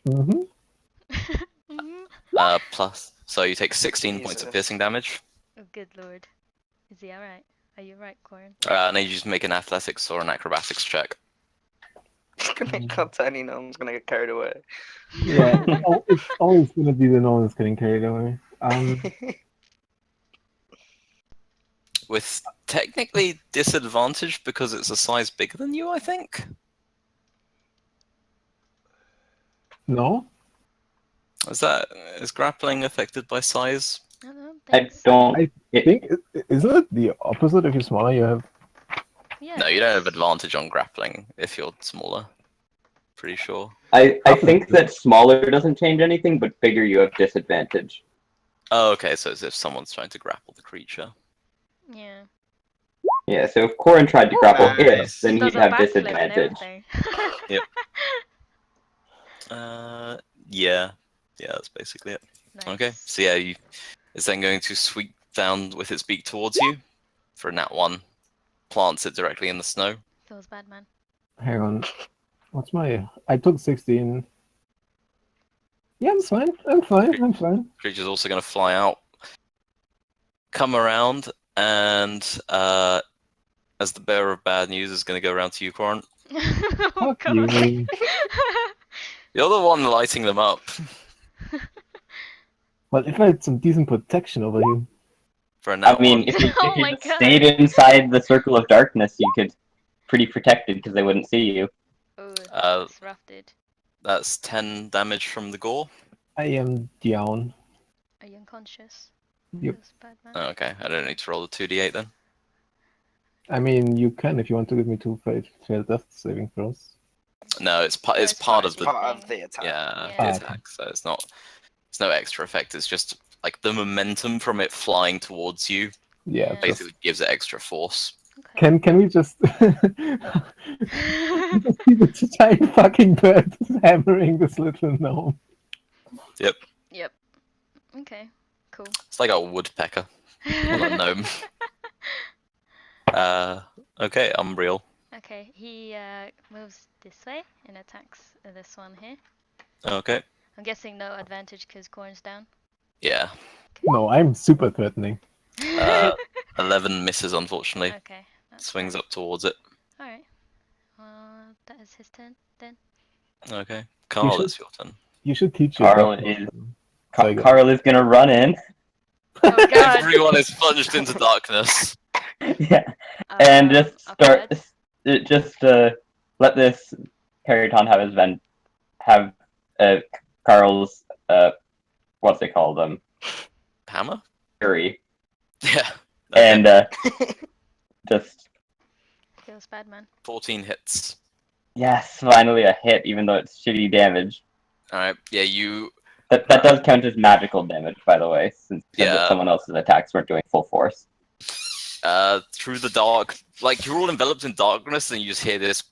Mm-hmm. Plus, so you take 16 points of Jesus. piercing damage. Oh, good lord. Is he alright? Are you right, Corin? I need you to make an athletics or an acrobatics check. Tiny gnome's gonna get carried away. Yeah, it's always gonna be the no one's getting carried away. With technically disadvantage because it's a size bigger than you, I think. No? Is grappling affected by size? I don't I think so. don't. I think isn't it the opposite? If you're smaller, you have. Yeah. No, you don't have advantage on grappling if you're smaller. Pretty sure. I think that smaller doesn't change anything, but bigger you have disadvantage. Oh, okay, so as if someone's trying to grapple the creature. Yeah. Yeah, so if Corin tried to grapple it, Nice. then Does he'd a have backflip and disadvantage. everything. Yeah, that's basically it. Nice. Okay, so yeah, it's then going to sweep down with its beak towards you for a nat 1. Plants it directly in the snow. Feels bad, man. Hang on. What's my? I took 16. Yeah, I'm fine. I'm fine. Creature's also going to fly out, come around, and as the bearer of bad news, is going to go around to you, Quarren. Oh Fuck god. you. You're the one lighting them up. Well, if I had some decent protection over you. For a nat I mean, 1. if you Oh my just God. stayed inside the circle of darkness, you could pretty protected because they wouldn't see you. Oh, Uh, that's rough, dude. That's 10 damage from the gore. I am down. Are you unconscious? Yep. Feels bad, man. Oh, okay, I don't need to roll the 2d8 then. I mean, you can if you want to give me 2 failed death saving throws. No, it's part it's part of the the Part of thing. the attack. yeah, Yeah. the attack. So it's no extra effect. It's just like the momentum from it flying towards you Yeah. Yeah. Just, basically gives it extra force. Okay. can we just just see the giant fucking bird hammering this little gnome? Yep, Yep. Okay. Cool. it's like a woodpecker, not a gnome. Okay, Umbriel. Okay, he moves this way and attacks this one here. Okay, I'm guessing no advantage because Corn's down. yeah. No, I'm super threatening. 11 misses, unfortunately. Okay. That's Swings fine. up towards it. Alright. That is his turn then. Okay. Carl, should- it's your turn. You should teach your Carl dog. is Sorry, go Carl is gonna run in. Oh god. Everyone is plunged into darkness. Yeah, and just start Upward. just let this Periton have his have Carl's what's it called Hammer? fury, Yeah. and just Feels bad, man. 14 hits. yes, finally a hit, even though it's shitty damage. Alright, yeah, you... That does count as magical damage, by the way, since Yeah. someone else's attacks weren't doing full force. Through the dark... Like, you're all enveloped in darkness, and you just hear this...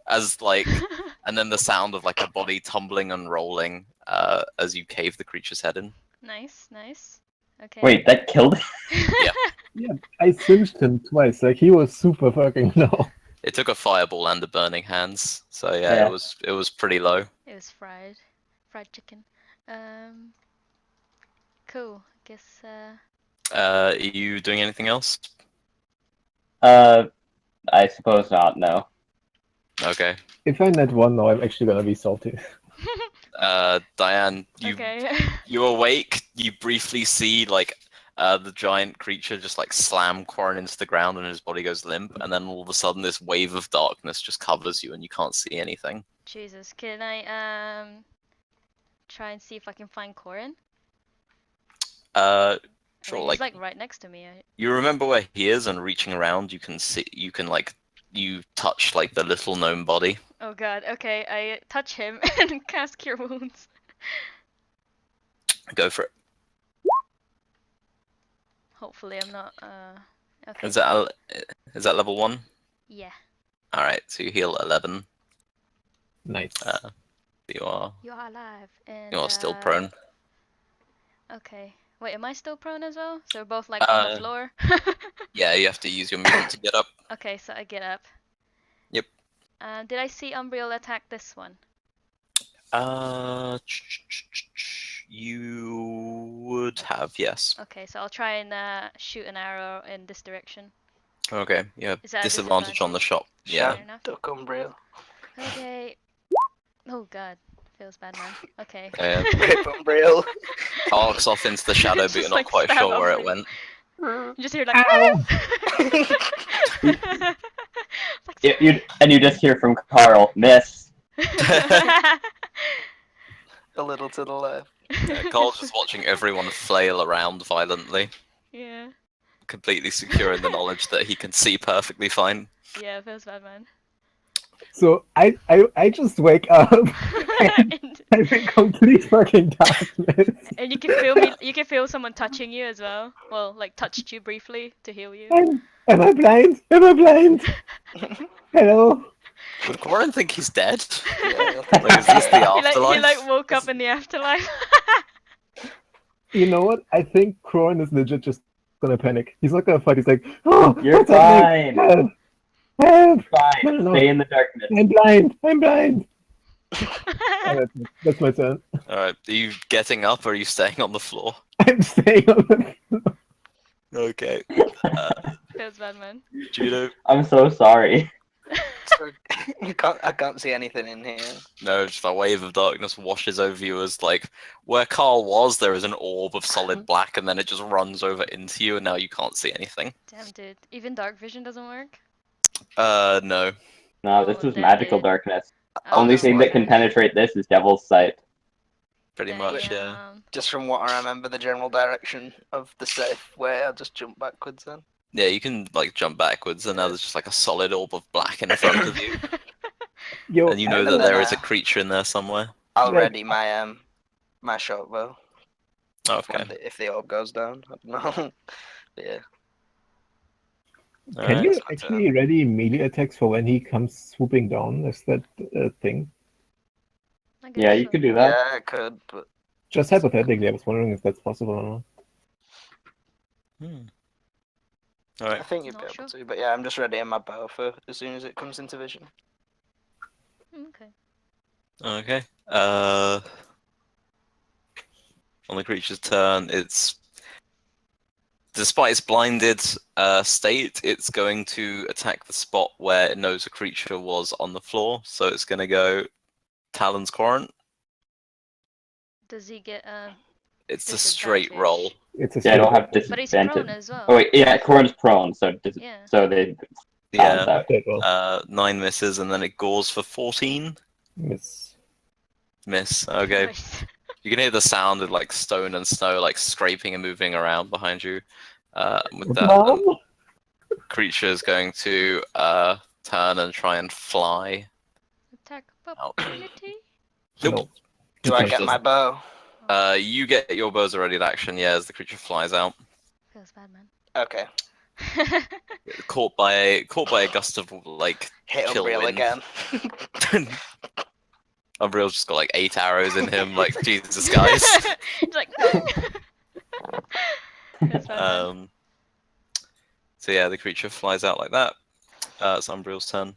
as, like... And then the sound of, like, a body tumbling and rolling as you cave the creature's head in. Nice, nice. Okay. Wait, that killed him? Yeah, I singed him twice. Like he was super fucking low. It took a fireball and a burning hands, so yeah. it was pretty low. It was fried chicken. Cool. Guess. Are you doing anything else? I suppose not, no. Okay. If I net one now, I'm actually gonna be salty. Diane, you Okay. you awake. You briefly see like the giant creature just like slam Corin into the ground, and his body goes limp. And then all of a sudden, this wave of darkness just covers you, and you can't see anything. Jesus. Can I try and see if I can find Corin? Sure. He's like right next to me. You remember where he is, and reaching around, you can see. You can like you touch like the little gnome body. Oh god. Okay. I touch him and cast Cure Wounds. Go for it. Hopefully, I'm not. Okay. Is that level 1? Yeah. All right. So you heal 11. Nice. You are alive. And you are still prone. Okay. Wait, am I still prone as well? So we're both like on the floor? Yeah, you have to use your movement to get up. Okay, so I get up. Yep. Did I see Umbriel attack this one? You would have, yes. Okay, so I'll try and shoot an arrow in this direction. Okay, yeah. Is that a Disadvantage on the shot. Yeah. Fair enough. Duck Umbriel. Okay. Oh god. Feels bad, man. Okay. Rip Umbriel. Arcs off into the shadow, but Just, you're not like, quite stab sure where it Umbriel. went. You just hear like. Ow! Like, You just hear from Carl, miss. A little to the left. Cole's just watching everyone flail around violently, Yeah. completely secure in the knowledge that he can see perfectly fine. Yeah, feels bad, man. So I just wake up and I'm in complete fucking darkness. And you can feel me. You can feel someone touching you as well. Well, like touched you briefly to heal you. Am I blind? Am I blind? Hello? Would Corin think he's dead? Yeah, Like, is this the He afterlife? like woke up in the afterlife. You know what? I think Kroin is legit just gonna panic. He's not gonna fight. He's like, oh, You're what's happening? fine. Help! Help! Fine, No. stay in the darkness. I'm blind. I'm blind. That's my turn. Alright, are you getting up or are you staying on the floor? I'm staying on the Okay. Feels bad, man. Judo? I'm so sorry. So, I can't see anything in here. No, just a wave of darkness washes over you as, like, where Carl was, there is an orb of solid black, and then it just runs over into you, and now you can't see anything. Damn, dude. Even dark vision doesn't work. No. No, this Oh, was damn, magical dude. darkness. Oh, Only no, thing that can gosh. penetrate this is Devil's Sight. Pretty much, yeah. Damn. Just from what I remember, the general direction of the safe way, I'll just jump backwards then. Yeah, you can, like, jump backwards, and now there's just, like, a solid orb of black in front of you. Yo, And you know And that then, there is a creature in there somewhere. I'll Yeah. ready my my shot bow. Okay. If the orb goes down, I don't know. But yeah. Can Alright. you actually ready melee attacks for when he comes swooping down? Is that a thing? I guess Yeah, you so. could do that. Yeah, I could, but Just hypothetically, I was wondering if that's possible or not. Alright. I think you'd Not be able sure. to. But yeah, I'm just readying my bow for as soon as it comes into vision. Okay. Okay. on the creature's turn, despite its blinded state, it's going to attack the spot where it knows a creature was on the floor. So it's going to go Talon's Quarrant. Does he get It's a straight roll. It's a Yeah, I don't have But he's disadvantage. prone as well. Oh wait, yeah, Corrin's prone, so Yeah. so they Yeah, balance out. 9 misses, and then it gores for 14. miss. Miss. Okay. Nice. You can hear the sound of like stone and snow like scraping and moving around behind you. With that, Mom? creature is going to turn and try and fly. Attack of opportunity. Nope. Do I get my bow? You get your bows ready to action, yeah, as the creature flies out. Feels bad, man. Okay. Caught by a gust of like Hit chill Unreal wind. again. Unreal's just got like 8 arrows in him, like Jesus guys. It's like no. Feels bad, man. So yeah, the creature flies out like that. It's Unreal's turn.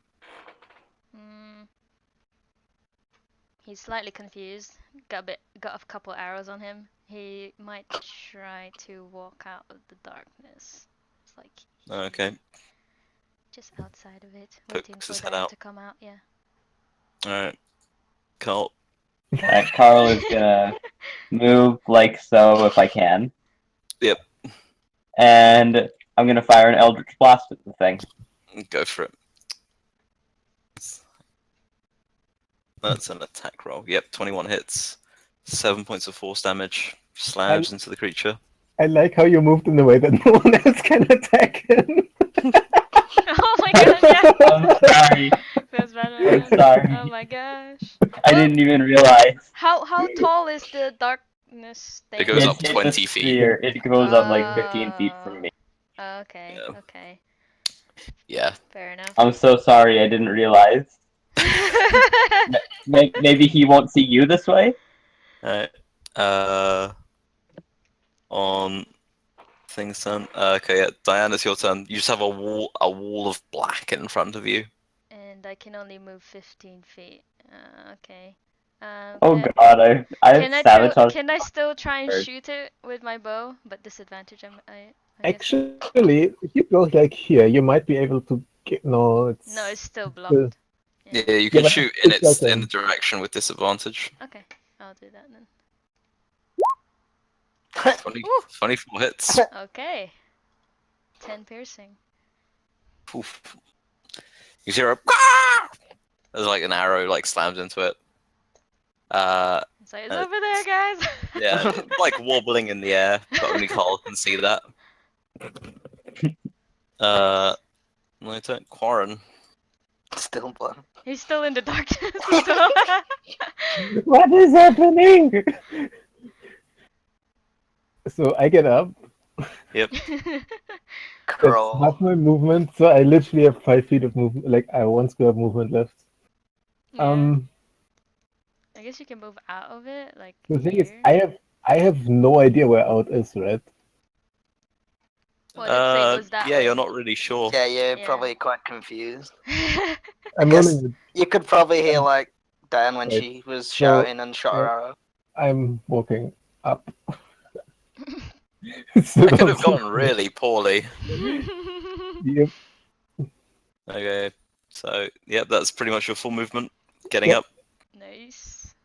He's slightly confused. Got a couple arrows on him. He might try to walk out of the darkness. It's like Okay. just outside of it, Pokes waiting for his head them out. to come out. Yeah. Alright. Koll. Carl is gonna move like so if I can. Yep. And I'm gonna fire an Eldritch Blast at the thing. Go for it. That's an attack roll. Yep, 21 hits. 7 points of force damage. Slabs into the creature. I like how you moved in a way that no one else can attack him. Oh my god, yeah. I'm sorry. Feels bad, I'm man. sorry. Oh my gosh. I didn't even realize. How tall is the darkness thing? It goes up It's a 20 feet. sphere. It goes up like 15 feet from me. Okay, Yeah. okay. Yeah. Fair enough. I'm so sorry. I didn't realize. Maybe he won't see you this way. Alright. On thing's turn. Okay, yeah, Diana, it's your turn. You just have a wall of black in front of you. And I can only move 15 feet. Okay. Oh god, I have sabotage. Can I still try and Bird. shoot it with my bow? But disadvantage, I guess. Actually, if you go like here, you might be able to get. No, it's. No, it's still blocked. Yeah, you can but shoot in it's like in the direction with disadvantage. Okay, I'll do that then. 24 hits. Okay. 10 piercing. Oof. You hear a there's like an arrow like slammed into it. So it's over there, guys. Yeah, it's, like wobbling in the air, but only Koll can see that. My turn. Quarren. Still blind. He's still in the darkness. What is happening? So I get up. Yep. That's Crawl. half my movement, so I literally have 5 feet of movement. Like I 1 square of movement left. Yeah. I guess you can move out of it, like. The thing is, here. I have no idea where out is, right? Well, let's say it was that Yeah, way. you're not really sure. Yeah, you're Yeah. probably quite confused. I'm guess- rolling. You could probably hear like Diane when Right. she was shouting and shot her yeah. arrow. I'm walking up. That could have gone really poorly. Yep. Okay, so yep, that's pretty much your full movement. Getting up, Nice.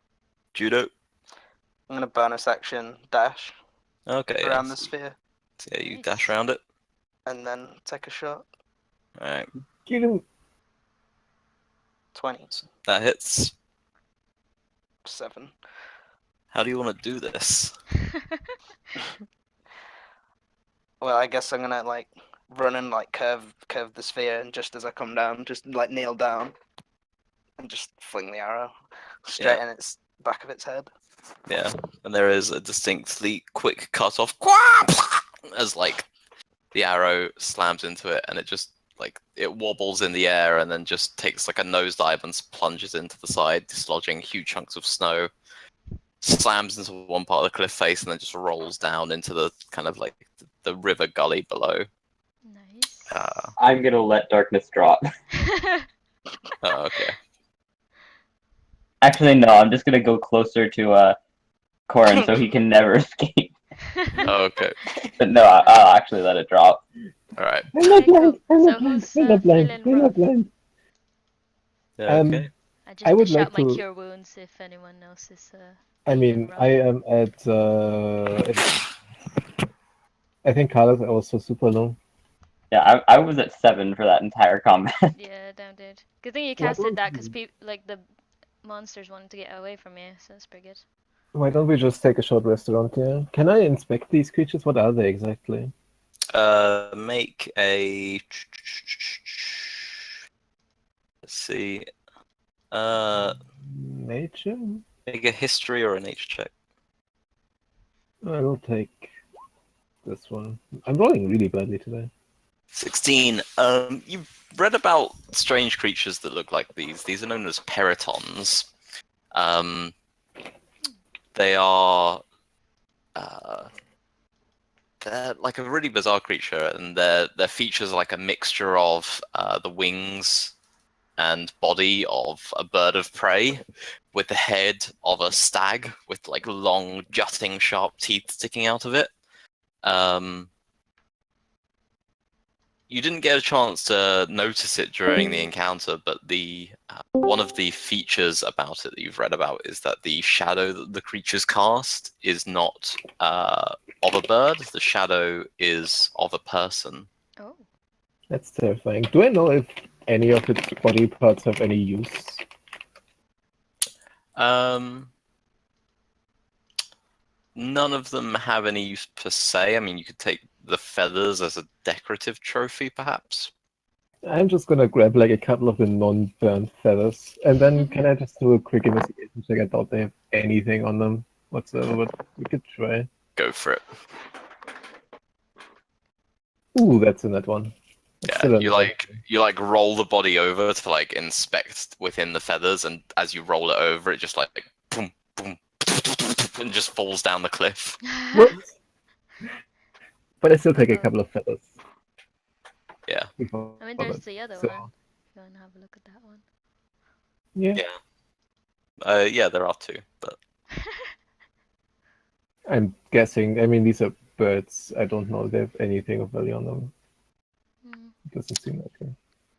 judo. I'm gonna bonus action dash Okay, around yeah. the sphere So, yeah, you Nice. dash around it. and then take a shot. Alright, Get him. 20. that hits. 7. How do you want to do this? Well, I guess I'm gonna like run and like curve the sphere, and just as I come down, just like kneel down and just fling the arrow straight in its back of its head. Yeah, and there is a distinctly quick cut off as like the arrow slams into it, and it just like it wobbles in the air and then just takes like a nosedive and plunges into the side, dislodging huge chunks of snow. Slams into one part of the cliff face and then just rolls down into the kind of like the river gully below. Nice. I'm gonna let darkness drop. Oh, okay. Actually, no. I'm just gonna go closer to Corin, so he can never escape. Okay. But no, I'll actually let it drop. All right. I'm not Okay, cool. blind. I'm So not blind. who's I'm not blind. feeling I'm not rough? blind. Okay. I just I would dish like out my to- cure wounds if anyone else is I feeling mean, rough. I am at. I think Carlos are also super low. Yeah, I was at 7 for that entire combat. Yeah, damn dude. Good thing you What casted would that because you- like the monsters wanted to get away from you, so that's pretty good. Why don't we just take a short rest around here? Can I inspect these creatures? What are they exactly? Make a. Let's see. Nature? Make a history or a nature check. I'll take this one. I'm rolling really badly today. 16. You've read about strange creatures that look like these. These are known as peritons. They are they're like a really bizarre creature, and their features are like a mixture of the wings and body of a bird of prey, with the head of a stag with like long, jutting, sharp teeth sticking out of it. You didn't get a chance to notice it during the encounter, but the one of the features about it that you've read about is that the shadow that the creatures cast is not of a bird. The shadow is of a person. Oh. That's terrifying. Do I know if any of its body parts have any use? None of them have any use per se. I mean, you could take the feathers as a decorative trophy, perhaps. I'm just gonna grab like a couple of the non-burnt feathers, and then can I just do a quick investigation check? I doubt they have anything on them whatsoever, but we could try. Go for it. Ooh, that's a net one. That's still Yeah, a you like roll the body over to like inspect within the feathers, and as you roll it over, it just like boom, boom, and just falls down the cliff. Whoops. But I still take a Uh-oh. couple of feathers. Yeah. before I mean, there's that. the other So, one. If you want to have a look at that one. yeah, Yeah, there are two, but I'm guessing. I mean, these are birds. I don't know if they have anything of value on them. It doesn't seem like it.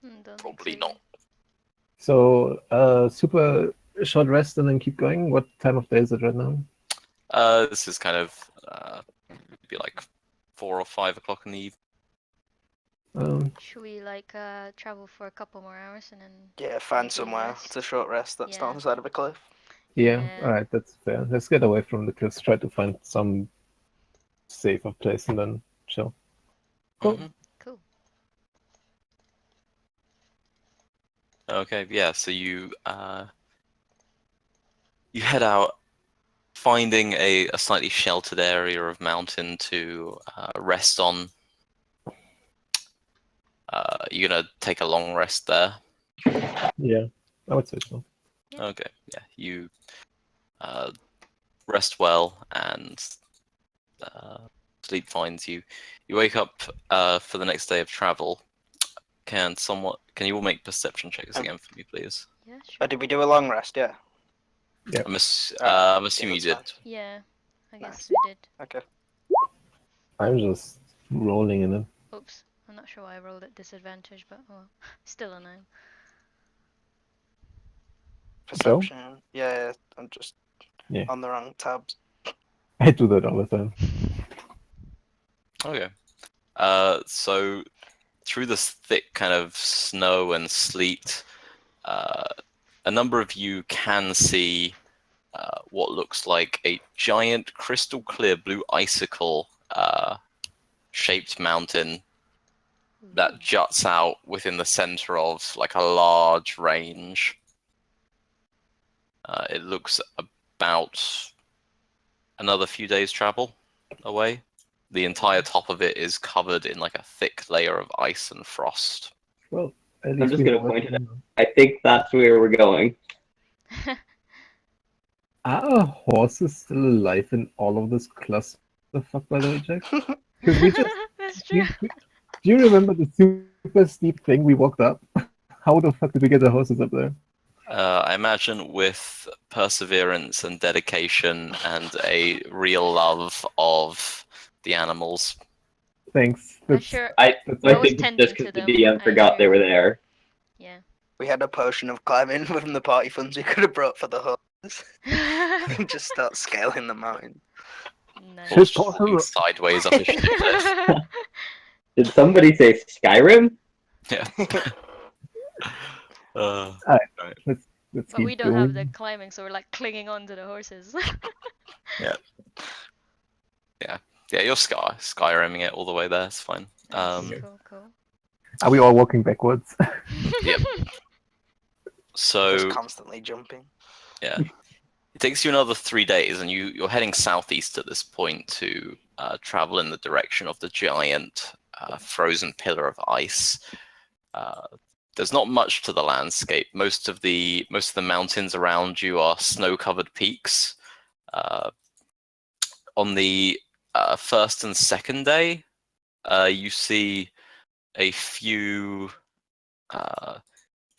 Don't think probably so not. So, super short rest and then keep going. What time of day is it right now? This is kind of be like 4 or 5 o'clock in the evening. Should we like travel for a couple more hours and then? Yeah, find maybe somewhere rest? to short rest that's not on Yeah. the side of a cliff. Yeah, Yeah. alright, that's fair. Let's get away from the cliffs, try to find some safer place and then chill. Cool. Mhm. Cool. Okay, yeah. So you head out, finding a slightly sheltered area of mountain to rest on. You're gonna take a long rest there. Yeah, I would say so. Yeah. Okay, yeah. You rest well, and sleep finds you. You wake up for the next day of travel. Can you all make perception checks again for me, please? Yeah. Sure. Oh, did we do a long rest? Yeah. I'm Alright, assuming you yeah, did. that's Yeah. I guess Nice. we did. Okay. I'm just rolling in it. Oops. I'm not sure why I rolled at disadvantage, but well, still a 9. Joe? Perception. Yeah, I'm just Yeah. on the wrong tabs. I do that all the time. Okay. So through this thick kind of snow and sleet, a number of you can see what looks like a giant crystal clear blue icicle shaped mountain that juts out within the center of like a large range. It looks about another few days travel away. The entire top of it is covered in like a thick layer of ice and frost. Well, at I'm least just we gonna know point it what- I think that's where we're going. Are horses still alive in all of this clusterfuck, by the way, Jack? Because we just... That's true. Do you remember the super steep thing we walked up? How the fuck did we get the horses up there? I imagine with perseverance and dedication and a real love of the animals. Thanks. I'm That's, sure I that's Rose think it's tending just to because the them, DM I forgot they assume. were there. Yeah. We had a potion of climbing from the party funds we could have brought for the horses. We can just start scaling the mountain. Nice. Shit, Horse falling sideways up a steep cliff. Did somebody say Skyrim? Yeah. let's But we keep don't have the going. climbing, so we're like clinging on to the horses. Yeah, you're Skyrimming it all the way there. It's fine. Nice. Cool. Are we all walking backwards? Yep. Just So constantly jumping. yeah, it takes you another 3 days, and you're heading southeast at this point to travel in the direction of the giant frozen pillar of ice. There's not much to the landscape. Most of the mountains around you are snow-covered peaks. On the first and second day, you see a few.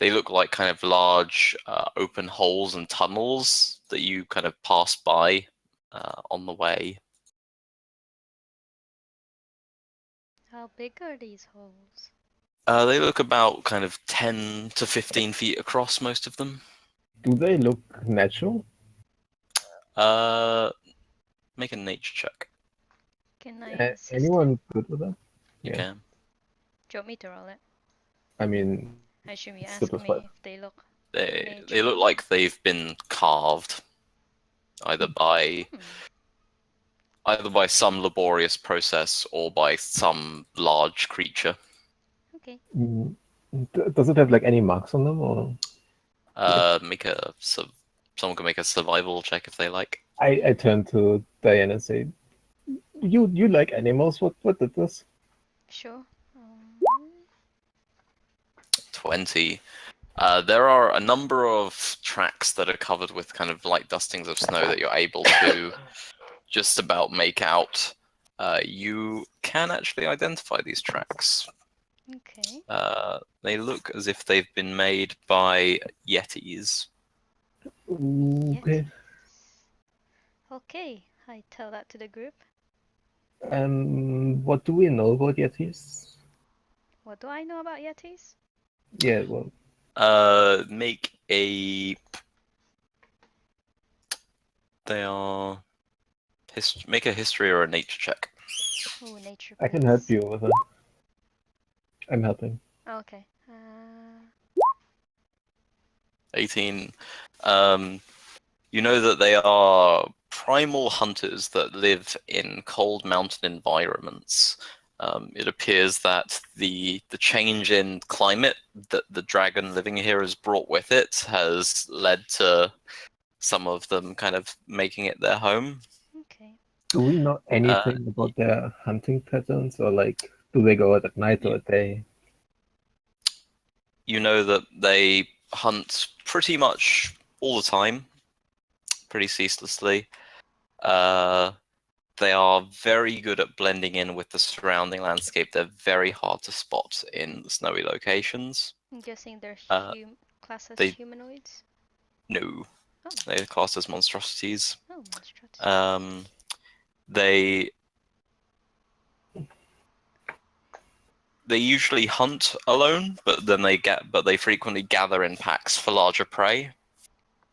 They look like kind of large open holes and tunnels that you kind of pass by on the way. How big are these holes? They look about kind of 10 to 15 feet across, most of them. Do they look natural? Make a nature check. Can I assist him? Anyone good with that? You Yeah. can. Do you want me to roll it? I mean, I assume you It's asked the me plus if they look. They look like they've been carved, either by some laborious process or by some large creature. Okay. does it have like any marks on them, or? Someone can make a survival check if they like. I turn to Diane and say, "You like animals? What did this?" Sure. 20. There are a number of tracks that are covered with kind of light dustings of snow that you're able to just about make out. You can actually identify these tracks. Okay. They look as if they've been made by yetis. Okay. Okay. I tell that to the group. What do we know about yetis? What do I know about yetis? Yeah, well, Make a. They are. Make a history or a nature check. Oh, nature. I can help you with it. I'm helping. Okay. 18. You know that they are primal hunters that live in cold mountain environments. It appears that the change in climate that the dragon living here has brought with it has led to some of them kind of making it their home. Okay. Do we know anything about their hunting patterns, or like, do they go out at night or at day? You know that they hunt pretty much all the time, pretty ceaselessly. They are very good at blending in with the surrounding landscape. They're very hard to spot in snowy locations. I'm guessing they're classed as they- humanoids. No, Oh. they're classed as monstrosities. Oh, monstrosity. They usually hunt alone, but they frequently gather in packs for larger prey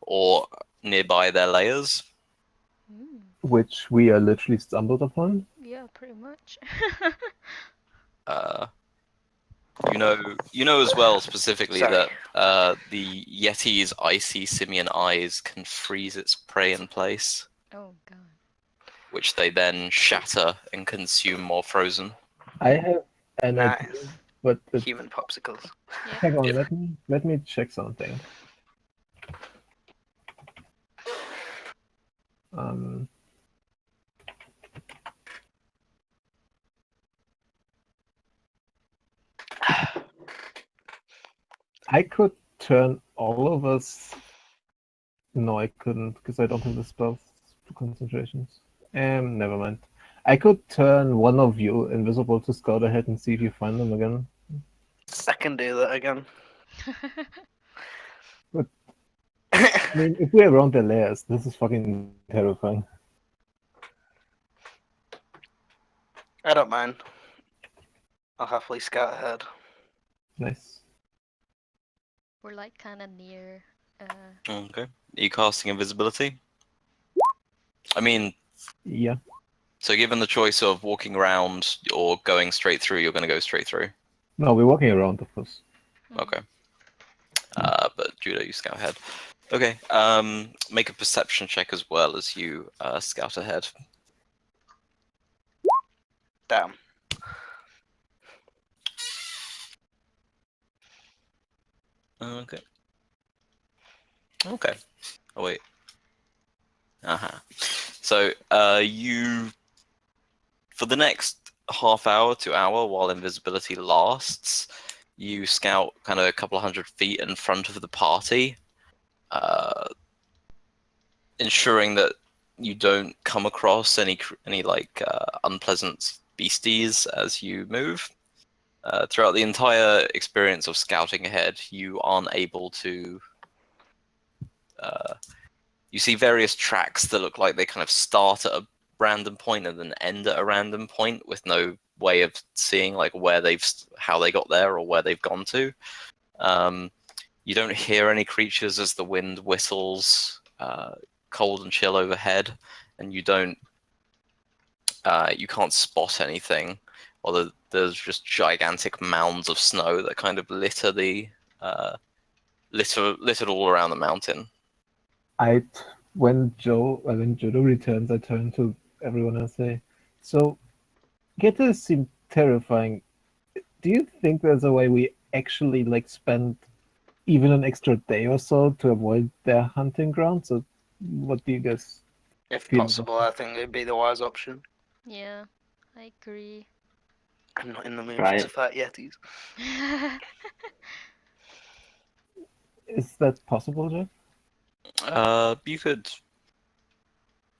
or nearby their lairs. Which we are literally stumbled upon. Yeah, pretty much. You know as well specifically Sorry. that the Yeti's icy simian eyes can freeze its prey in place, Oh god. which they then shatter and consume more frozen. I have an Nice. idea, but Human popsicles. hang on, Yep. let me check something. I could turn all of us. No, I couldn't, because I don't have the spells for concentrations. Never mind. I could turn one of you invisible to scout ahead and see if you find them again. I can do that again. I mean, if we're around the layers, this is fucking terrifying. I don't mind. I'll happily scout ahead. Nice. We're like kind of near. Okay. Are you casting invisibility? I mean, Yeah. so given the choice of walking around or going straight through, you're going to go straight through. No, we're walking around, of course. Okay. But Judo, you scout ahead. Okay. Make a perception check as well as you scout ahead. Damn. Okay. Okay. Oh wait. So you, for the next half hour to hour while invisibility lasts, you scout kind of a couple of 100 feet in front of the party, ensuring that you don't come across any like unpleasant beasties as you move. Throughout the entire experience of scouting ahead, you aren't able to. You see various tracks that look like they kind of start at a random point and then end at a random point with no way of seeing like how they got there or where they've gone to. You don't hear any creatures as the wind whistles cold and chill overhead, and you can't spot anything. Although there's just gigantic mounds of snow that kind of littered all around the mountain. When Judo returns, I turn to everyone and say, "So, getters seem terrifying. Do you think there's a way we actually like spend even an extra day or so to avoid their hunting grounds? Or what do you guys If feel possible, I think it'd be the wise option. Yeah, I agree. I'm not in the mood Try to it. fight yetis. Is that possible, Jeff? You could.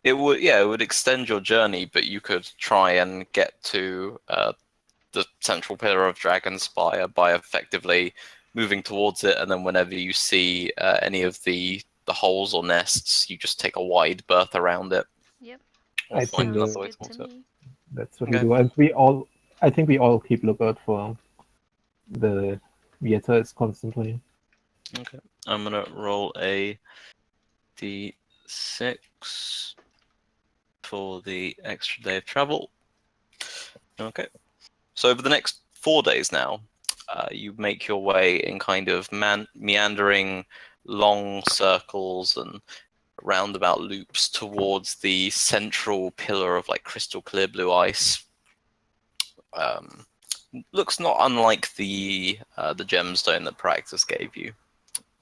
It would extend your journey, but you could try and get to the central pillar of Dragonspire by effectively moving towards it, and then whenever you see any of the holes or nests, you just take a wide berth around it. Yep. Or I find think another Sounds way good to towards it. me. That's what Okay. we do, and I think we all keep lookout for the Yetas constantly. Okay. I'm gonna roll a d6 for the extra day of travel. Okay. So over the next 4 days now, you make your way in kind of meandering long circles and roundabout loops towards the central pillar of like crystal clear blue ice. Looks not unlike the gemstone that Praxis gave you.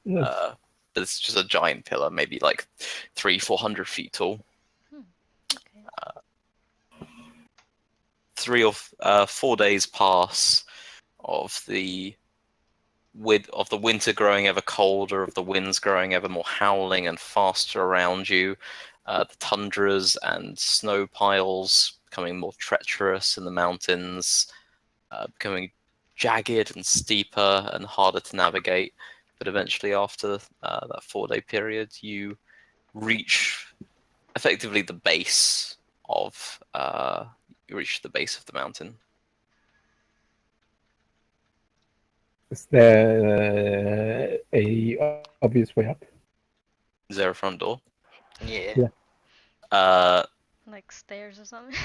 Yes. But it's just a giant pillar, maybe like 300-400 feet tall. Okay. 3 or 4 days pass of the winter growing ever colder, of the winds growing ever more howling and faster around you, the tundras and snow piles becoming more treacherous in the mountains, becoming jagged and steeper and harder to navigate. But eventually, after that 4-day period, you reach effectively the base of the mountain. Is there a obvious way up? Is there a front door? Yeah. Like stairs or something.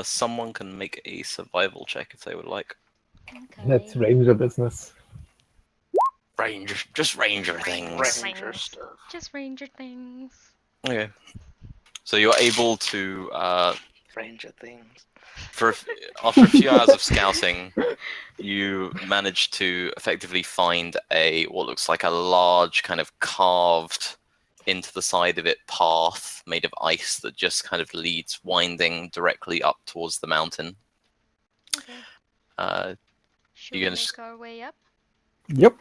Someone can make a survival check if they would like. Okay. That's ranger business. Ranger things. Ranger Things. stuff. Just ranger things. Okay. So you're able to, Ranger things. after a few hours of scouting, you manage to effectively find what looks like a large kind of carved into the side of it path made of ice that just kind of leads winding directly up towards the mountain. Okay. Should You we gonna make our way up? Yep.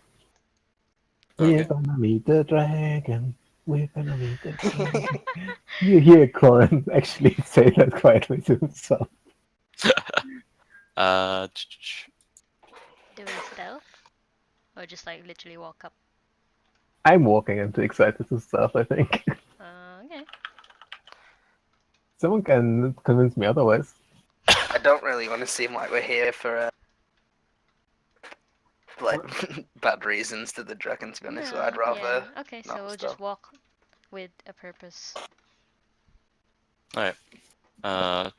We're Okay. gonna meet the dragon. We're gonna meet the dragon. You hear Corin actually say that quietly to himself. Do we stealth? Or just like literally walk up? I'm walking. I'm too excited to start, I think. Okay. Someone can convince me otherwise. I don't really want to seem like we're here for like bad reasons to the dragon, to be honest. So I'd rather. Yeah. Okay, so not we'll stop. just walk with a purpose. Alright. One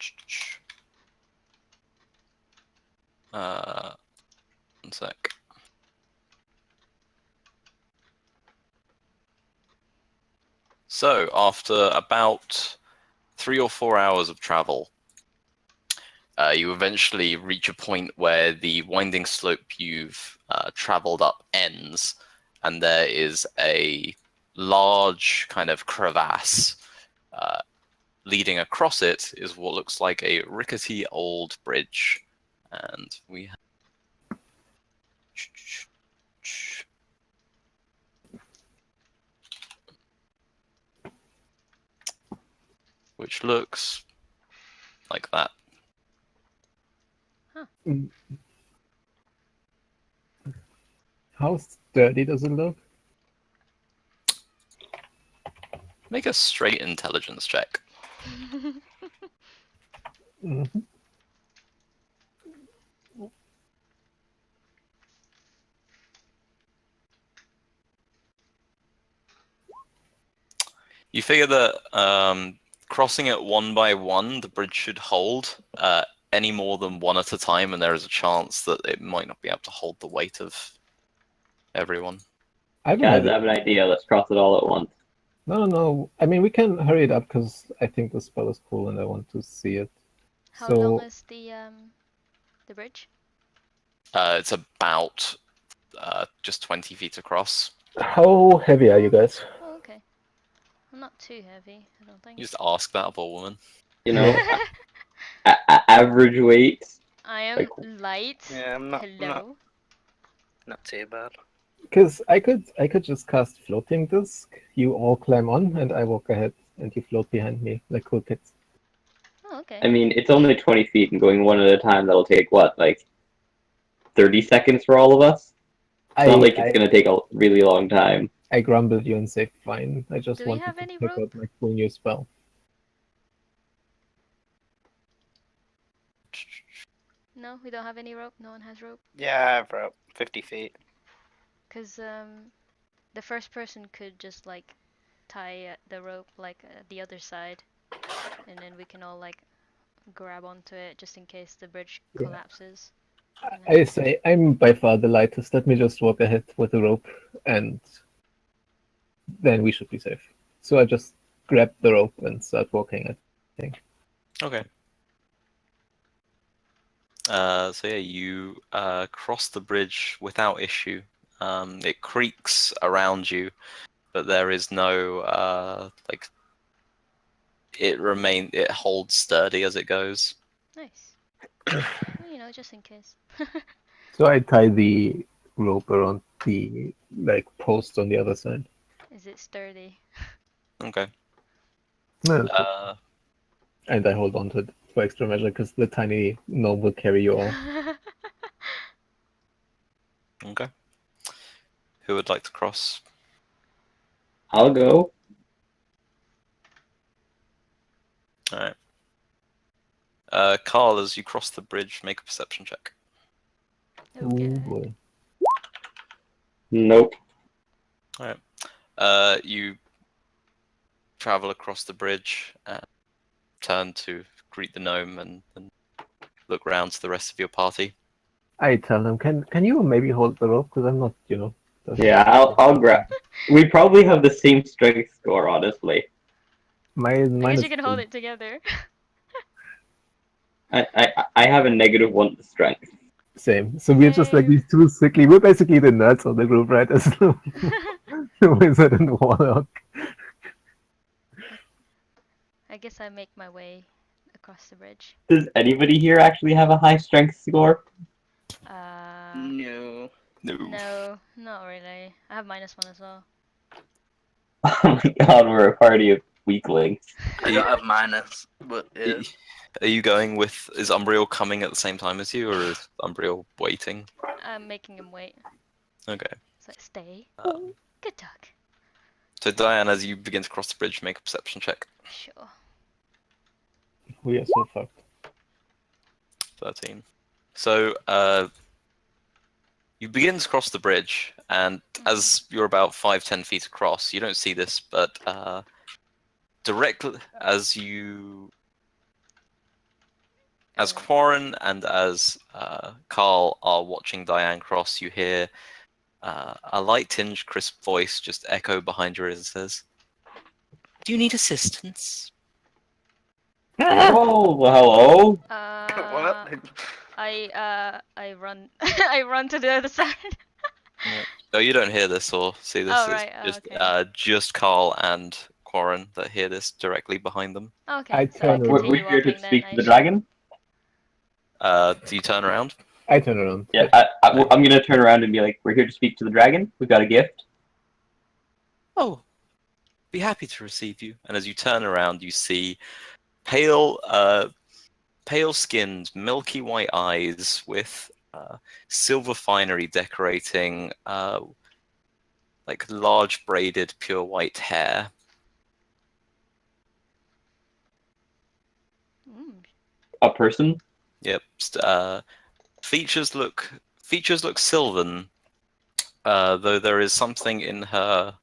sec. So, after about 3 or 4 hours of travel, you eventually reach a point where the winding slope you've traveled up ends, and there is a large kind of crevasse. Leading across it is what looks like a rickety old bridge. And we have... which looks like that. How sturdy does it look? Make a straight intelligence check. Mm-hmm. You figure that crossing it one by one, the bridge should hold any more than one at a time, and there is a chance that it might not be able to hold the weight of everyone. I have Guys, I have an idea. Let's cross it all at once. No. I mean, we can hurry it up because I think the spell is cool and I want to see it. How So- long is the bridge? It's about just 20 feet across. How heavy are you guys? Oh, okay. I'm not too heavy, I don't think. You just ask that of a woman. You know, average weight. I am like- light. Yeah, I'm not. Hello. Not too bad. Because I could just cast floating disc. You all climb on, and I walk ahead, and you float behind me like cool kids. Oh, okay. I mean, it's only 20 feet, and going one at a time, that'll take, what, like 30 seconds for all of us? It's not like it's going to take a really long time. I grumbled you and say fine. I just Do we wanted have to any check rope? out my cool new spell. No, we don't have any rope. No one has rope. Yeah, I have rope. 50 feet. Cause the first person could just like tie the rope like the other side, and then we can all like grab onto it just in case the bridge Yeah. collapses. I say I'm by far the lightest. Let me just walk ahead with the rope, and then we should be safe. So I just grab the rope and start walking. I think. Okay. So yeah, you cross the bridge without issue. It creaks around you, but there is no like. It holds sturdy as it goes. Nice. Well, you know, just in case. So I tie the rope around the like post on the other side. Is it sturdy? Okay. No, and I hold on to it for extra measure because the tiny gnome will carry you all. Okay. Who would like to cross? I'll go. All right. Carl, as you cross the bridge, make a perception check. Okay. Ooh, boy. Nope. You travel across the bridge, turn to greet the gnome, and look round to the rest of your party. I tell him, can you maybe hold the rope? Because I'm not, Yeah, I'll grab. We probably have the same strength score, honestly. I Mine guess is you can hold it together. I have a -1 to strength. same. So we're just like Same. these two sickly. We're basically the nerds of the group, right? As the wizard and warlock. I guess I make my way across the bridge. Does anybody here actually have a high strength score? No. No, not really. I have -1 as well. Oh my god, we're a party of weaklings. I don't have minus, but yeah. Are you going with? Is Umbriel coming at the same time as you, or is Umbriel waiting? I'm making him wait. Okay. It's like, stay. Good dog. So Diane, as you begin to cross the bridge, make a perception check. Sure. We are so fucked. 13. So you begin to cross the bridge, and as you're about 5-10 feet across, you don't see this, but directly as Quarren and as Carl are watching Diane cross, you hear a light-tinged, crisp voice just echo behind your ears and says, "Do you need assistance?" Oh, well, hello. What? I run I run to the other side. No, you don't hear this or see this. Oh, It's right. Oh, just okay. just Carl and Quarren that hear this directly behind them. Okay, I so I turn We're continue here to walking then. speak I to the assume. dragon. Do you turn around? I turn around. Yeah, I'm gonna turn around and be like, "We're here to speak to the dragon. We've got a gift." Oh, be happy to receive you. And as you turn around, you see pale, pale-skinned, milky white eyes with silver finery decorating like large braided pure white hair. Mm. A person. Yep. Features look sylvan, though there is something in her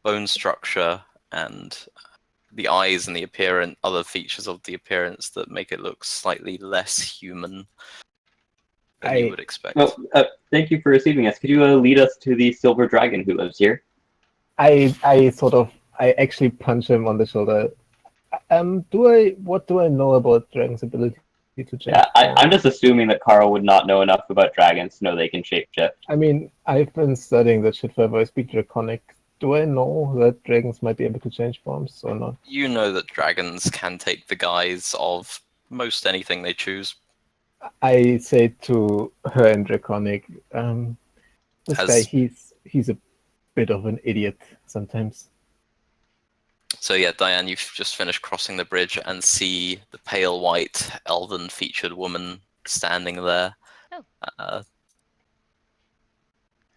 bone structure and the eyes and the other features of the appearance that make it look slightly less human than you would expect. Well, thank you for receiving us. Could you lead us to the silver dragon who lives here? I actually punch him on the shoulder. What do I know about Dragon's ability to change? Yeah, I'm just assuming that Carl would not know enough about dragons to know they can shapeshift. I mean, I've been studying that shit forever. I speak Draconic. Do I know that dragons might be able to change forms or not? You know that dragons can take the guise of most anything they choose. I say to her in Draconic, this As- guy, he's a bit of an idiot sometimes. So yeah, Diane, you've just finished crossing the bridge and see the pale white, elven-featured woman standing there. Oh.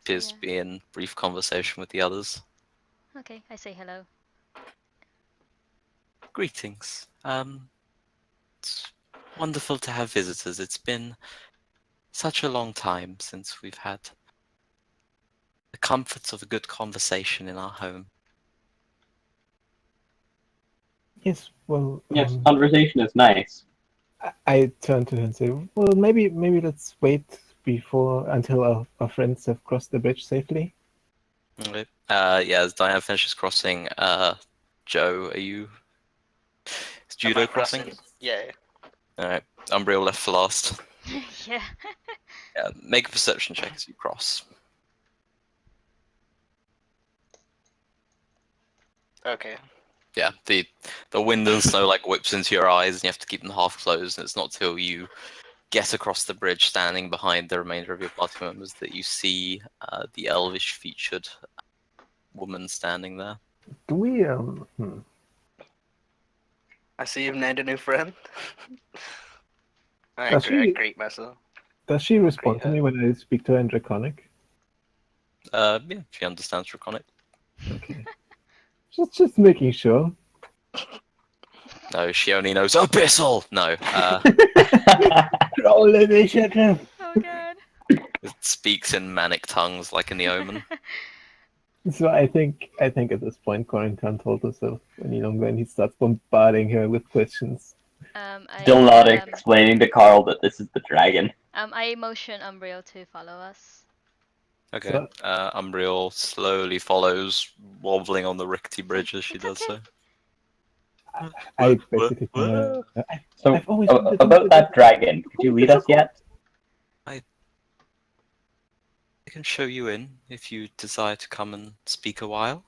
Appears Yeah. to be in brief conversation with the others. Okay, I say hello. Greetings. It's wonderful to have visitors. It's been such a long time since we've had the comforts of a good conversation in our home. Yes, well, Yes, conversation is nice. I turn to her and say, well, maybe let's wait until our friends have crossed the bridge safely. Okay. Yeah, as Diane finishes crossing, Joe, are you... Is Am Judo I crossing? Yeah. Alright, Umbriel left for last. Yeah. Yeah, make a perception check as you cross. Okay. Yeah, the wind and snow like whips into your eyes and you have to keep them half closed, and it's not till you get across the bridge standing behind the remainder of your party members that you see the elvish featured woman standing there. Do we I see you've named a new friend. I Does she- greet myself. Does she respond to her. me when I speak to her in Draconic? Yeah, she understands Draconic. Okay. just making sure. No, she only knows Abyssal! No, Roll initiative. Oh god. it speaks in manic tongues like in The Omen. So I think at this point Corin can't hold herself any longer, and he starts bombarding her with questions. Still not explaining to Carl that this is the dragon. I motion Umbriel to follow us. Okay, So- Umbriel slowly follows, wobbling on the rickety bridge as she It's does okay. so. I basically tell her, So, I've always wanted to do about that this. dragon, could you lead us yet? I can show you in if you desire to come and speak a while.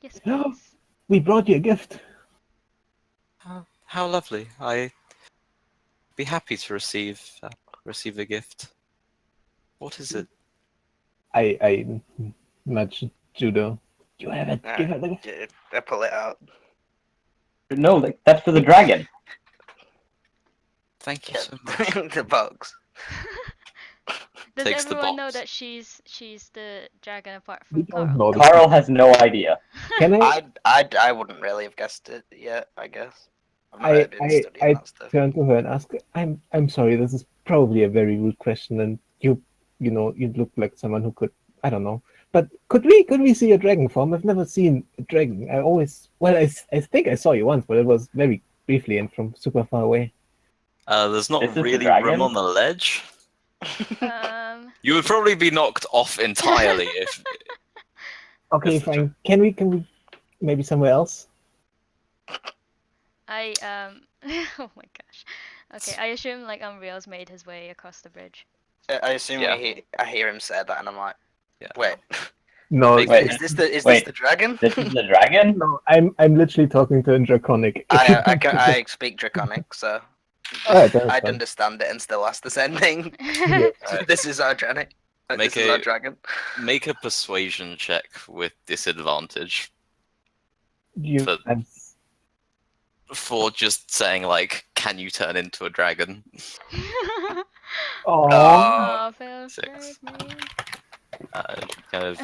Yes, No. please. We brought you a gift. How lovely! I'd be happy to receive a gift. What is it? I nudge Judo. You have it. Give her the gift. Yeah, I pull it out. No, like, that's for the dragon. Thank you so much. The box. Does takes the everyone know box. that she's the dragon apart We from don't Carl? know. Carl has no idea. Can I wouldn't really have guessed it yet. I guess. I've not really been studying I that stuff. turn to her and ask, I'm sorry, this is probably a very rude question, and you look like someone who could, I don't know. But could we see a dragon form? I've never seen a dragon. I think I saw you once, but it was very briefly and from super far away. There's not This is the really dragon? room on the ledge. You would probably be knocked off entirely if. Okay, That's the fine. Can we maybe somewhere else? I oh my gosh. Okay, I assume like Unreal's made his way across the bridge. I assume Yeah. I hear him say that, and I'm like, Yeah. wait, No, Make- Wait, is this wait, the dragon? This is the dragon? no. I'm literally talking to in Draconic. I speak Draconic, so Alright, that's I'd fine. understand it and still ask the same thing. Alright. This is our dragon. Make This is our a- dragon. Make a persuasion check with disadvantage You, For- I'm, for just saying like, "Can you turn into a dragon?" oh, Oh, Phil Six. scared me. Kind of.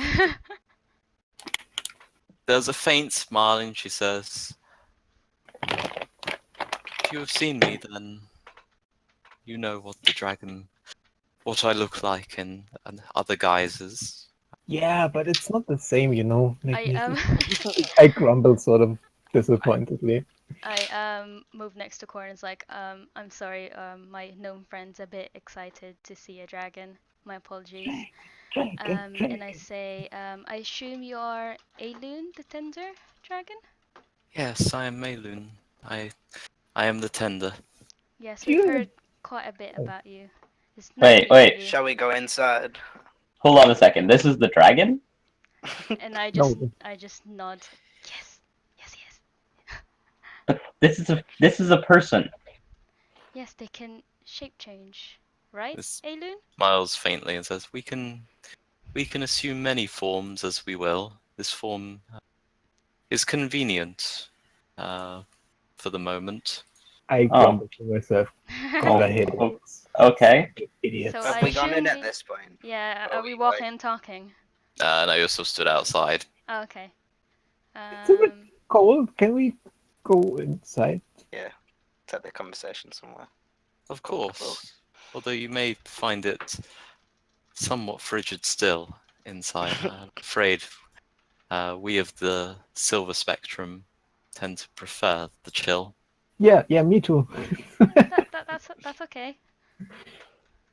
There's a faint smile, and she says, "If you have seen me, then you know what I look like in other guises." yeah, but it's not the same, you know. Like, I I grumble sort of disappointedly. I move next to Corn and is like, I'm sorry, my gnome friend's a bit excited to see a dragon. My apologies. And I say, I assume you are Aelúun the Tender dragon? Yes, I am Aelúun. I am the Tender. Yes, we've heard quite a bit about you. It's Wait, nice meeting you. Shall we go inside? Hold on a second. This is the dragon? And I No. just nod. Yes, yes, yes. But this is a person. Yes, they can shape change, right, This- Aelúun? Smiles faintly and says, "We can assume many forms as we will. This form is convenient for the moment." I grumble to myself. God, I hate Oh, it. okay. Idiots. So Have I we gone in assume at this point? Yeah, Or are we we walking and talking? No, you're still stood outside. Oh, okay. It's a bit cold. Can we go inside? Yeah. Take the conversation somewhere. Of course. Although you may find it somewhat frigid still inside. I'm afraid we of the Silver Spectrum tend to prefer the chill. Yeah, me too. That's okay.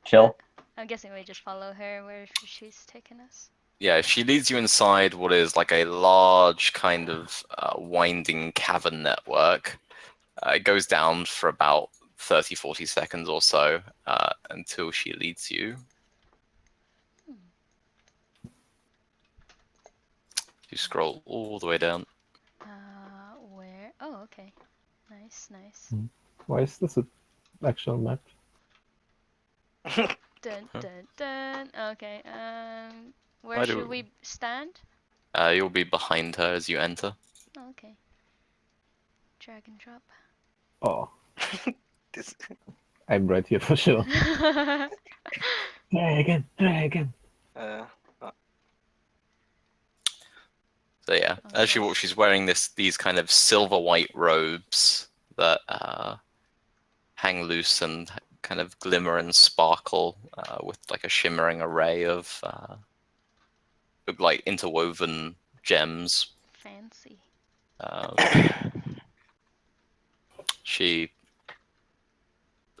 Chill. I'm guessing we just follow her where she's taking us. Yeah, she leads you inside what is like a large kind of winding cavern network. It goes down for about 30, 40 seconds or so until she leads you. You scroll all the way down. Where? Oh, okay. Nice. Why is this an actual map? Dun dun dun. Okay. Where Why should do- we stand? You'll be behind her as you enter. Oh, okay. Drag and drop. Oh, This- I'm right here for sure. Dragon. uh, So yeah, as she walks, she's wearing these kind of silver white robes that hang loose and kind of glimmer and sparkle with like a shimmering array of look like interwoven gems. Fancy. She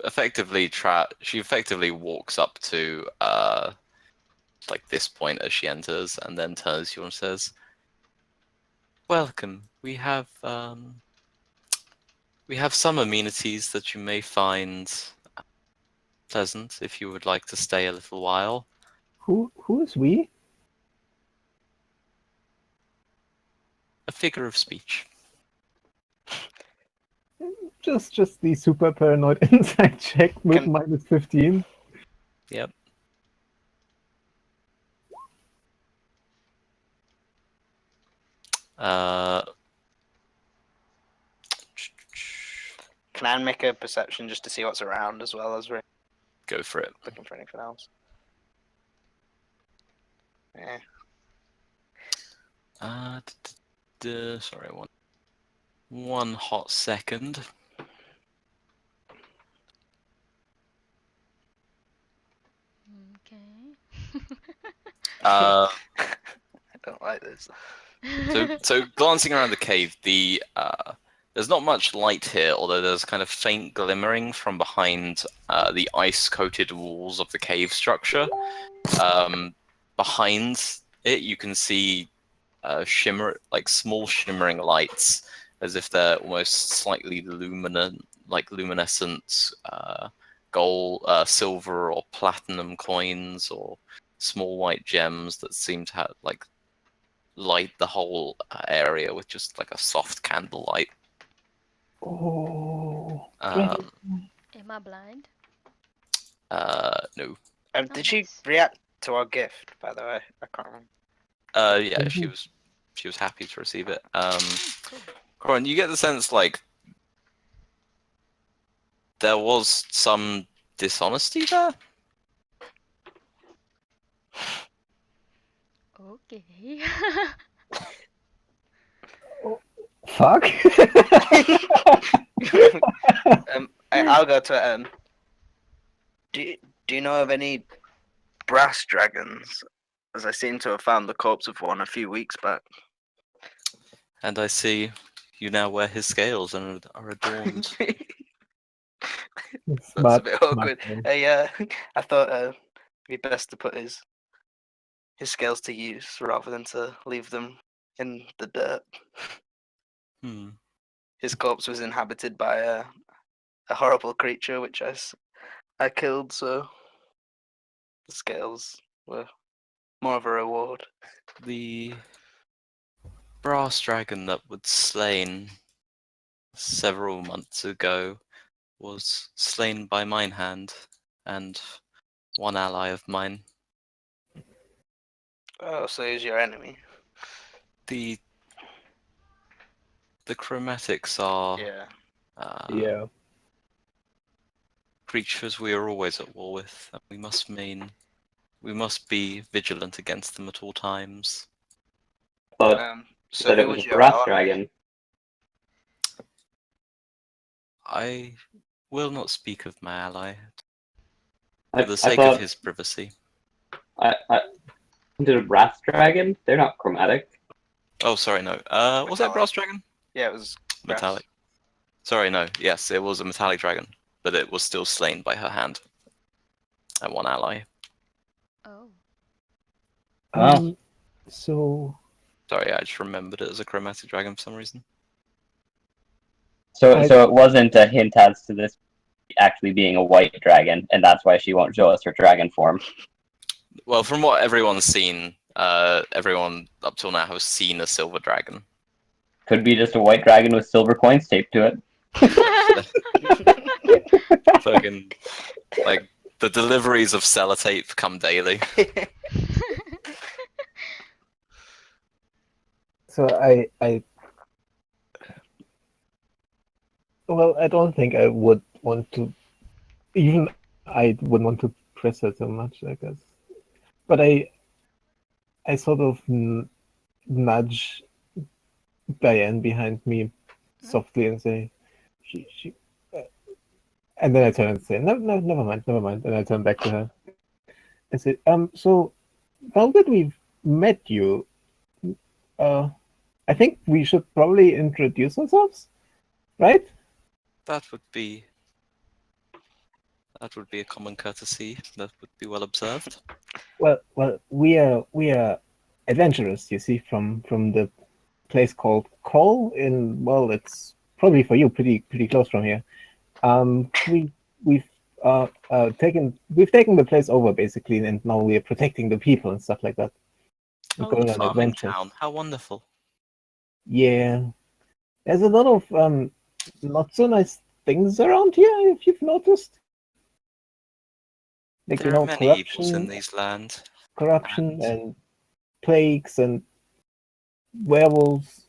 effectively walks up to like this point as she enters, and then turns to you and says, "Welcome. We have some amenities that you may find pleasant if you would like to stay a little while." Who is we? A figure of speech. Just the super paranoid inside check with minus 15. Yep. Can I make a perception just to see what's around as well as we're Go for it. looking for anything else? Yeah. Sorry, one hot second. Okay. Uh, I don't like this. so glancing around the cave, there's not much light here, although there's kind of faint glimmering from behind the ice-coated walls of the cave structure. Behind it, you can see small shimmering lights, as if they're almost slightly luminescent gold, silver, or platinum coins, or small white gems that seem to have light the whole area with just like a soft candlelight. Oh. Um, Am I blind? no. Did she nice. react to our gift, by the way? I can't remember. Yeah, she was happy to receive it. Cool. Corin, you get the sense like there was some dishonesty there. Okay. Fuck. I'll go to it. Do you know of any brass dragons? As I seem to have found the corpse of one a few weeks back. And I see you now wear his scales and are adorned. That's a Smart, bit smart awkward. man. I thought it'd be best to put his scales to use rather than to leave them in the dirt. Hmm. His corpse was inhabited by a horrible creature which I killed, so the scales were more of a reward. The brass dragon that was slain several months ago was slain by mine hand and one ally of mine. Oh, so he's your enemy. The chromatics are Yeah. creatures we are always at war with, and we must be vigilant against them at all times. But So said who it was was a your brass ally? dragon. I will not speak of my ally I for the sake thought of his privacy. I did a brass dragon. They're not chromatic. Oh, sorry, no. Was it a brass dragon? Yeah, it was brass. Metallic. Sorry, no. Yes, it was a metallic dragon, but it was still slain by her hand and one ally. Oh. So Sorry, I just remembered it as a chromatic dragon for some reason. So it wasn't a hint as to this actually being a white dragon, and that's why she won't show us her dragon form. Well, from what everyone's seen, everyone up till now has seen a silver dragon. Could be just a white dragon with silver coins taped to it. Fucking, like, the deliveries of sellotape come daily. So well, I don't think I would want to. Even I wouldn't want to press her so much, I guess. But I sort of nudge Diane behind me softly and say, she. And then I turn and say, no, never mind. And I turn back to her. I said, so now that we've met you, I think we should probably introduce ourselves, right? That would be a common courtesy. That would be well observed. Well, we are adventurers, you see, from the place called Koll in, well, it's probably for you pretty close from here. We've taken the place over basically, and now we are protecting the people and stuff like that. We're going on farming adventures. town. How wonderful. Yeah, there's a lot of not so nice things around here, if you've noticed. Like, There are many evils in these lands. corruption and plagues and werewolves.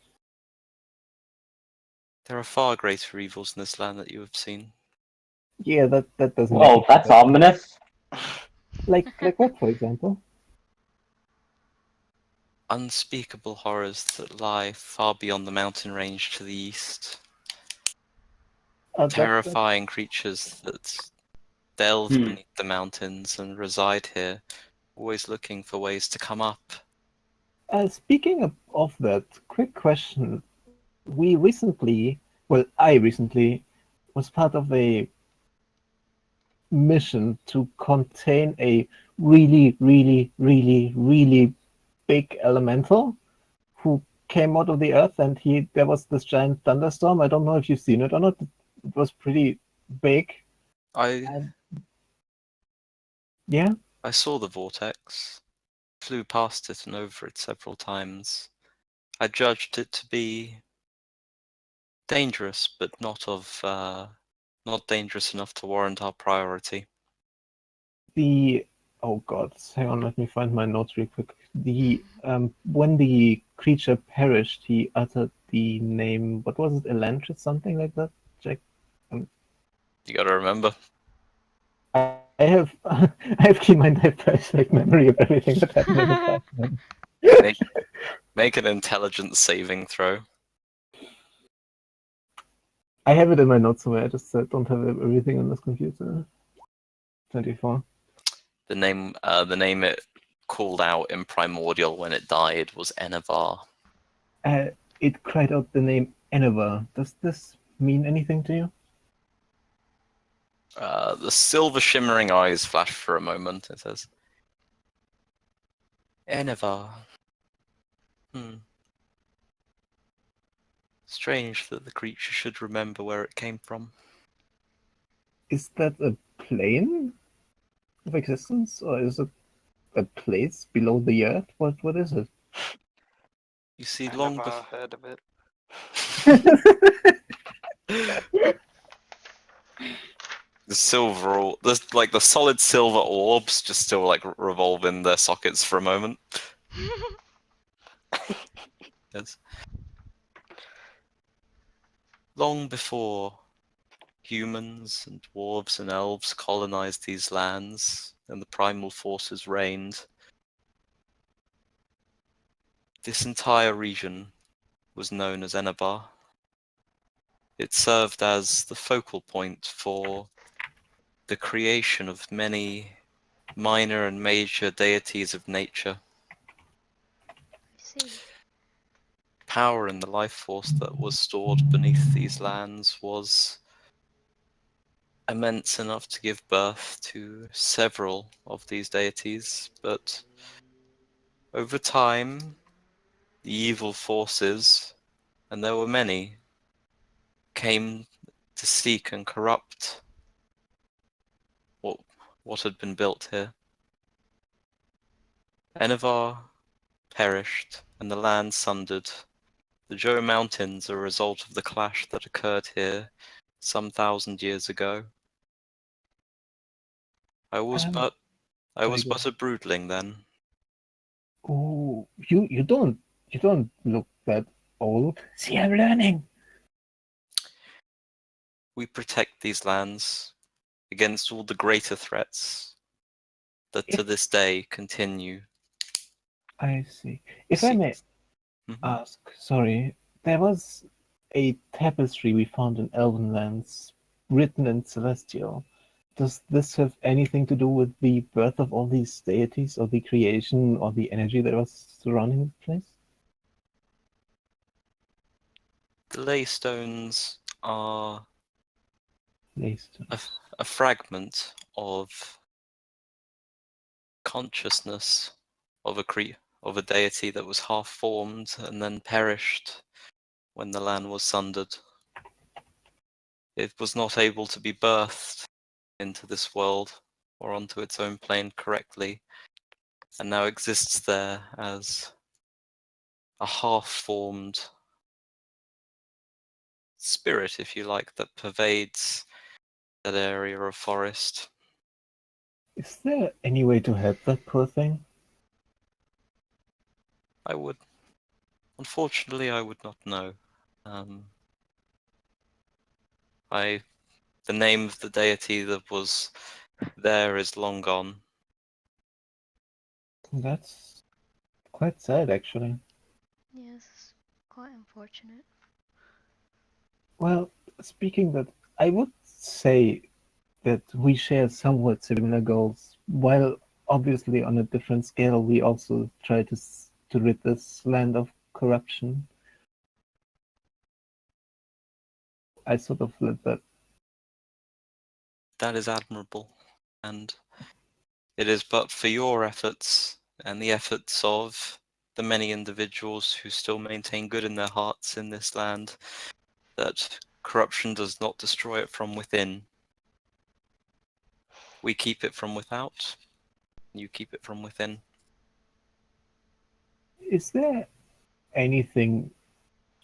There are far greater evils in this land that you have seen. Yeah, that doesn't. Well, that's ominous. Like what, for example? unspeakable horrors that lie far beyond the mountain range to the east. That- Terrifying creatures that delve Hmm. beneath the mountains and reside here, always looking for ways to come up. Speaking of that, quick question. We recently, well, I recently was part of a mission to contain a really, really, really, really big elemental who came out of the earth, and there was this giant thunderstorm. I don't know if you've seen it or not. It was pretty big. I Yeah, saw the vortex, flew past it and over it several times. I judged it to be dangerous, but not dangerous enough to warrant our priority. oh god, hang on, let me find my notes real quick. When the creature perished, he uttered the name, what was it, Elantris, something like that? Jack? You gotta remember. I have I have keen mind, I have perfect memory of everything that happened in the past. Man. Make an intelligence saving throw. I have it in my notes somewhere, I just don't have everything on this computer. 24. The name it called out in Primordial when it died was Enevar. It cried out the name Enevar. Does this mean anything to you? The silver shimmering eyes flash for a moment. It says, Enevar. Strange that the creature should remember where it came from. Is that a plane of existence, or is it a place below the earth? What is it? You see, I long never before heard of it. the the solid silver orbs just still like revolve in their sockets for a moment. Yes. Long before humans and dwarves and elves colonized these lands and the primal forces reigned, this entire region was known as Enebar. It served as the focal point for the creation of many minor and major deities of nature. I see. Power in the life force that was stored beneath these lands was immense enough to give birth to several of these deities, but over time, the evil forces, and there were many, came to seek and corrupt what had been built here. Enevar perished, and the land sundered. The Joe Mountains are a result of the clash that occurred here some 1,000 years ago. I was but a broodling then. Oh, you don't look that old. See, I'm learning. We protect these lands against all the greater threats that to this day continue. I see. If I may ask, sorry, there was a tapestry we found in Elven lands, written in Celestial. Does this have anything to do with the birth of all these deities, or the creation, or the energy that was surrounding the place? The Leystones are Leystones. a fragment of consciousness of a deity that was half formed and then perished when the land was sundered. It was not able to be birthed into this world or onto its own plane correctly, and now exists there as a half-formed spirit, if you like, that pervades that area of forest. Is there any way to help that poor thing? Unfortunately, I would not know. The name of the deity that was there is long gone. That's Quite sad, actually. Yes, quite unfortunate. Well, speaking that, I would say that we share somewhat similar goals. While obviously on a different scale, we also try to rid this land of corruption. I sort of let that. That is admirable, and it is but for your efforts and the efforts of the many individuals who still maintain good in their hearts in this land that corruption does not destroy it from within. We keep it from without, you keep it from within. Is there anything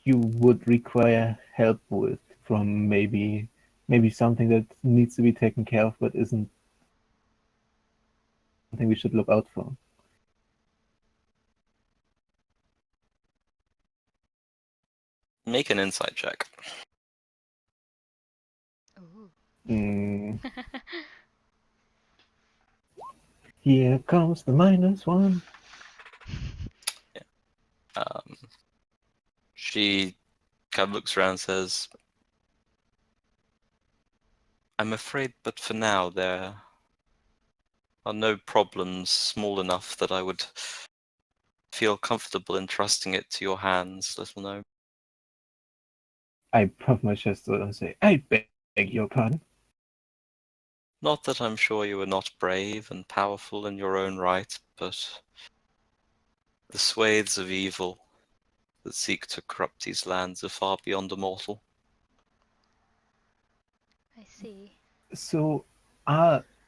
you would require help with from maybe something that needs to be taken care of but isn't something we should look out for? Make an insight check. Ooh. Mm, here comes the -1. She kind of looks around and says, I'm afraid, but for now there are no problems small enough that I would feel comfortable entrusting it to your hands, little gnome. I puff my chest out and say, I beg your pardon. Not that I'm sure you are not brave and powerful in your own right, but the swathes of evil that seek to corrupt these lands are far beyond a mortal. I see. So,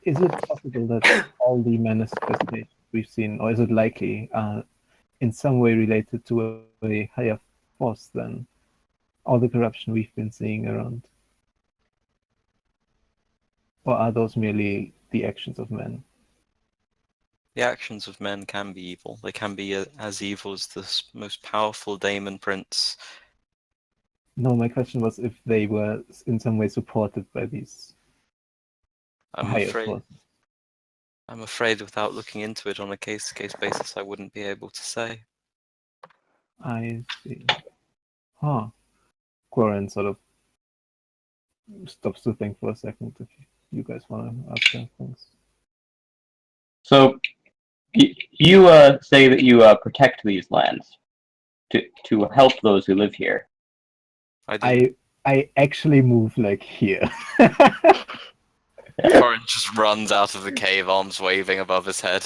is it possible that all the manifestations we've seen, or is it likely, are in some way related to a higher force than all the corruption we've been seeing around? Or are those merely the actions of men? The actions of men can be evil. They can be as evil as the most powerful daemon prince. No, my question was if they were in some way supported by these higher forces. I'm afraid without looking into it on a case-to-case basis, I wouldn't be able to say. I see. Huh. Quarren sort of stops to think for a second if you guys want to ask things. So you say that you protect these lands to help those who live here. I do. I actually move like here. Corin just runs out of the cave, arms waving above his head.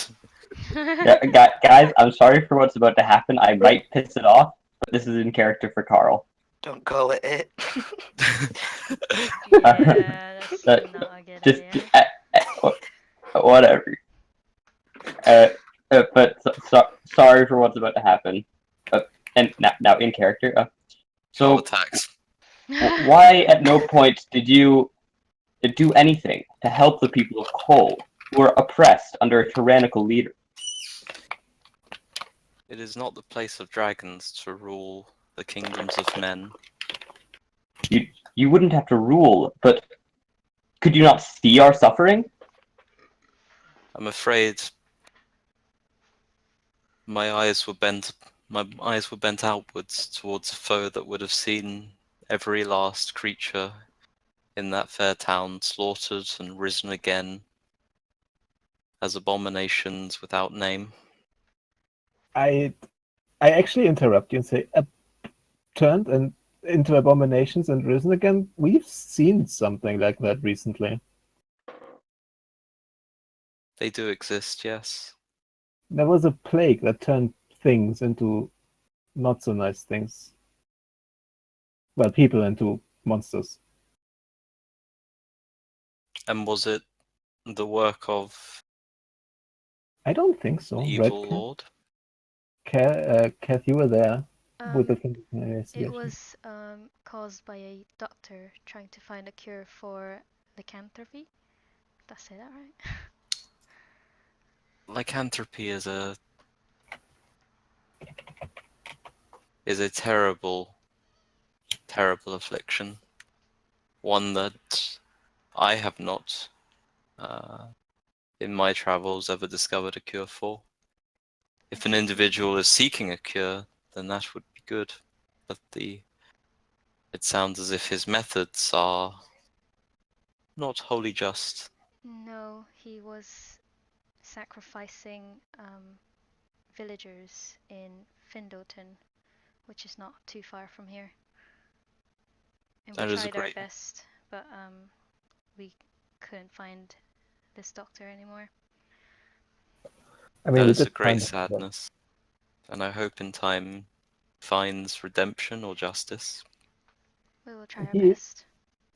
Yeah, guys, I'm sorry for what's about to happen. I might piss it off, but this is in character for Carl. Don't call it it. Yeah, that's Uh, not a good Just idea. whatever. But sorry for what's about to happen. And now in character. Carl So attacks. why at no point did you do anything to help the people of Koll, who are oppressed under a tyrannical leader? It is not the place of dragons to rule the kingdoms of men. You wouldn't have to rule, but could you not see our suffering? I'm afraid my eyes were bent outwards towards a foe that would have seen every last creature in that fair town slaughtered and risen again as abominations without name. I actually interrupt you and say, turned and into abominations and risen again. We've seen something like that recently. They do exist, yes. There was a plague that turned things into not so nice things. Well, people into monsters. And was it the work of I don't think so. the Right, evil lord? Kath, you were there with the It investigation. was caused by a doctor trying to find a cure for lycanthropy. Did I say that right? Lycanthropy is a terrible, terrible affliction. One that I have not, in my travels, ever discovered a cure for. If an individual is seeking a cure, then that would be good. But it sounds as if his methods are not wholly just. No, he was sacrificing villagers in Findleton, which is not too far from here. And That we is a tried our great- best, but we couldn't find this doctor anymore. I mean, That we is a did great find it, but sadness. And I hope in time finds redemption or justice. We will try our He- best.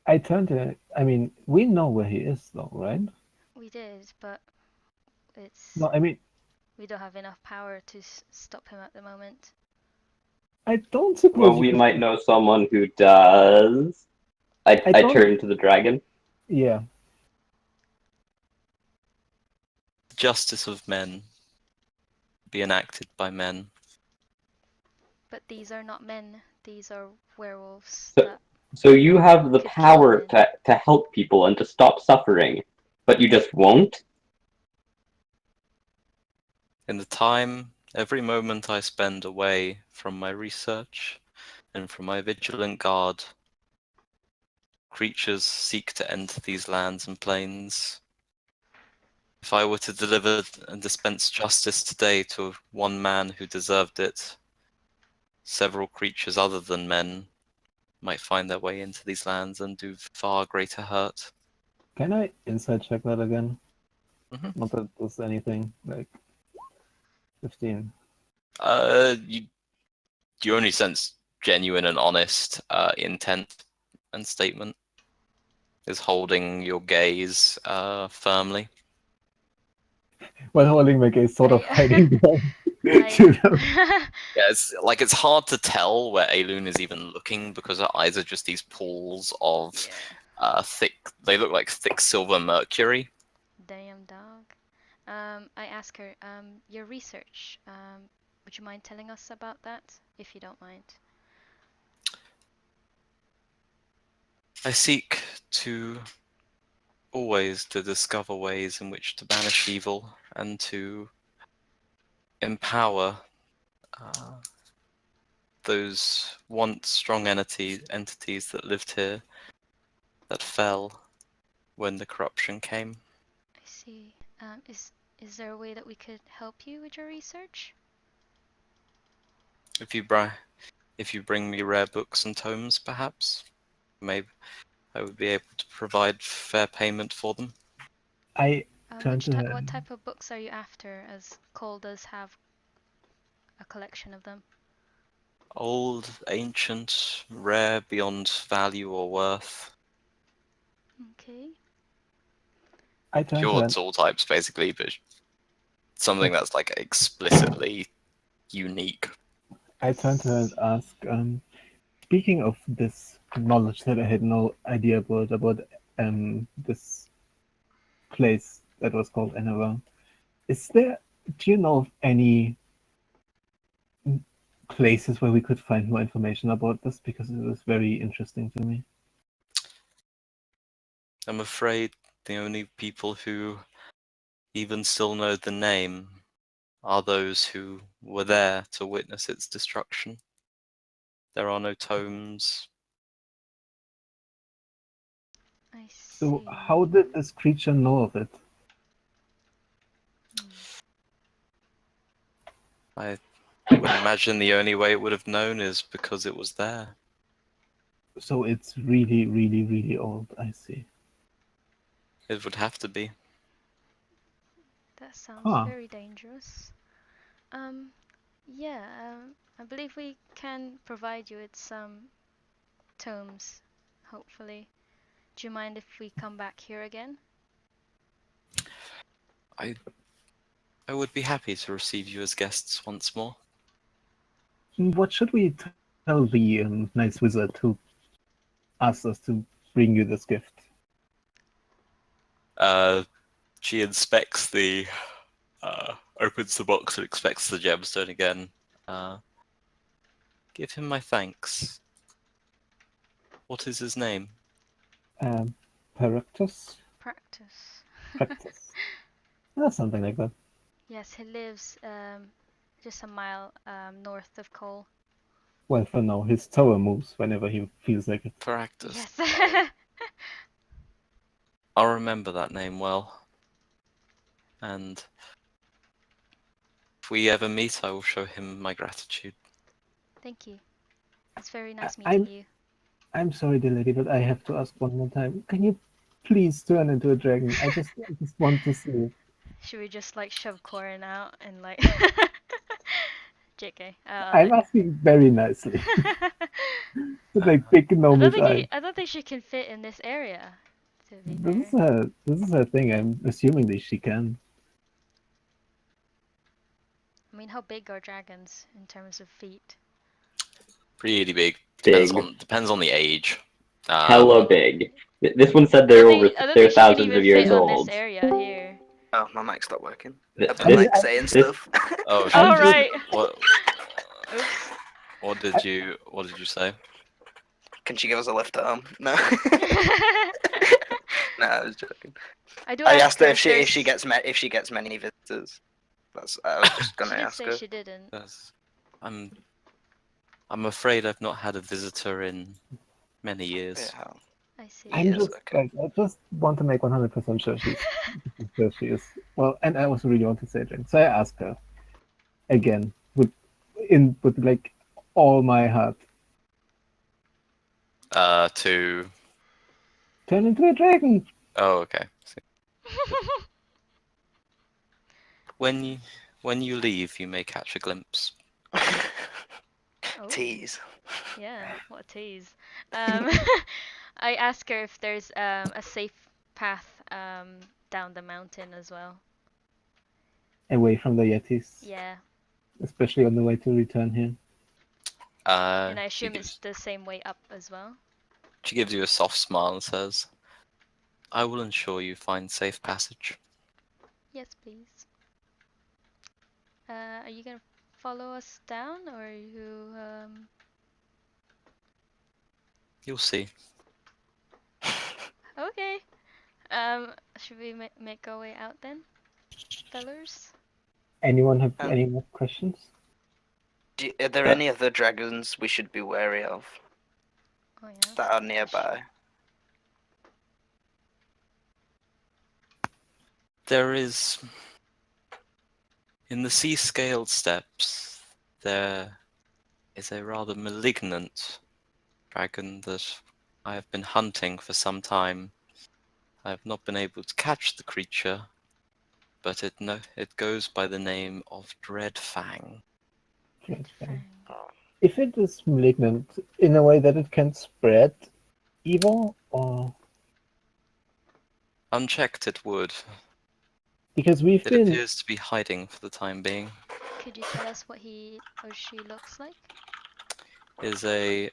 I turned to. I mean, we know where he is, though, right? We did, but it's No, I mean, we don't have enough power to stop him at the moment. I don't suppose. Well, you we could- might know someone who does. I don't- turn to the dragon. Yeah. The justice of men be enacted by men. But these are not men. These are werewolves. So- that So you have the Could kill power men. to help people and to stop suffering, but you just won't? In the time, every moment I spend away from my research and from my vigilant guard, creatures seek to enter these lands and plains. If I were to deliver and dispense justice today to one man who deserved it, several creatures other than men might find their way into these lands and do far greater hurt. Can I inside check that again? Mhm. Not that there's anything like 15. You only sense genuine and honest intent and statement. Is holding your gaze firmly. While holding my gaze, sort of I- hiding behind. I- you know? Yeah, it's hard to tell where Aelúun is even looking because her eyes are just these pools of Yeah. thick. They look like thick silver mercury. Damn dog. I asked her, your research. Would you mind telling us about that, if you don't mind? I seek to always to discover ways in which to banish evil and to empower those once strong entities that lived here that fell when the corruption came. I see. Is there a way that we could help you with your research? If you bring me rare books and tomes, perhaps, maybe I would be able to provide fair payment for them. I Turn to What him. type of books are you after? As Koll does have a collection of them. Old, ancient, rare beyond value or worth. Okay. I turn to Pure him. tool types, basically, but something that's like explicitly unique. I turn to her and ask, speaking of this knowledge that I had no idea about this place that was called Enera, do you know of any places where we could find more information about this? Because it is very interesting to me. I'm afraid the only people who even still know the name are those who were there to witness its destruction. There are no tomes. I see. So how did this creature know of it? I would imagine the only way it would have known is because it was there. So it's really, really, really old. I see. It would have to be. That sounds Huh. very dangerous. Yeah, I believe we can provide you with some tomes, hopefully. Do you mind if we come back here again? I would be happy to receive you as guests once more. What should we tell the nice wizard who asked us to bring you this gift? She inspects opens the box and inspects the gemstone again. Give him my thanks. What is his name? Perictus? Practice. Practice. Something like that. Yes, he lives just a mile north of Koll. Well, for now, his tower moves whenever he feels like it. Practice. Yes. I'll remember that name well. And if we ever meet, I will show him my gratitude. Thank you. It's very nice I'm- meeting you. I'm sorry, dear lady, but I have to ask one more time. Can you please turn into a dragon? I just want to see it. Should we just like shove Corin out and like JK. I'm asking very nicely. With like big I enormous don't eyes. think she can fit in this area. To be This fair. is her thing. I'm assuming that she can. I mean, how big are dragons in terms of feet? Really big. Big. Depends on the age. Hella big. This one said they're I don't they're think she can thousands even of years fit on this old. area here. Oh, my mic stopped working. Th- I've I been mean, like saying this- stuff. Oh, I'm All shit. just- right. What? Oops. What did you say? Can she give us a lift home? No. No, I was joking. I do I ask asked her her if she gets many visitors. That's I was just She gonna did ask say her. she didn't. Yes. I'm afraid I've not had a visitor in many years. Yeah. I see. I'm Yes, just okay. like, I just want to make 100% sure she is. Well, and I also really want to say it. So I asked her again with like all my heart. To Turn into a dragon. oh, okay. When you leave, you may catch a glimpse. Oh, Tease. yeah, what a tease. I ask her if there's a safe path down the mountain as well. Away from the Yetis. Yeah, Especially on the way to return here. and I She assume it's the same way up as well. gives you a soft smile and says, "I will ensure you find safe passage." Yes, please. Are you gonna follow us down, or are you You'll see. Okay. Should we make our way out then, fellers? Anyone have Um, any more questions? Are there any other dragons we should be wary of Oh yeah. that are nearby? There is in the sea-scaled steppes. There is a rather malignant dragon that I have been hunting for some time. I have not been able to catch the creature, but it goes by the name of Dreadfang. Fang. If it is malignant in a way that it can spread evil, or Unchecked, it would. because we've It been appears to be hiding for the time being. Could you tell us what he or she looks like? It's a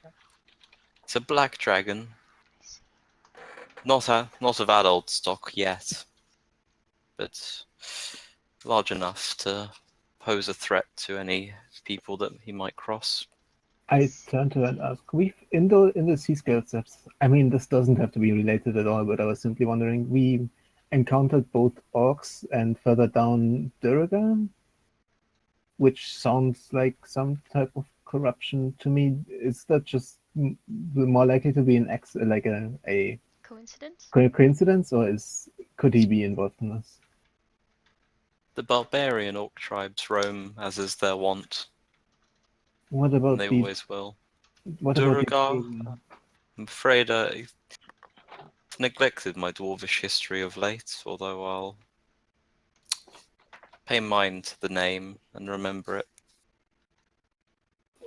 black dragon, I see. not of adult stock yet, but large enough to pose a threat to any people that he might cross. I turn to her and ask, we've in the sea-scale steps. I mean, this doesn't have to be related at all, but I was simply wondering. We encountered both orcs and further down Duragan, which sounds like some type of corruption to me. Is that just more likely to be an a Coincidence? coincidence, or could he be involved in this? The barbarian orc tribes roam as is their wont, What and about they these? always will. What about Duragar, these? I'm afraid I've neglected my dwarvish history of late, although I'll pay mind to the name and remember it.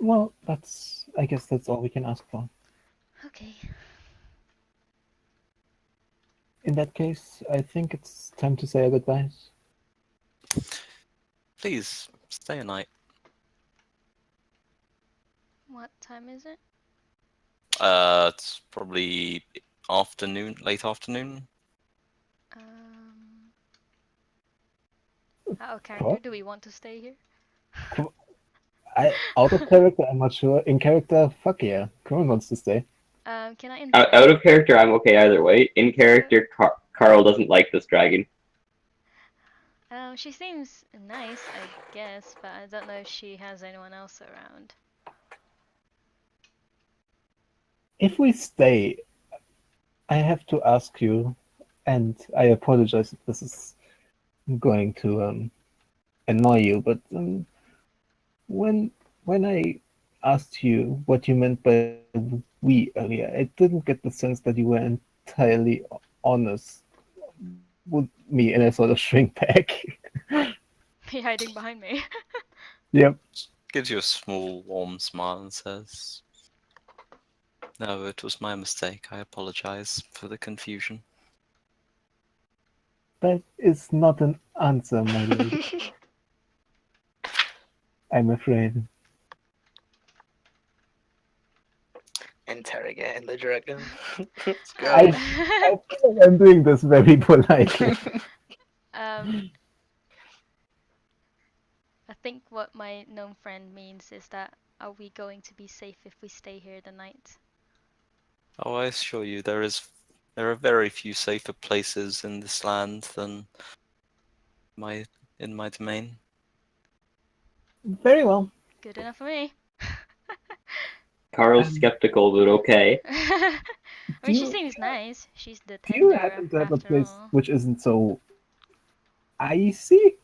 Well, I guess that's all we can ask for. Okay. In that case, I think it's time to say our goodbyes. Please stay a night. What time is it? It's probably afternoon, late afternoon. Out of character, do we want to stay here? Out of character, I'm not sure. In character, fuck yeah. Corin wants to stay. Can I invite? Out of character, I'm okay either way. In character, Carl doesn't like this dragon. She seems nice, I guess, but I don't know if she has anyone else around. If we stay, I have to ask you, and I apologize if this is going to annoy you, but when I asked you what you meant by we earlier, I didn't get the sense that you were entirely honest with me, and I sort of shrink back. You're hiding behind me. Yep. Gives you a small, warm smile and says, "No, it was my mistake. I apologize for the confusion." That is not an answer, my lady. I'm afraid. Interrogating the dragon. Let's go. I feel like I'm doing this very politely. um, I think what my gnome friend means is that are we going to be safe if we stay here the night? Oh, I assure you, there are very few safer places in this land than in my domain. Very well. Good enough for me. Carl's Um, skeptical, but okay. I Do mean, she you seems nice. She's the do you tender happen to have a after place all. which isn't so icy?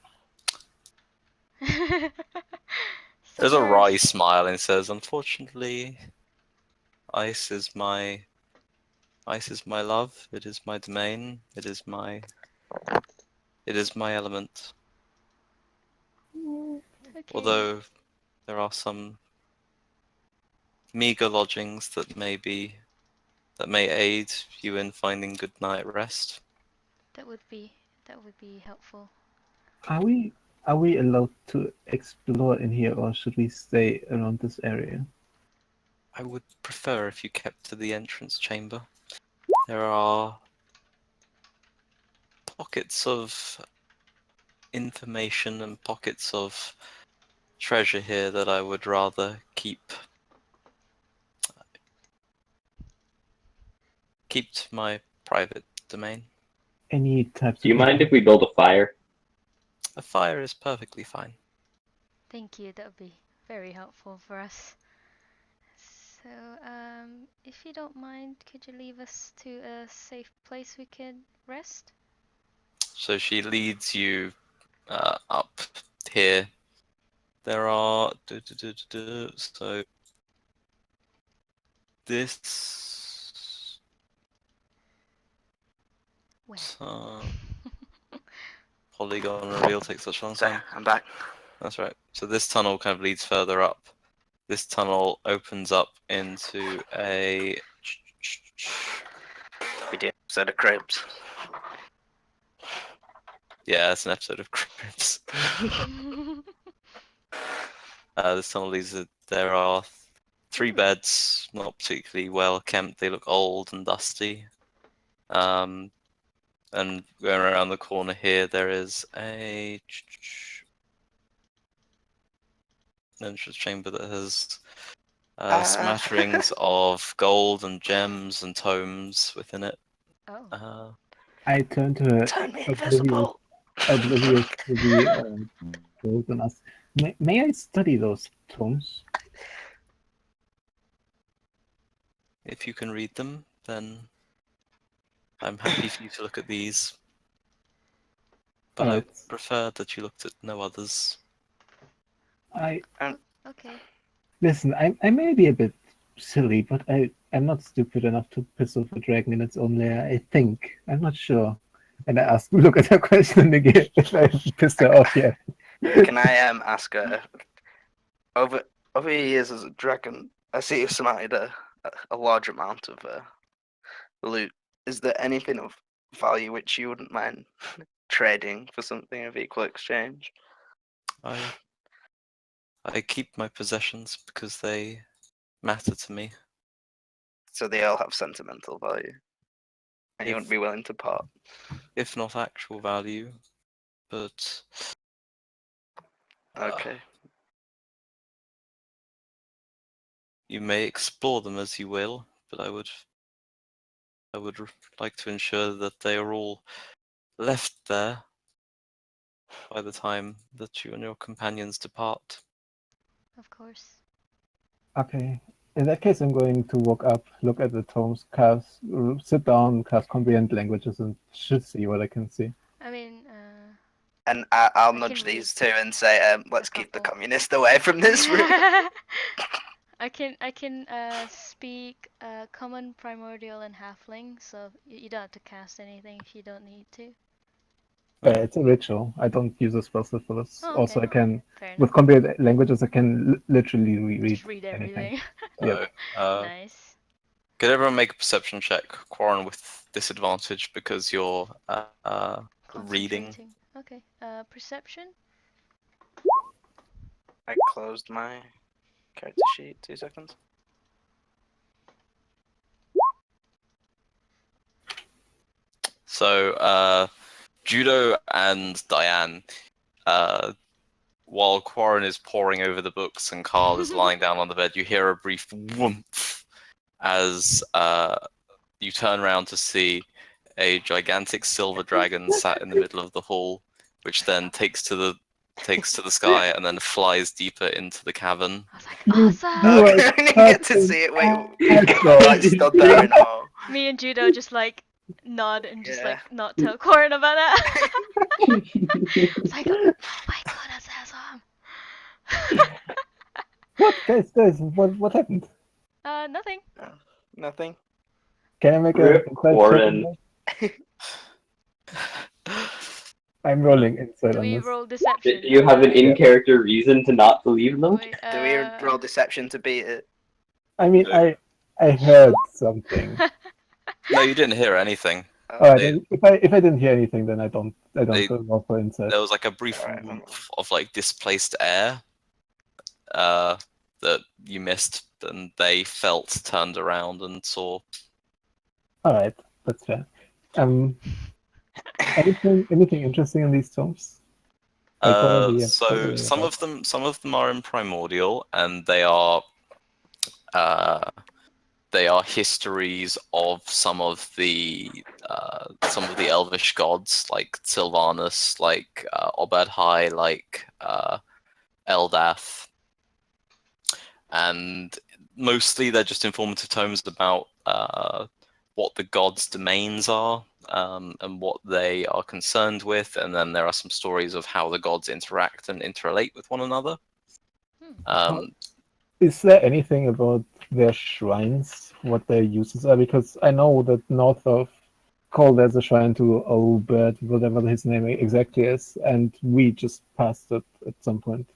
There's a Somewhere. wry smile and says, "Unfortunately, ice is my love. It is my domain. It is my element. Okay. Although there are some meager lodgings that may aid you in finding good night rest." That would be helpful. Are we allowed to explore in here, or should we stay around this area? I would prefer if you kept to the entrance chamber. There are pockets of information and pockets of treasure here that I would rather keep to my private domain. Any types Do of you mind if we information? build a fire? A fire is perfectly fine. Thank you. That would be very helpful for us. So, if you don't mind, could you leave us to a safe place we could rest? So she leads you up here. There are so this Where? polygon reveal takes such a long So time. I'm back. That's right. So this tunnel kind of leads further up. This tunnel opens up into a We did an episode of Cribs. yeah, it's an episode of Cribs. This tunnel leads. There are 3 beds, not particularly well kept. They look old and dusty. And going around the corner here, there is a entrance chamber that has smatterings of gold and gems and tomes within it. Oh. I turn to her, Turn me oblivious, invisible. oblivious to the gold, and ask, may I study those tomes? If you can read them, then I'm happy for you to look at these. But I Alright. would prefer that you looked at no others. Okay. Listen, I may be a bit silly, but I'm not stupid enough to piss off a dragon in its own lair, I think. I'm not sure. And I look at her question again if I pissed her off yet. Can I ask her over your years as a dragon? I see you've surmounted a large amount of loot. Is there anything of value which you wouldn't mind trading for something of equal exchange? I keep my possessions because they matter to me. So they all have sentimental value, and you If wouldn't be willing to part. if not actual value, but Okay. you may explore them as you will. But I would like to ensure that they are all left there by the time that you and your companions depart. Of course. Okay. In that case, I'm going to walk up, look at the tomes, cast, sit down, cast comprehend languages, and should see what I can see. I mean, And I'll I nudge can these two and say, let's keep the couple. communist away from this room. I can speak common, primordial, and halfling, so you don't have to cast anything if you don't need to. It's a ritual. I don't use a spell set for this. Oh, Also, I okay. can, Fair enough. with comprehend languages, I can literally read Just read everything. Yep. Nice. Could everyone make a perception check, Quarren, with disadvantage because you're reading? Concentrating. Okay. Perception. I closed my character sheet. 2 seconds. So, Judo and Diane, while Quarren is poring over the books and Carl is lying down on the bed, you hear a brief whoomph as you turn around to see a gigantic silver dragon sat in the middle of the hall, which then takes to the sky and then flies deeper into the cavern. I was like, You- awesome! you are I didn't get to see it. Wait, asshole. I stood there in awe. Me and Judo just like nod and just Yeah. like not tell Corin about that. It's like, oh my god, that's awesome. What, guys, what happened? Nothing. Nothing. Can I make Rip a insight check Warren. on that? I'm rolling insight Do on we this. roll deception? You have an in-character reason to not believe them? Wait, Do we roll deception to beat it? I mean, No. I heard something. No, you didn't hear anything. Alright, They- then if I didn't hear anything, then I don't They- roll for insight. There was like a brief Alright, whoomph of like displaced air that you missed, and they felt, turned around, and saw. Alright, that's fair. Anything interesting in these tomes? Like, what are the- what are So they some about? of them are in primordial, and they are histories of some of the elvish gods, like Sylvanus, like Obad High, like Eldath, and mostly they're just informative tomes about what the gods' domains are, and what they are concerned with, and then there are some stories of how the gods interact and interrelate with one another. Is there anything about their shrines, what their uses are? Because I know that north of Koll there's a shrine to Obed, whatever his name exactly is, and we just passed it at some point.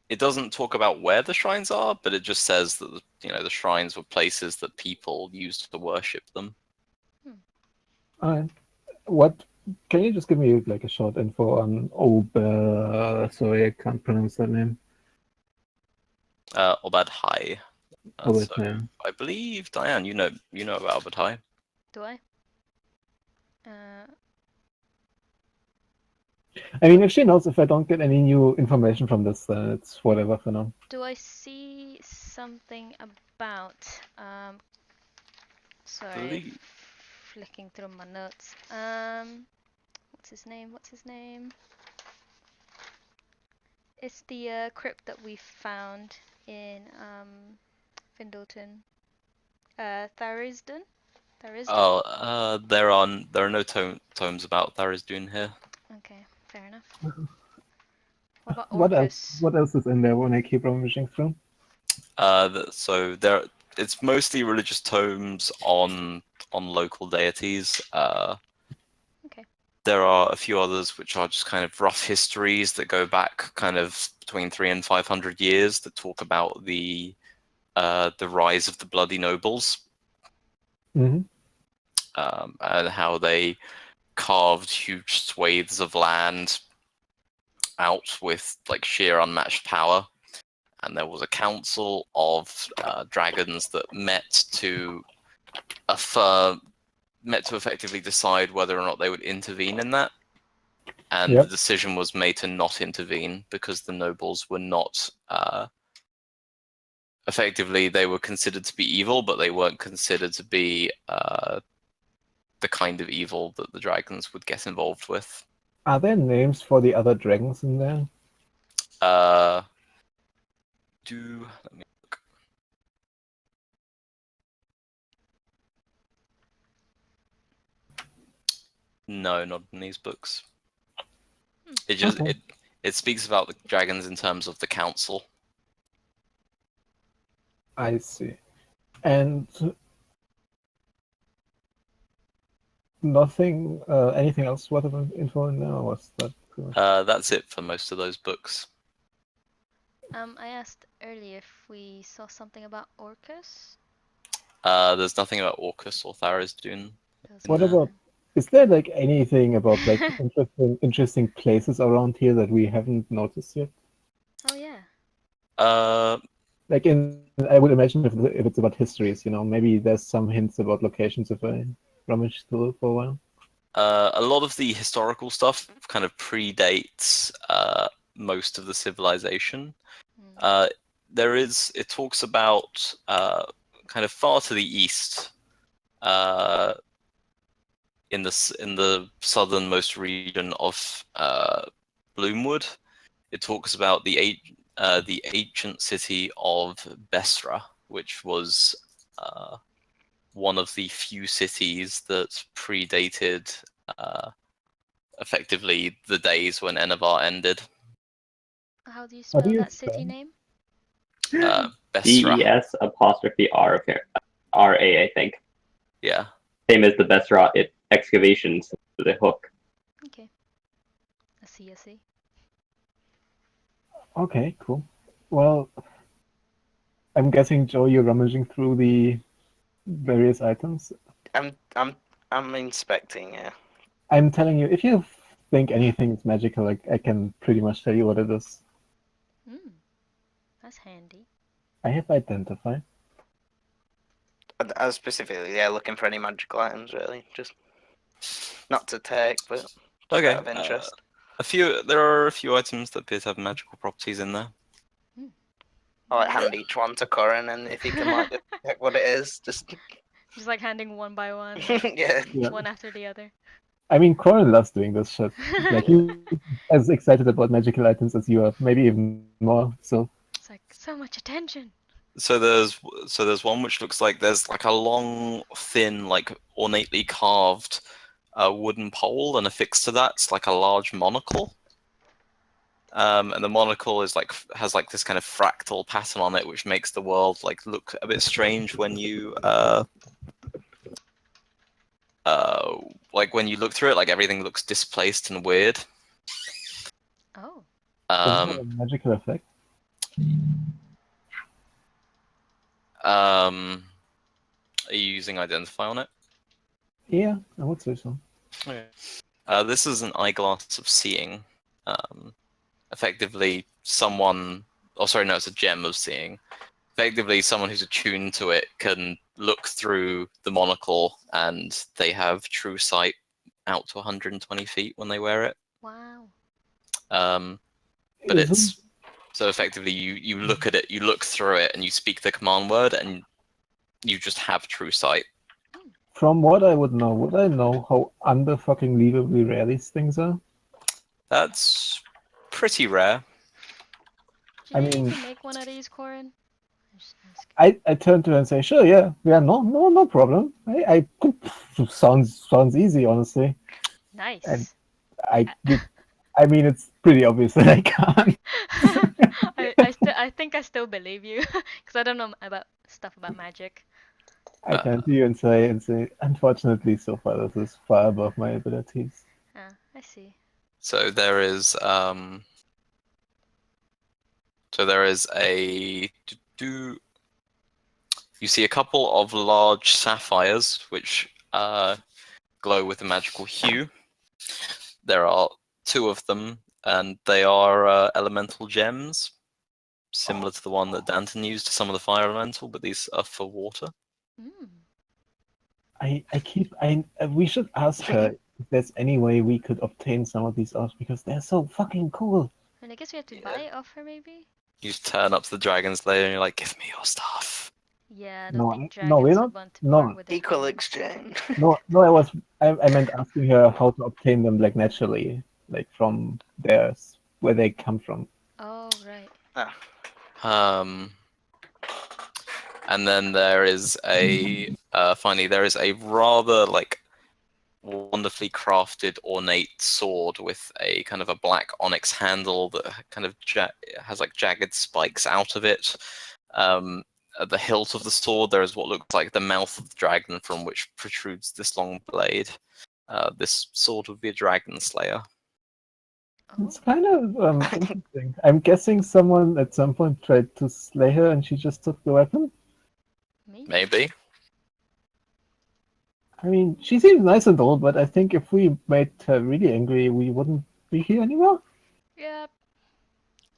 It doesn't talk about where the shrines are, but it just says that the shrines were places that people used to worship them. Alright. What can you just give me like a short info on Obed? Sorry, I can't pronounce that name. Obad High. Obed, So yeah. I believe Diane, you know about Obad High. Do I? I mean, if she knows, if I don't get any new information from this, then it's whatever for now. Do I see something about sorry, Believe- flicking through my notes. What's his name? It's the crypt that we found in Findleton. Tharisden? Oh, there are no tomes about Tharisdun here. Okay, fair enough. What about What Orcus? else? What else is in there when I keep rummaging through? So it's mostly religious tomes on local deities. Okay. There are a few others which are just kind of rough histories that go back kind of between 300 and 500 years that talk about the rise of the bloody nobles, Mm-hmm. and how they carved huge swathes of land out with like sheer unmatched power. And there was a council of dragons that met to effectively decide whether or not they would intervene in that. And Yep. the decision was made to not intervene because the nobles were not effectively, they were considered to be evil, but they weren't considered to be the kind of evil that the dragons would get involved with. Are there names for the other dragons in there? Let me look. No, not in these books. It just Okay. it speaks about the dragons in terms of the council. I see. And nothing, anything else worth of info in there, or was that good? That's it for most of those books. I asked earlier if we saw something about Orcus. There's nothing about Orcus or Tharizdun. Those What are about, is there like anything about like interesting places around here that we haven't noticed yet? Oh yeah. Like I would imagine if it's about histories, maybe there's some hints about locations if I rummage through for a while. A lot of the historical stuff kind of predates most of the civilization. It talks about kind of far to the east, in the southernmost region of Bloomwood. It talks about the ancient city of Besra, which was one of the few cities that predated effectively the days when Enevar ended. How do you How do spell you that city spell? name? Besra. BES_R, I think. Yeah. Same as the Besra excavations, the hook. Okay. I see. Okay, cool. Well, I'm guessing, Joe, you're rummaging through the various items. I'm inspecting. Yeah. I'm telling you, if you think anything is magical, like I can pretty much tell you what it is. That's handy. I have identify. I was specifically looking for any magical items. Really, just not to take, but just Okay. out of interest. There are a few items that appear to have magical properties in there. I'll hand each one to Corin, and if he can like just check what it is, just Just like handing one by one, yeah. one after the other. I mean, Corin loves doing this shit. Like he's as excited about magical items as you are, maybe even more. So It's like so much attention. So there's one which looks like there's like a long, thin, like ornately carved wooden pole, and affixed to that's like a large monocle. And the monocle is has like this kind of fractal pattern on it, which makes the world like look a bit strange when you like when you look through it. Like everything looks displaced and weird. Oh. does it have a magical effect? Are you using identify on it? Yeah, I would say so. Okay. This is an eyeglass of seeing. Effectively, it's a gem of seeing. Effectively, someone who's attuned to it can look through the monocle, and they have true sight out to 120 feet when they wear it. Wow. But it's so effectively you look at it, you look through it, and you speak the command word, and you just have true sight. From what I would I know how under-fucking-leavably rare these things are? That's pretty rare. Do you I think you mean- can make one of these, Corin? I'm just asking. I turn to her and say, sure, yeah, no problem. Sounds easy, honestly. Nice. And I mean, it's pretty obvious that I can't. I think I still believe you because I don't know about stuff about magic. I turn to you and say, unfortunately, so far this is far above my abilities. I see. So there is you see a couple of large sapphires which glow with a magical hue. There are two of them, and they are elemental gems, similar to the one that Danton used to summon the fire elemental, but these are for water. We should ask her if there's any way we could obtain some of these orbs because they're so fucking cool. And I guess we have to buy it off her, maybe. You turn up to the dragon's lair and you're like, "Give me your stuff." Yeah, I No, don't think no, we're dragons not. would want to No, part with their Equal humans. exchange. no, I meant asking her how to obtain them like naturally, like from theirs, where they come from. Oh, right. Um, and then there is a finally there is a rather like wonderfully crafted ornate sword with a kind of a black onyx handle that kind of has like jagged spikes out of it. At the hilt of the sword there is what looks like the mouth of the dragon from which protrudes this long blade. This sword would be a dragon slayer. Oh, It's kind of interesting. I'm guessing someone at some point tried to slay her and she just took the weapon. Maybe. I mean, she seems nice and all, but I think if we made her really angry, we wouldn't be here anymore. Yeah.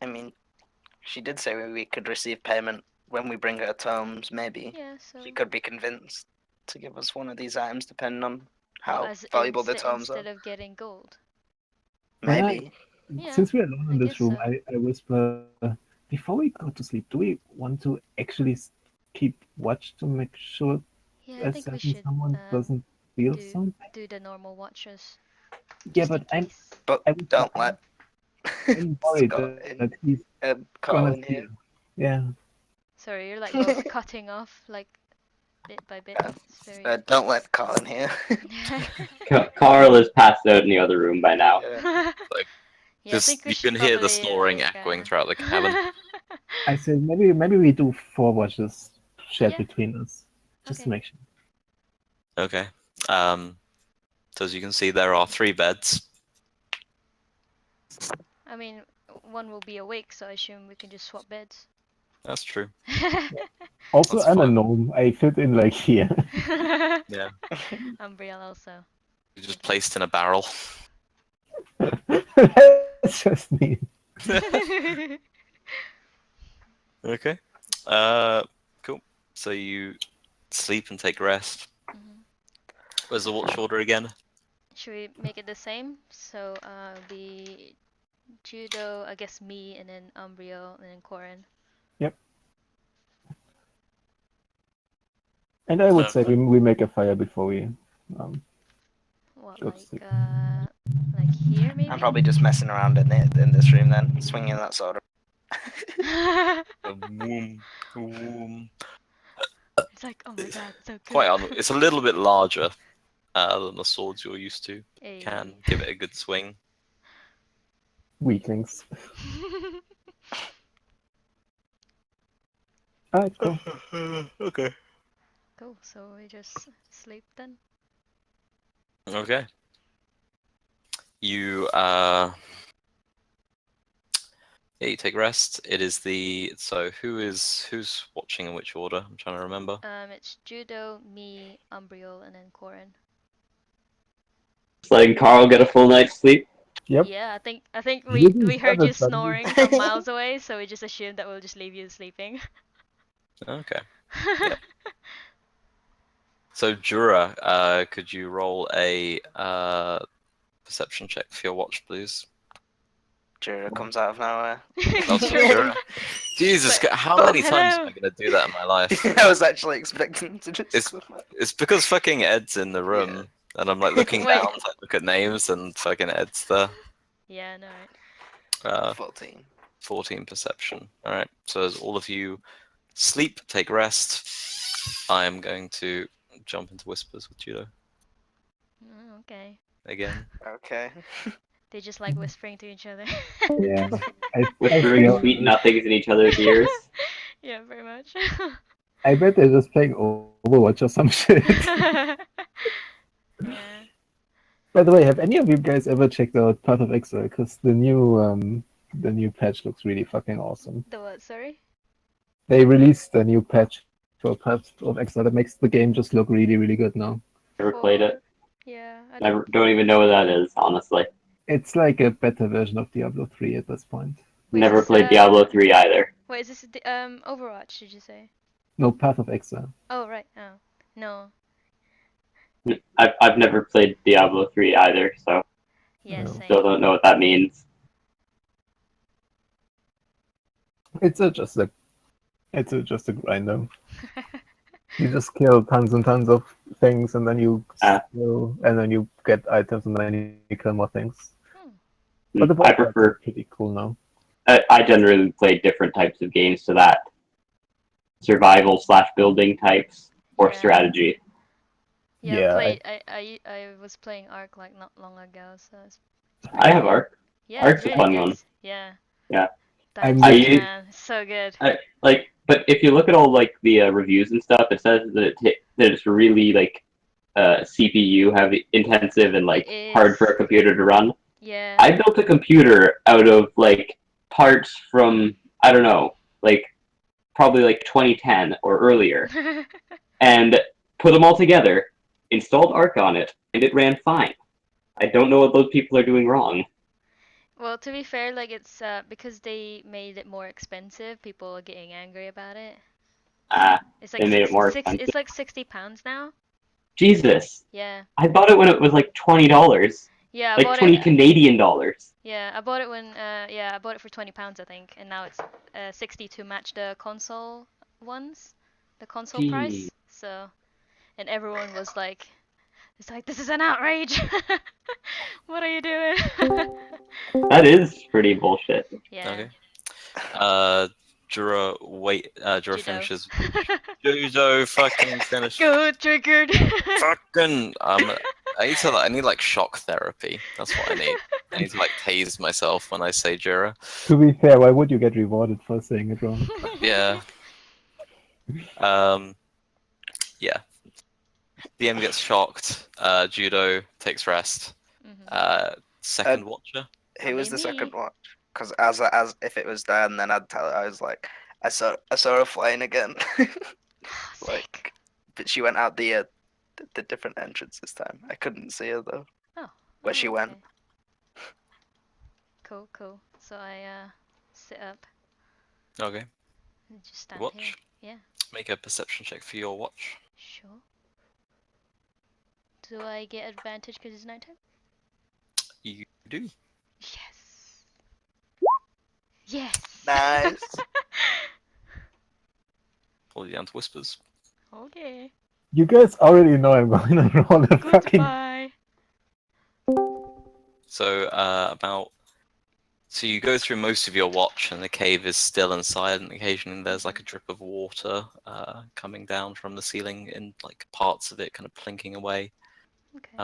I mean, she did say we could receive payment when we bring her tomes. Maybe Yeah, so... she could be convinced to give us one of these items, depending on Oh, how as valuable the tomes instead are. of getting gold. Maybe. Yeah, Since we're alone I in this guess room, so. I whisper, before we go to sleep, do we want to actually keep watch to make sure Yeah, I that think we certain should someone doesn't feel something? do the normal watches. Yeah, Just in but case. But I would, don't let I'm worried Scott that he's Koll gonna in here. feel. Yeah. Sorry, you're like both cutting off like bit by bit. It's very... Don't let Koll in here. Carl is passed out in the other room by now. Yeah. Yeah, I think we You should can hear the probably snoring echoing throughout the cabin. I said maybe we do 4 watches shared Yeah. between us, just to Okay. make sure. Okay. So as you can see, there are 3 beds. I mean, one will be awake, so I assume we can just swap beds. That's true. Also, That's I'm a fine. gnome. I fit in like here. Yeah. Umbriel also. You're just placed in a barrel. That's just me. Okay. Cool. So you sleep and take rest. Mhm. Where's the watch order again? Should we make it the same? So, be Judo, I guess me, and then Umbriel, and then Corin. Yep. And I would say we make a fire before we What, go to sleep. like here maybe? I'm probably just messing around in this room then, swinging that sword. Woom, woom. It's like, oh my god, so good. It's a little bit larger than the swords you're used to. Hey. Can give it a good swing. Weaklings. Alright, cool. Okay. Cool, so we just sleep then? Okay. You yeah, you take rest. It is so who's watching in which order? I'm trying to remember. It's Judo, me, Umbriel, and then Corin. Just letting Carl get a full night's sleep. Yep. Yeah, I think You we heard you deserve it, buddy. snoring from miles away, so we just assumed that we'll just leave you sleeping. Okay. Yep. So Jura, could you roll a perception check for your watch, please? Jura comes out of nowhere. Also, Jura. Jesus, how many times am hello. I gonna do that in my life? I was actually expecting to just. It's because fucking Ed's in the room, and I'm like looking Wait. down to look at names, and fucking Ed's there. Yeah, no, right. 14. 14 perception. All right. So as all of you sleep, take rest, I am going to jump into whispers with Judo Okay. again. Okay. They just like whispering to each other. Yeah. I Whispering feel sweet nothings in each other's ears. Yeah, very much. I bet they're just playing Overwatch or some shit. Yeah. By the way, have any of you guys ever checked out Path of Exile? Because the new patch looks really fucking awesome. The what, sorry? They released a new patch for Path of Exile that makes the game just look really, really good now. Never played it. Yeah, I Never, don't even know what that is, honestly. It's like a better version of Diablo 3 at this point. Wait, Never this, played Diablo 3 either. Wait, is this the Overwatch, did you say? No, Path of Exile. Oh, right. Oh. No. I've never played Diablo 3 either, so Yeah, No. same. still don't know what that means. It's just a grinder. You just kill tons and tons of things, and then you Ah. steal, and then you get items, and then you kill more things. Hmm. But the I boss fights are prefer. pretty cool now. I generally play different types of games to that. Survival / building types or Yeah. strategy. Yeah, Yeah, I was playing Ark like not long ago, so it's I pretty have good. Arc. Yeah, Ark's it's a really fun one. nice. Yeah. Yeah. I'm Dungeons, literally- man, it's so good. But if you look at all like the reviews and stuff, it says that that it's really like CPU heavy, intensive, and like It hard is. for a computer to run. Yeah. I built a computer out of like parts from I don't know, like probably like 2010 or earlier, and put them all together, installed Arc on it, and it ran fine. I don't know what those people are doing wrong. Well, to be fair, like it's because they made it more expensive, people are getting angry about it. It's like They made it more expensive. It's like £60 now. Jesus, Yeah. I bought it when it was like $20, Yeah, I like bought 20 it. Canadian dollars. Yeah, I bought it when I bought it for £20 I think, and now it's 60 to match the console ones, the console price. Gee. So, and everyone was like, it's like this is an outrage. What are you doing? That is pretty bullshit. Yeah. Okay. Jura Judo. finishes. Judo fucking finish. Good, triggered. Fucking I need like shock therapy. That's what I need. I need to like tase myself when I say Jura. To be fair, why would you get rewarded for saying it wrong? Yeah. Yeah. DM gets shocked. Judo takes rest. Second watcher. Who was the Me. second watch? Because as if it was Dan, then I'd tell her. I was like, I saw her flying again. Sick. But she went out the different entrance this time. I couldn't see her though. Oh. Where she went. Okay. Cool. So I sit up Okay. and just stand Watch. here. Yeah. Make a perception check for your watch. Sure. Do I get advantage because it's nighttime? You do. Yes. Yes. Nice. Pull you down to whispers. Okay. You guys already know I'm going to roll a fucking. Goodbye. So so you go through most of your watch, and the cave is still and silent. Occasionally, there's like a drip of water coming down from the ceiling, and like parts of it kind of plinking away. Okay.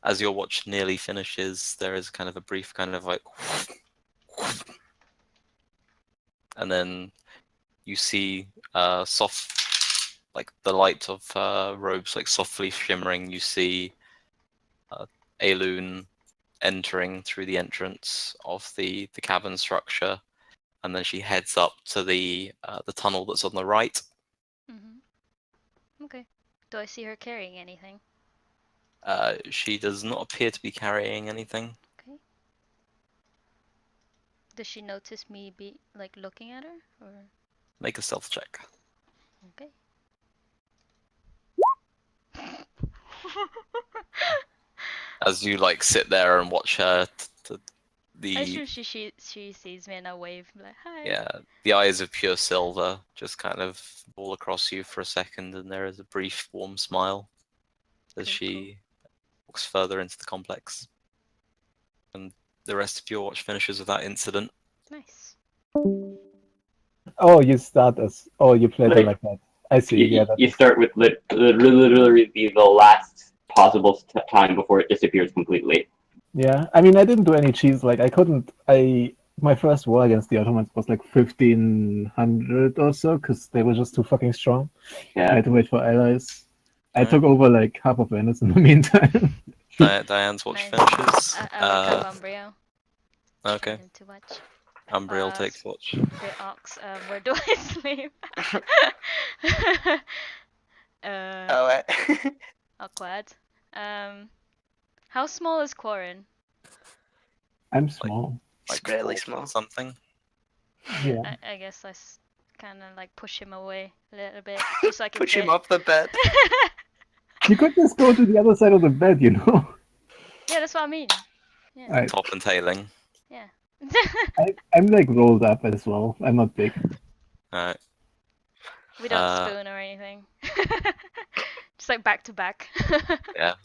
As your watch nearly finishes, there is kind of a brief kind of like, and then you see soft, like the light of robes like softly shimmering. You see Aelúun entering through the entrance of the cavern structure, and then she heads up to the tunnel that's on the right. Okay. Do I see her carrying anything? She does not appear to be carrying anything. Okay. Does she notice me like looking at her or? Make a stealth check. Okay. As you like sit there and watch her, I assume she sees me and I wave like hi. yeah, the eyes of pure silver just kind of fall across you for a second, and there is a brief warm smile as she walks further into the complex. And the rest of your watch finishes with that incident. Nice. Oh, you start as. Oh, you play it like that. I see. Yeah. You start with literally the last possible time before it disappears completely. Yeah, I mean, I didn't do any cheese. Like, I couldn't. My first war against the Ottomans was like 1500 or so, because they were just too fucking strong. Yeah. I had to wait for allies. I took over like half of Venice in the meantime. Diane's watch finishes. I look up Umbrio. Okay. To watch. Umbriel takes watch. The ox. Where do I sleep? Awkward. How small is Quarren? I'm small. Like really 4 small. foot something. Yeah. I guess I kind of like push him away a little bit just so I can Push him fit. off the bed. You could just go to the other side of the bed, you know? Yeah, that's what I mean. Yeah. Alright. Top and tailing. Yeah. I'm like rolled up as well. I'm not big. Alright. Without spoon or anything. Just like back to back. Yeah.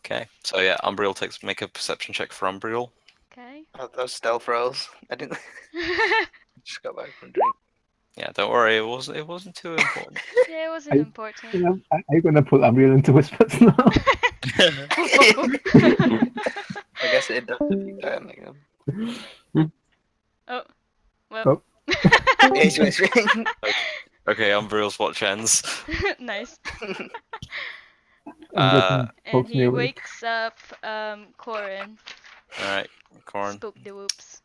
Okay, so yeah, Umbriel make a perception check for Umbriel. Okay. Those stealth rolls. I didn't. Just got back from drink. Yeah, don't worry, it wasn't too important. Yeah, it wasn't important. Are you gonna pull Unreal into whispers now? I guess it does keep dying again. Oh, well. Oh. He's whispering. Okay, Umbriel's watch ends. Nice. Anderson And pokes me he awake. wakes up Corin. Alright, Corin. Spook the whoops.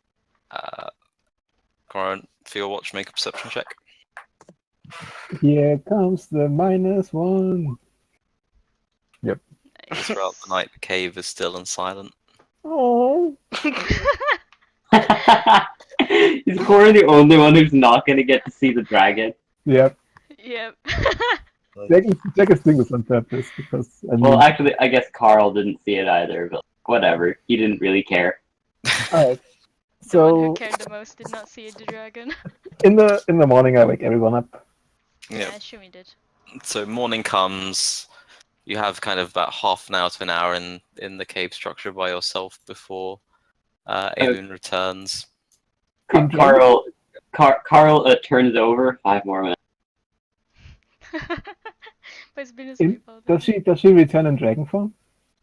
Corin, for your watch, make a perception check. Here comes the -1. Yep. Throughout the night, the cave is still and silent. Oh. Is Corin the only one who's not gonna get to see the dragon? Yep. Yep. Jack is doing this on purpose because Well, actually, I guess Carl didn't see it either, but whatever. He didn't really care. Alright. The one who So cared the most did not see the dragon. in the morning, I wake everyone up. Yeah, I assume he did. So morning comes. You have kind of about half an hour to an hour in the cave structure by yourself before Aelúun returns. Carl turns over 5 more minutes. But it's been a In- sleep all day. Does she return in dragon form?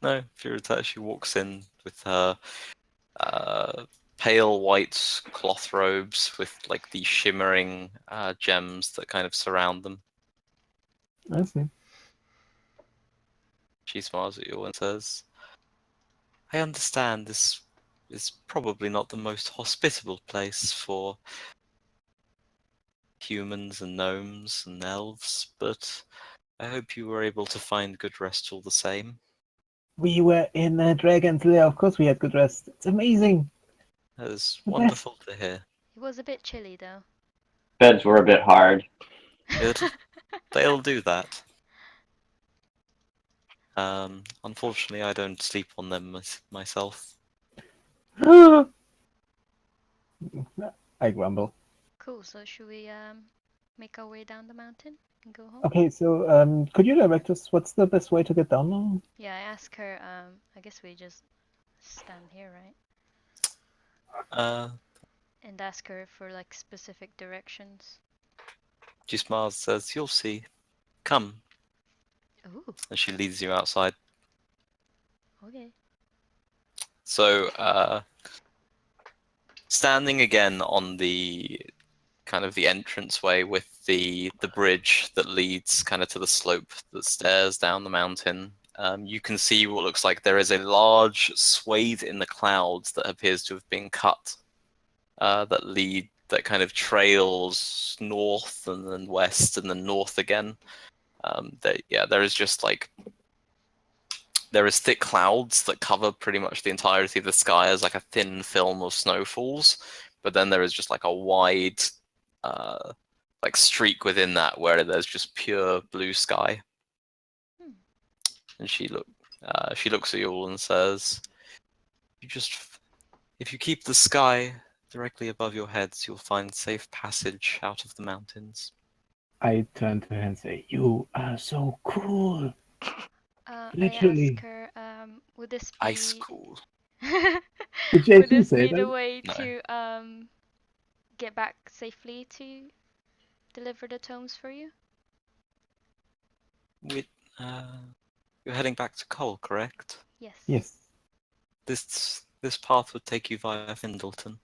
No, she returns. She walks in with her pale white cloth robes with like the shimmering gems that kind of surround them. I see. She smiles at you and says, "I understand this is probably not the most hospitable place for humans and gnomes and elves, but I hope you were able to find good rest all the same." We were in a dragon's lair. Of course, we had good rest. It's amazing. That is The wonderful to hear. It was a bit chilly though. Beds were a bit hard. They'll do that. Unfortunately, I don't sleep on them myself. I grumble. Cool, so should we make our way down the mountain and go home? Okay, so could you direct us? What's the best way to get down now? Yeah, I asked her, I guess we just stand here, right? And ask her for like specific directions. She smiles, says, "You'll see. Come." Ooh, And she leads you outside. okay. So, standing again on the kind of the entranceway with the bridge that leads kind of to the slope that stares down the mountain, you can see what looks like there is a large swathe in the clouds that appears to have been cut, that kind of trails north and then west and then north again. There is just like there is thick clouds that cover pretty much the entirety of the sky as like a thin film of snowfalls, but then there is just like a wide like streak within that where there's just pure blue sky. And she looks at you all and says, if you keep the sky directly above your heads, you'll find safe passage out of the mountains." I turn to her and say, "You are so cool." I Literally. ask her, would this be Ice cool. Did would JC this say be the that? way No. to get back safely to deliver the tomes for you? You're heading back to Koll, correct? Yes. Yes. This path would take you via Findleton.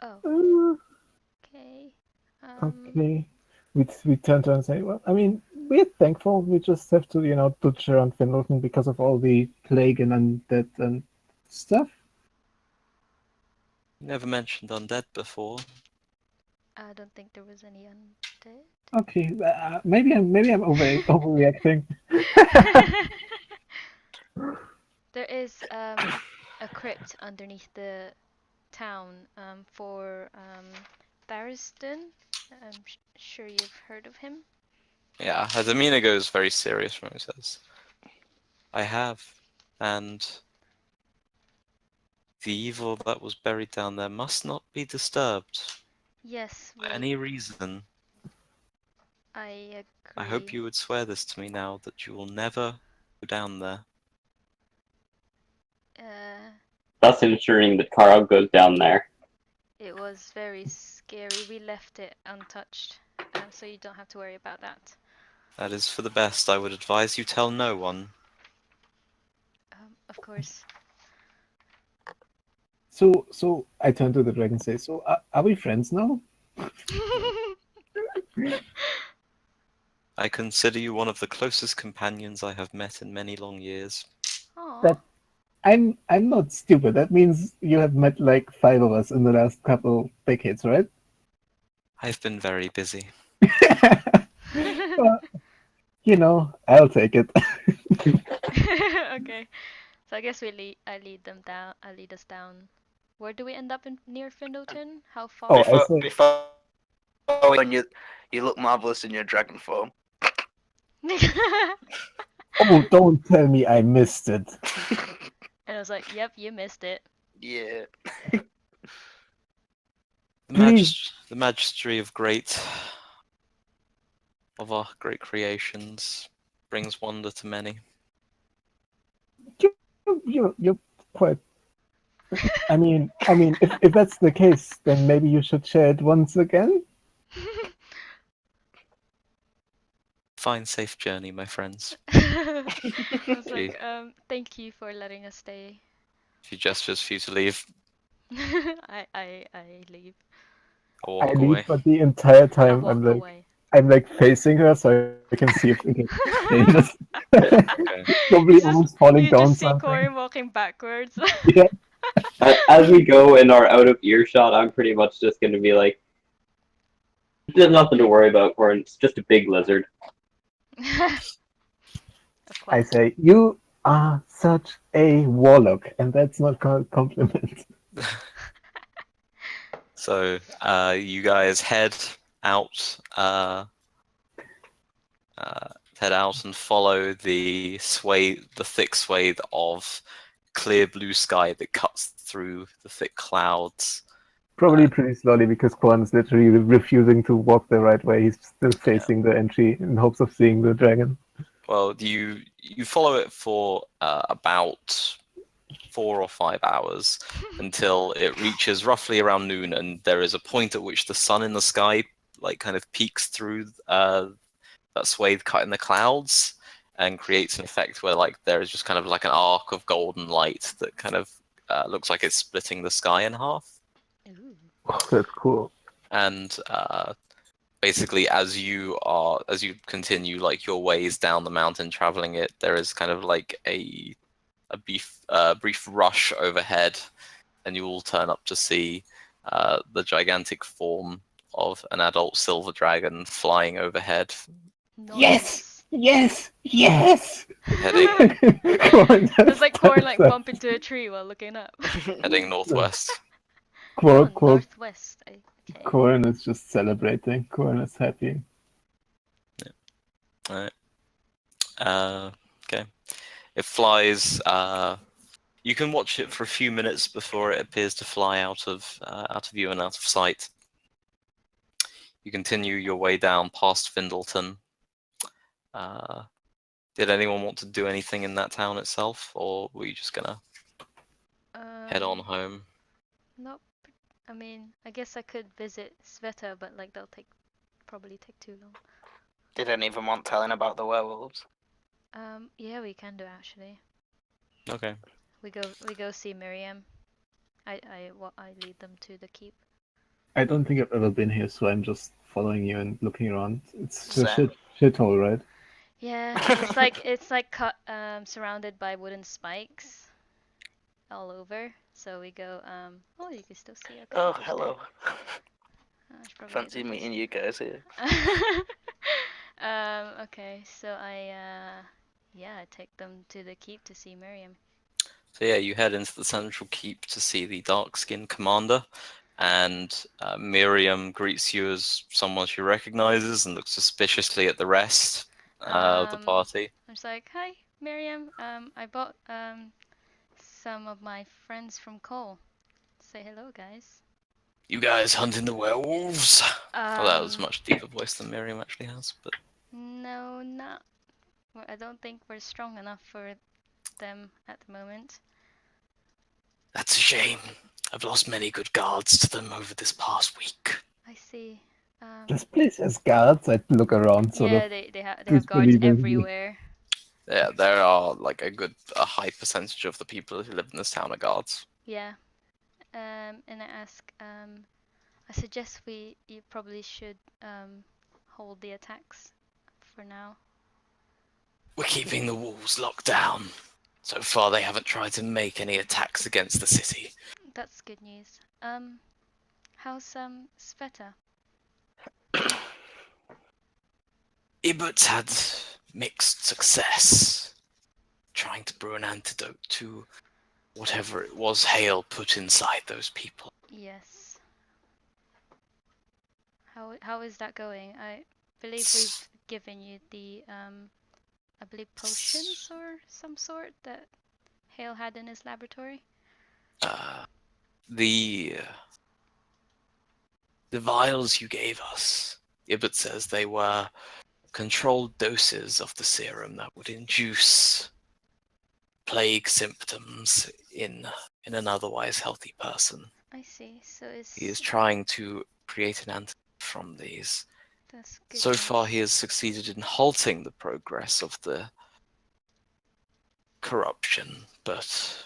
Oh, okay. Okay. We turn to her and say, "Well, I mean, we're thankful. We just have to, dodge around Finland because of all the plague and undead and stuff." You never mentioned undead before. I don't think there was any undead. Okay, maybe I'm overreacting. There is a crypt underneath the town for Thariston. I'm sure you've heard of him. Yeah, her demeanor goes very serious when he says, "I have, and the evil that was buried down there must not be disturbed. Yes, For any reason, I I hope agree. you would swear this to me now that you will never go down there. Thus ensuring that Carl goes down there. It was very scary. We left it untouched, so you don't have to worry about that. That is for the best. I would advise you tell no one. Of course. So I turn to the dragon and say, so are we friends now? I consider you one of the closest companions I have met in many long years. Aww. That I'm not stupid. That means you have met like 5 of us in the last couple decades, right? I've been very busy. Well, I'll take it. Okay. So I guess I lead them down. I lead us down. Where do we end up near Findleton? How far? Oh, I Before, see. before when you look marvelous in your dragon form. Oh, don't tell me I missed it. And I was like, "Yep, you missed it." Yeah. Please. The majesty of our great creations brings wonder to many. You're quite. I mean, if that's the case, then maybe you should share it once again. Fine, safe journey, my friends. I was like, thank you for letting us stay. She gestures for you to leave. I leave. I'll I walk leave, away. but the entire I time walk away. I'm like facing her so I can see if we can changes. Okay. Probably almost falling You down just see something. Corin walking backwards. Yeah. As we go and are out of earshot, I'm pretty much just going to be like, there's nothing to worry about, Corin. It's just a big lizard. Of I course. say, you are such a warlock, and that's not a compliment. So, you guys head out, and follow the thick swathe of clear blue sky that cuts through the thick clouds. Probably pretty slowly because Quan is literally refusing to walk the right way. He's still Yeah. facing the entry in hopes of seeing the dragon. Well, you follow it for about 4 or 5 hours until it reaches roughly around noon, and there is a point at which the sun in the sky like kind of peeks through that swathe cut in the clouds and creates an effect where like there is just kind of like an arc of golden light that kind of looks like it's splitting the sky in half. Ooh. Oh, that's cool. And basically, as you continue like your ways down the mountain, traveling it, there is kind of like a brief rush overhead, and you all turn up to see the gigantic form of an adult silver dragon flying overhead, Nice. Yes! heading It's like Corin like bump into a tree while looking up. heading northwest. Oh, Quote, northwest. Okay. Corin is just celebrating. Corin is happy. Alright. Okay. It flies. You can watch it for a few minutes before it appears to fly out of view and out of sight. You continue your way down past Findleton. Did anyone want to do anything in that town itself, or were you just gonna head on home? Nope. I mean, I guess I could visit Sveta, but like that'll probably take too long. Did any of them want telling about the werewolves? Yeah, we can do actually. Okay. We go see Miriam. I lead them to the keep. I don't think I've ever been here, so I'm just following you and looking around. It's a Same. shithole, right? Yeah, it's like cut surrounded by wooden spikes all over. So we go oh, you can still see our Oh, characters hello. there. I should probably Fancy get rid of meeting you guys here. this. Okay, so I take them to the keep to see Miriam. So yeah, you head into the central keep to see the dark-skinned commander, and Miriam greets you as someone she recognizes and looks suspiciously at the rest of the party. I'm just like, hi, Miriam. I bought some of my friends from Koll. Say hello, guys. You guys hunting the werewolves? Well, that was a Um, much deeper voice than Miriam actually has, but no, not. Well, I don't think we're strong enough for them at the moment. that's a shame. I've lost many good guards to them over this past week. I see. This place has guards. I look around, sort Yeah, of they have guards disbelievingly. everywhere. Yeah, there are like a high percentage of the people who live in this town are guards. Yeah. And I ask, I suggest you probably should hold the attacks for now. We're keeping the walls locked down. So far, they haven't tried to make any attacks against the city. That's good news. How's Sveta? Ibert had mixed success trying to brew an antidote to whatever it was Hale put inside those people. Yes. How is that going? I believe we've given you the I believe potions or some sort that Hale had in his laboratory. The vials you gave us, Ibert says they were controlled doses of the serum that would induce plague symptoms in an otherwise healthy person. I see. So He is trying to create an antidote from these. that's good So far, news. he has succeeded in halting the progress of the corruption, but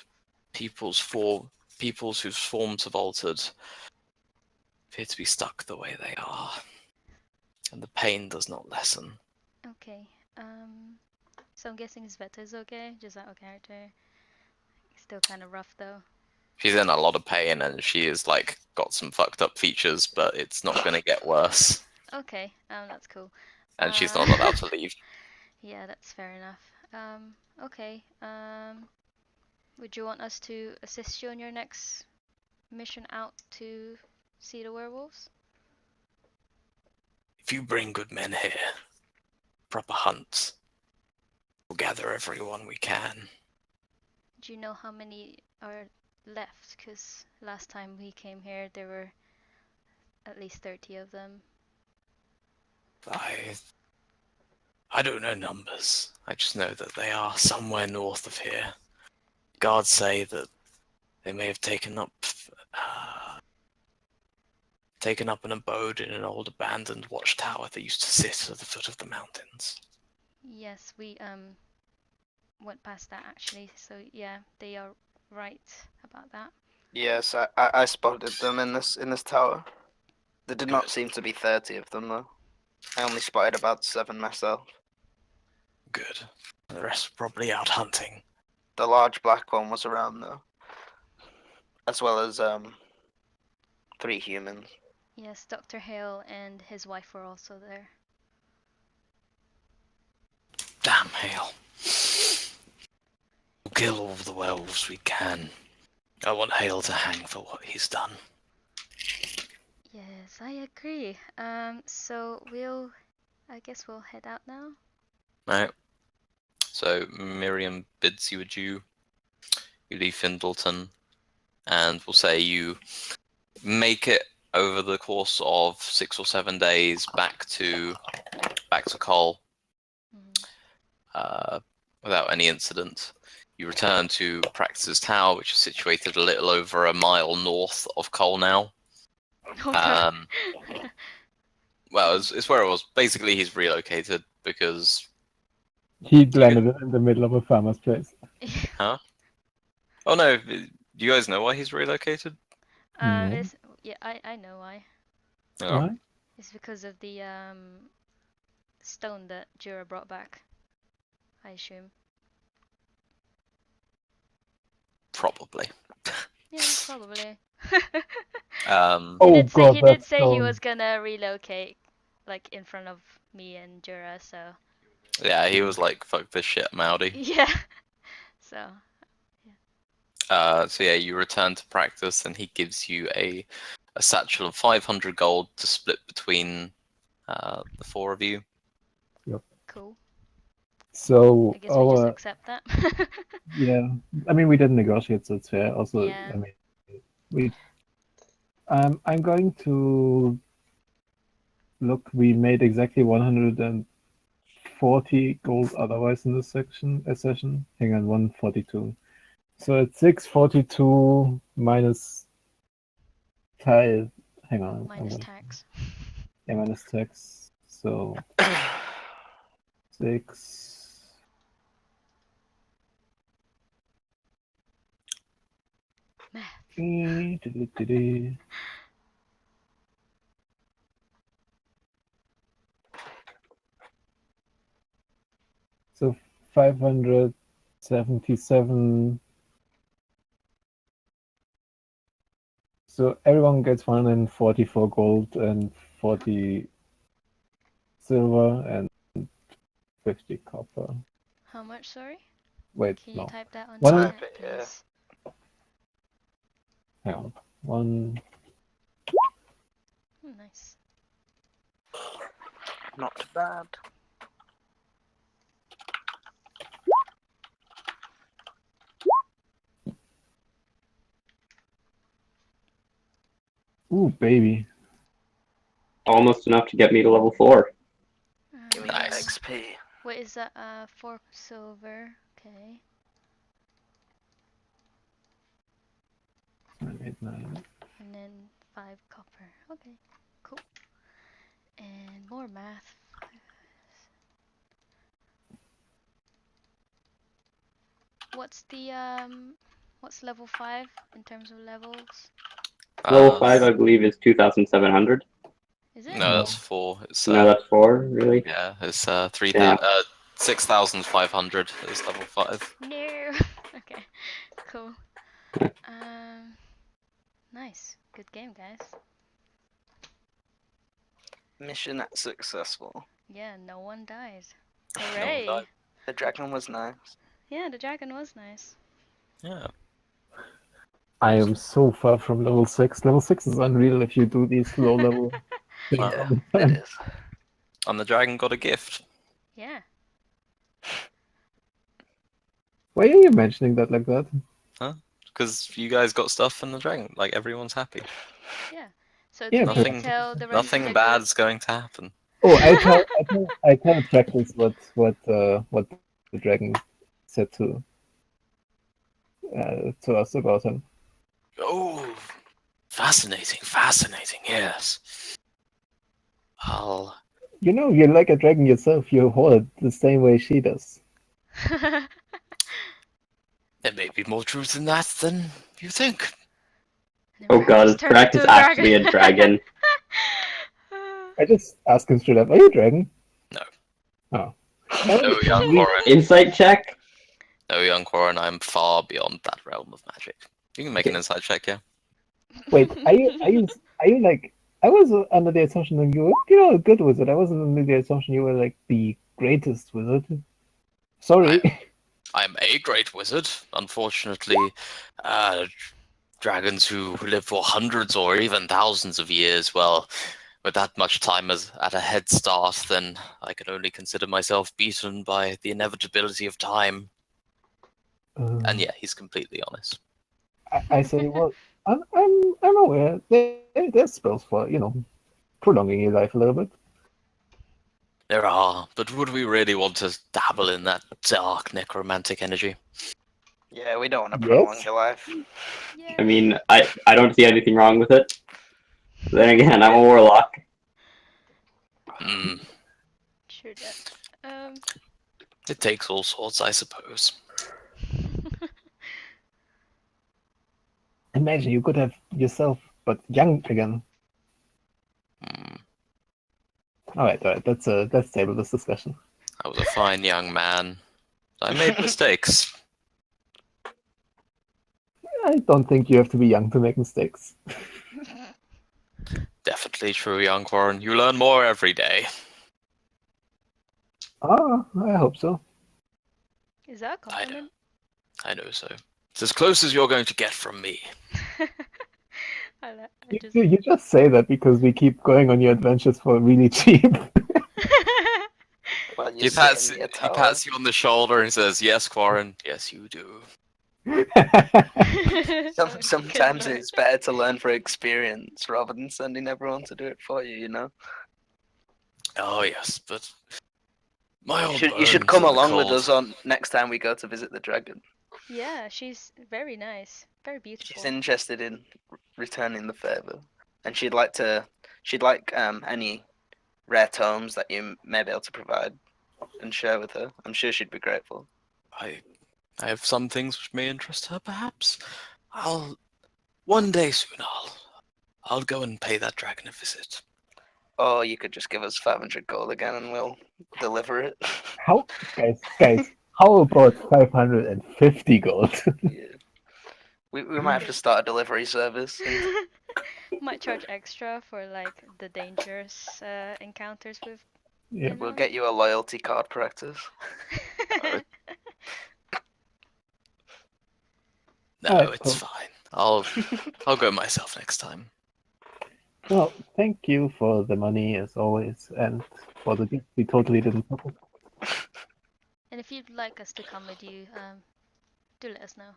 people's whose forms have altered appear to be stuck the way they are, and the pain does not lessen. Okay. So I'm guessing Sveta's okay, just out of character. Still kind of rough though. She's in a lot of pain, and she is like got some fucked up features, but it's not going to get worse. Okay. That's cool. And she's not allowed to leave. Yeah, that's fair enough. Okay. Would you want us to assist you on your next mission out to see the werewolves? If you bring good men here, proper hunts, we'll gather everyone we can. Do you know how many are left? Because last time we came here, there were at least 30 of them. I don't know numbers. I just know that they are somewhere north of here. Guards say that they may have taken up an abode in an old abandoned watchtower that used to sit at the foot of the mountains. Yes, we went past that actually. So yeah, they are right about that. Yes, I spotted them in this tower. There did not Good. seem to be 30 of them though. I only spotted about 7 myself. Good. The rest were probably out hunting. The large black one was around though, as well as 3 humans. Yes, Dr. Hale and his wife were also there. Damn Hale. We'll kill all the werewolves we can. I want Hale to hang for what he's done. Yes, I agree. So I guess we'll head out now. Right. So Miriam bids you adieu. You leave Findleton, and we'll say you make it over the course of 6 or 7 days back to Koll without any incident. You return to Praxis Tower, which is situated a little over a mile north of Koll now. Well, it's where it was. Basically, he's relocated because... He landed in the middle of a farmer's place. Huh? Oh no, do you guys know why he's relocated? No. I know why. Oh, Why? It's because of the stone that Jura brought back, I assume. probably. Yeah, probably. Oh He did god, say he stone. was gonna relocate, like in front of me and Jura. So Yeah, he was like, fuck this shit, I'm outie. yeah. So So yeah, you return to practice, and he gives you a satchel of 500 gold to split between the 4 of you. cool. So I guess we just our accept that. yeah, I mean we didn't negotiate, so it's fair. Also, Yeah. I mean we I'm going to look. We made exactly 140 gold otherwise in this session. Hang on, 142. So it's 642 minus tile. Hang on. Minus tax. Yeah, minus tax. So 6. Math. So 577. So everyone gets 144 gold and 40 silver and 50 copper. How much, sorry? Wait, Can you no. type that on One- chat, Type it, yeah. please? Hang on. One. Oh, nice. Not bad. Ooh, baby. Almost enough to get me to level 4. Give me Nice. XP. What is that? 4 silver. Okay. 989. And then 5 copper. Okay, cool. And more math. What's the what's level 5 in terms of levels? Level 5, I believe, is 2,700. Is it? No, that's 4. It's No, that's 4, really? yeah, it's Yeah. 6,500 is level 5. No. Okay, cool. Nice. Good game, guys. Mission successful. Yeah, no one died. No one Hooray! died. The dragon was nice. Yeah, the dragon was nice. Yeah. I am so far from level 6. Level 6 is unreal if you do these low level things Wow. all the It time. is. And the dragon got a gift. Yeah. Why are you mentioning that like that? Because you guys got stuff from the dragon. Like, everyone's happy. Yeah. So Yeah, did but- you Nothing- tell the rest of Nothing the bad's going to happen. Oh, I tell Trackers what the dragon said to us about him. Oh, fascinating, yes. I'll... You know, you're like a dragon yourself. You hoard the same way she does. group? There may be more truth in that than you think. Oh god, Just turned Drac into is actually a dragon. I just ask him straight up, "Are you a dragon?" No. Oh. No, young Warren. Insight check? No, young Warren, I'm far beyond that realm of magic. You can make an Okay. insight check, yeah. Wait, are you like? I was under the assumption that you were, a good wizard. I wasn't under the assumption you were like the greatest wizard. Sorry. I'm a great wizard. Unfortunately, dragons who live for hundreds or even thousands of years, well, with that much time at a head start, then I can only consider myself beaten by the inevitability of time. And yeah, he's completely honest. I say, well, I'm aware there's spells for prolonging your life a little bit. There are, but would we really want to dabble in that dark necromantic energy? Yeah, we don't want to Yes. prolong your life. Yeah. I mean, I don't see anything wrong with it. Then again, I'm a warlock. Hmm. Sure that. It takes all sorts, I suppose. Imagine you could have yourself, but young again. Hmm. All right. Let's table this discussion. I was a fine young man. I made mistakes. I don't think you have to be young to make mistakes. Definitely true, young Warren. You learn more every day. Ah, I hope so. Is that a compliment? I know so. It's as close as you're going to get from me. I You, just. you just say that because we keep going on your adventures for really cheap. Well, He pats you on the shoulder and says, "Yes, Warren. Yes, you do." Sometimes it's better to learn for experience rather than sending everyone to do it for you. You know. Oh yes, but my old You should bones come are along with cold. us on next time we go to visit the dragon. Yeah, she's very nice, very beautiful. She's interested in returning the favor, and she'd like any rare tomes that you may be able to provide and share with her. I'm sure she'd be grateful. I have some things which may interest her, perhaps. One day soon I'll go and pay that dragon a visit. Or you could just give us 500 gold again and we'll deliver it. How, guys? How about 550 gold? Yeah. We might have to start a delivery service. Might charge extra for like the dangerous encounters with. Yeah. you We'll know? get you a loyalty card, practice. No, Alright, it's cool. fine. I'll go myself next time. Well, thank you for the money as always, and for the gift we totally didn't pocket. And if you'd like us to come with you, do let us know.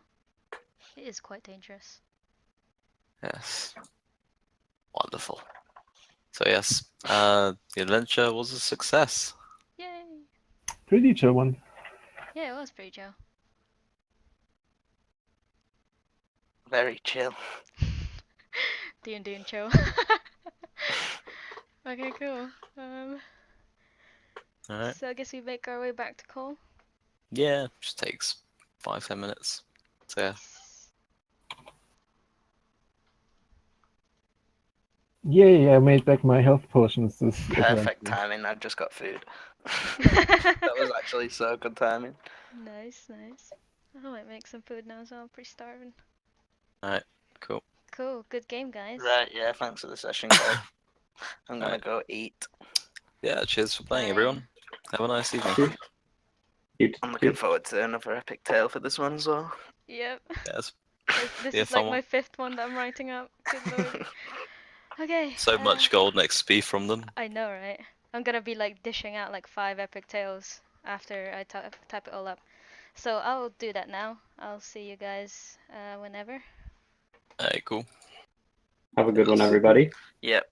It is quite dangerous. Yes. Wonderful. So yes, the adventure was a success. Yay! Pretty chill one. Yeah, it was pretty chill. Very chill. D&D and chill. Okay, cool. Alright. So I guess we make our way back to Koll. Yeah, just takes 5-10 minutes. So yeah. Yay, I made back my health potions this Perfect adventure. timing. I've just got food. That was actually so good timing. Nice, nice. I might make some food now, so I'm pretty starving. Alright, cool. Cool, good game, guys. Right, yeah, thanks for the session, guys. I'm gonna Alright. go eat. Yeah, cheers for playing, Bye. everyone. Have a nice evening. I'm looking forward to another epic tale for this one as well. Yep. Yes. This Yeah, is like fun my one. 5th one that I'm writing up. Good lord. Okay. So much gold XP from them. I know, right? I'm gonna be like dishing out like 5 epic tales after I type it all up. So I'll do that now. I'll see you guys whenever. Alright, cool. Have a good one, everybody. Yep.